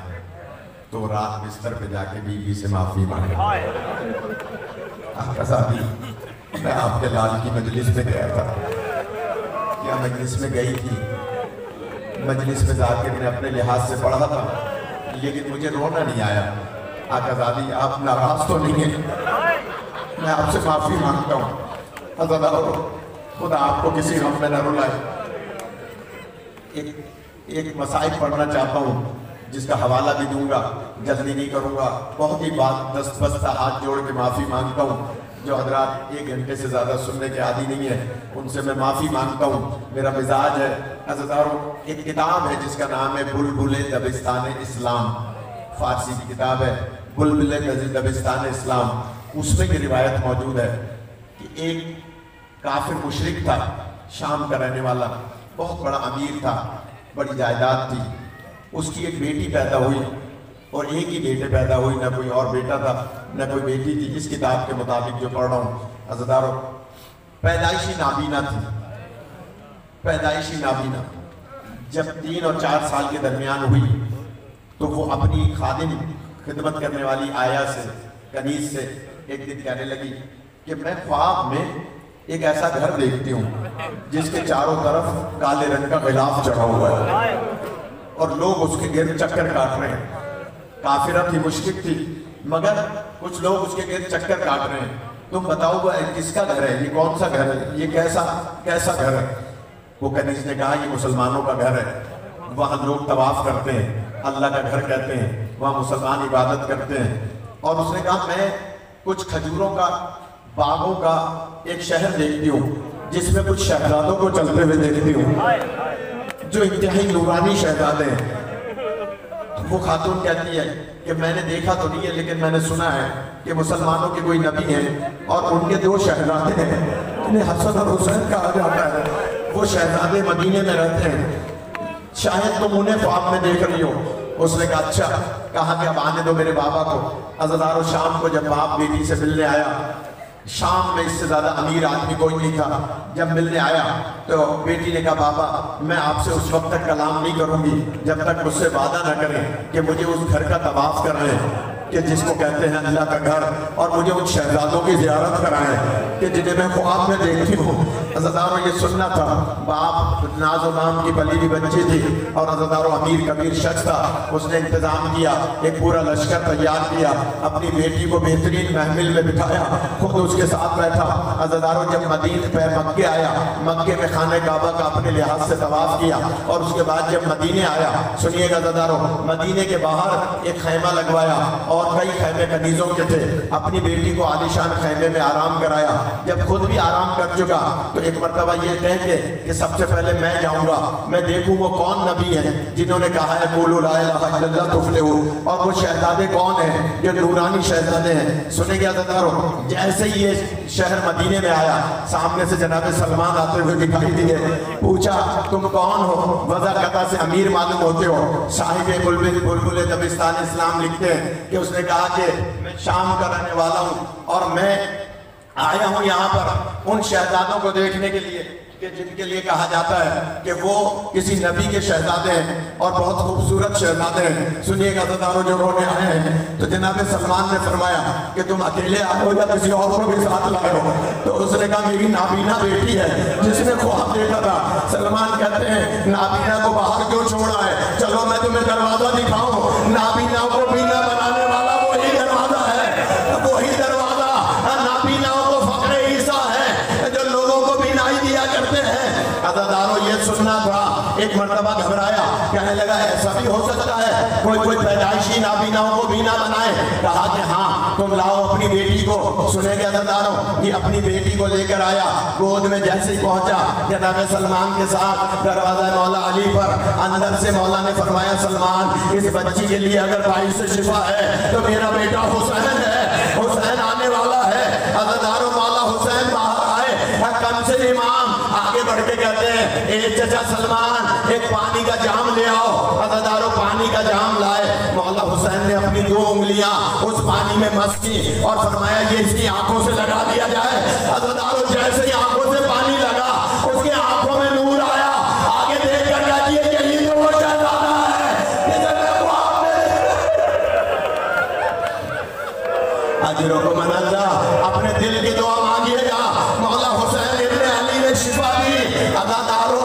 تو رات بستر پہ جا کے بیوی سے معافی مانگے. آقا صاحبی میں آپ کے لال کی مجلس میں گیا تھا. کیا مجلس میں گئی تھی؟ مجلس میں جا کے میں نے اپنے لحاظ سے پڑھا تھا لیکن مجھے رونا نہیں آیا. آقا صاحبی آپ ناراض تو نہیں ہیں؟ میں آپ سے معافی مانگتا ہوں. حضرت خدا آپ کو کسی غم میں نہ رلائے. ایک مسائل پڑھنا چاہتا ہوں جس کا حوالہ بھی دوں گا. جلدی نہیں کروں گا. بہت ہی بات دست بستہ ہاتھ جوڑ کے معافی مانگتا ہوں. جو حضرات 1 گھنٹے سے زیادہ سننے کے عادی نہیں ہیں ان سے میں معافی مانگتا ہوں. میرا مزاج ہے. حضرتاروں ایک کتاب ہے جس کا نام ہے بلبل دبستان اسلام. فارسی کی کتاب ہے بلبل دبستان اسلام. اس میں یہ روایت موجود ہے کہ ایک کافر مشرک تھا شام کا رہنے والا. بہت بڑا امیر تھا. بڑی جائیداد تھی. اس کی ایک بیٹی پیدا ہوئی اور ایک ہی بیٹے پیدا ہوئی. نہ کوئی اور بیٹا تھا نہ کوئی بیٹی تھی. اس کتاب کے مطابق جو پڑھ رہا ہوں عزیزارو پیدائشی نابینا تھی. پیدائشی نابینا. جب 3 اور 4 سال کے درمیان ہوئی تو وہ اپنی خادم خدمت کرنے والی آیا سے کنیز سے ایک دن کہنے لگی کہ میں خواب میں ایک ایسا گھر دیکھتی ہوں جس کے چاروں طرف کالے رنگ کا غلاف چڑھا ہوا ہے اور لوگ اس کے گرد چکر کاٹ رہے ہیں. کافرہ تھی مشرک تھی مگر کچھ لوگ اس کے گرد چکر کاٹ رہے ہیں. تم بتاؤ وہ کس کا گھر ہے؟ یہ کون سا گھر ہے؟ یہ کیسا گھر ہے؟ وہ کنیز نے کہا یہ مسلمانوں کا گھر ہے. وہاں لوگ طواف کرتے ہیں. اللہ کا گھر کہتے ہیں. وہاں مسلمان عبادت کرتے ہیں. اور اس نے کہا میں کچھ کھجوروں کا باغوں کا ایک شہر دیکھتی ہوں جس میں کچھ شہزادوں کو چلتے ہوئے دیکھتی ہوں جو انتہائی نورانی شہزادے ہیں. وہ خاتون کہتی ہے کہ میں نے دیکھا تو نہیں ہے لیکن میں نے سنا ہے کہ مسلمانوں کے کوئی نبی ہیں اور ان کے 2 شہزادے ہیں انہیں حسن اور حسین کہا جاتا ہے. وہ شہزادے مدینے میں رہتے ہیں. شاید تم انہیں خواب میں دیکھ رہی ہو. اس نے کہا اچھا. کہا کہ اب آنے دو میرے بابا کو. عزیزارو شام کو جب باپ بیٹی سے ملنے آیا شام میں اس سے زیادہ امیر آدمی کوئی نہیں تھا. جب ملنے آیا تو بیٹی نے کہا بابا میں آپ سے اس وقت تک کلام نہیں کروں گی جب تک مجھ سے وعدہ نہ کریں کہ مجھے اس گھر کا طواف کرنا ہے. کہ جس کو کہتے ہیں اللہ کا گھر، اور مجھے ان شہزادوں کی زیارت کرائیں کہ جنہیں میں خواب میں دیکھتی ہوں۔ عزیزانو یہ سننا تھا، باپ ناز و نام کی پلی ہوئی بچی تھی اور عزیزانو امیر کبیر شخص تھا، اس نے انتظام کیا، ایک پورا لشکر تیار کیا، اپنی بیٹی کو بہترین محمل میں بٹھایا، خود اس کے ساتھ بیٹھا۔ عزیزانو جب مدینہ پہ مکے آیا، مکے میں خانہ کعبہ کا اپنے لحاظ سے طواف کیا، اور اس کے بعد جب مدینے آیا، سنیے گا عزیزانو، مدینے کے باہر ایک خیمہ لگوایا اور کئی خیمے کنیزوں کے تھے، اپنی بیٹی کو عالیشان خیمے میں آرام کرایا۔ جب خود بھی آرام کر چکا تو ایک مرتبہ یہ کہہ کے کہ سب سے پہلے میں جاؤں گا، میں دیکھوں وہ کون نبی ہیں جنہوں نے کہا ہے قولوا لا الہ الا اللہ تفلحوا، اور وہ شہزادے کون ہیں جو نورانی شہزادے ہیں۔ سنیں گے عزیزانو، جیسے ہی یہ شہر مدینے میں آیا، سامنے سے جناب سلمان آتے ہوئے دکھائی دیے، پوچھا تم کون ہو؟ وضاقتہ سے امیر معلوم ہوتے ہو۔ صاحب بلبل دبستان اسلام لکھتے ہیں کہ اس نے کہا کہ میں شام کا رہنے والا ہوں اور میں آیا ہوں یہاں پر ان شہزادوں کو دیکھنے کے لیے کہ جن کے لیے کہا جاتا ہے کہ وہ کسی نبی کے شہزادے ہیں اور بہت خوبصورت شہزادے ہیں۔ سنیے گا عزیزانو، جو رونے آئے ہیں تو جناب سلمان نے فرمایا کہ تم اکیلے آئے ہو یا کسی اور کو بھی ساتھ لائے ہو؟ تو اس نے کہا میری نابینا بیٹی ہے جس نے خواب دیکھا تھا۔ سلمان کہتے ہیں نابینا کو باہر کیوں چھوڑا ہے؟ چلو میں تمہیں دروازہ دکھاؤں، نابینا کو بینا بنانے والا وہی دروازہ ہے، وہی دروازہ نابیناؤں کو فخر عیسیٰ ہے جو لوگوں کو بینائی دیا کرتے ہیں۔ عزیزانو یہ سننا تھا، ایک مرتبہ گھبرایا، کہنے لگا ایسا بھی ہو سکتا ہے کوئی پیدائشی نابیناؤں کو بینا بنائے؟ کہا کہ ہاں تم لاؤ اپنی بیٹی کو۔ سنے گے عزیزانو، یہ اپنی بیٹی کو لے کر آیا، گود میں جیسے ہی پہنچا جناب سلمان کے ساتھ دروازہ مولا علی پر، اندر سے مولا نے فرمایا سلمان اس بچی کے لیے اگر باعث شفا ہے تو میرا بیٹا حسین ہے، حسین آنے والا ہے۔ عزیزانو مولا حسین باہر آئے، کم سے امام آگے بڑھ کے کہتے ہیں اے چچا سلمان ایک پانی کا جام لے آؤ۔ عزیزانو پانی کا جام لائے، مولا حسین نے اپنی 2 انگلیاں اس پانی میں مس کی اور فرمایا یہ اس کی آنکھوں سے لگا دیا جائے۔ عزیزانو جیسے ہی آنکھوں سے پانی لگا اس کے آنکھوں میں نور آیا، آگے دیکھ کر کہتی ہے یہی تو وہ شہزادہ ہے جسے میں خواب میں اجروں کو منزا اپنے دل کی دعا مانگیے گا۔ مولا حسین ابن علی نے شفا دی۔ عزیزانو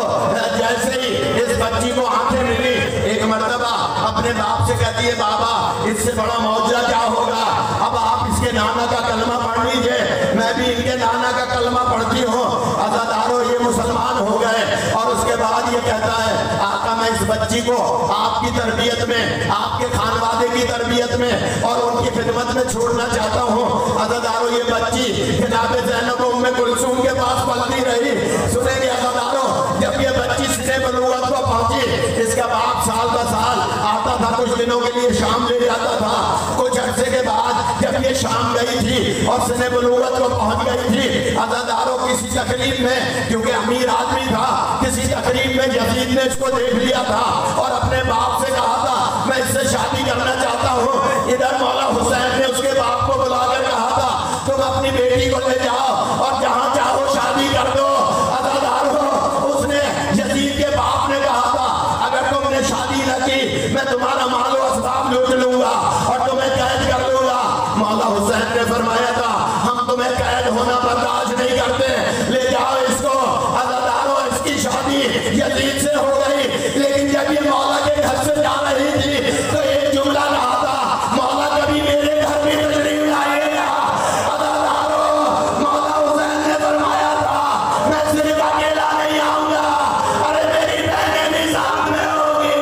جیسے ہی اس بچی کو آنکھیں ملی، ایک مرتبہ اپنے باپ سے کہتی ہے بابا اس سے بڑا معجزہ کیا ہوگا؟ اب آپ اس کے نانا کا کلمہ پڑھ لیجئے، میں بھی ان کے نانا کا کلمہ پڑھتی ہوں۔ عزیزانو یہ مسلمان ہو گئے اور اس کے بعد یہ کہتا ہے آقا میں اس بچی کو آپ کی تربیت میں، آپ کے خانوادے کی تربیت میں اور ان کی خدمت میں چھوڑنا چاہتا ہوں۔ عزیزانو یہ بچی جناب زینب ام کلثوم کے پاس پلتی رہی۔ سنیں گے عزیزانو، جب یہ بچی سن بلوغت کو پہنچی، اس کا باپ سال بہ سال آتا تھا، کچھ دنوں کے لیے شام لے جاتا تھا۔ کچھ عرصے کے بعد جب یہ شام گئی تھی اور سن بلوغت کو پہنچ گئی تھی، عزیزانو کسی تقریب میں، کیونکہ امیر آدمی تھا، کسی تقریب میں یزید نے اس کو دیکھ لیا تھا اور اپنے باپ سے کہا تھا میں اس سے شادی کرنا چاہتا ہوں۔ ادھر مولا حسین نے اس کے باپ کو بلا کر کہا تھا تم اپنی بیٹی کو لے جاؤ اور جہاں چاہو شادی کر دو۔ عزیزانو اس نے یزید کے باپ نے کہا تھا اگر تم نے شادی نہ کی میں تمہارا مال و اسباب لوٹ لوں گا اور تمہیں قید کر لوں گا۔ مولا حسین نے فرمایا تھا ہم تمہیں قید ہونا برداشت نہیں کرتے، لے جاؤ اس کو۔ عزیزانو اس کی شادی یزید سے ہو گئی، لیکن جب یہ مولا کے گھر سے جا رہی تھی تو ایک جملہ کہا تھا مولا کبھی میرے گھر بھی تشریف لائے گا۔ عزیزانو مولا حسین نے فرمایا تھا میں صرف اکیلا نہیں آؤں گا، ارے میری بہنیں بھی ساتھ میں ہوگی۔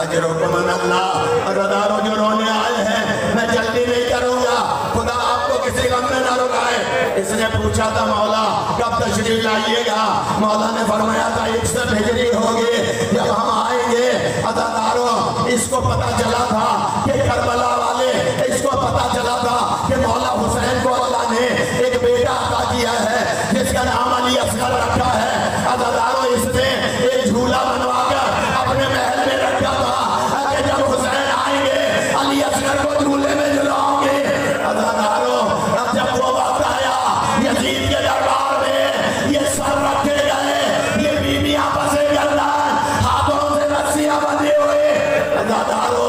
اجرکم من اللہ۔ عزیزانو جو رونے آئے ہیں میں جلدی نہیں کروں گا، خدا آپ کو کسی غم میں نہ رکائے۔ اس نے پوچھا تھا مولا کب تشریف لائیے گا؟ مولا نے فرمایا تھا 61 ہجری ہوگی جب ہم آئیں گے۔ عزیزانو اس کو پتا چلا تھا کہ کربلا والے، اس کو پتا چلا تھا کہ مولا حسین کو اللہ نے ایک بیٹا عطا کیا ہے جس کا نام علی اصغر رکھا ہے۔ عزیزانو اس نے ایک جھولا بنوا کر اپنے محل میں رکھا تھا کہ جب حسین آئیں گے علی اصغر کو جھولے میں جلاؤں گے۔ عزیزانو اب جب وہ وقت آیا یزید کے دربار میں یہ سر رکھے گئے، یہ بیویاں پسے گردان، ہاتھوں سے رسیاں بندھے ہوئے۔ عزیزانو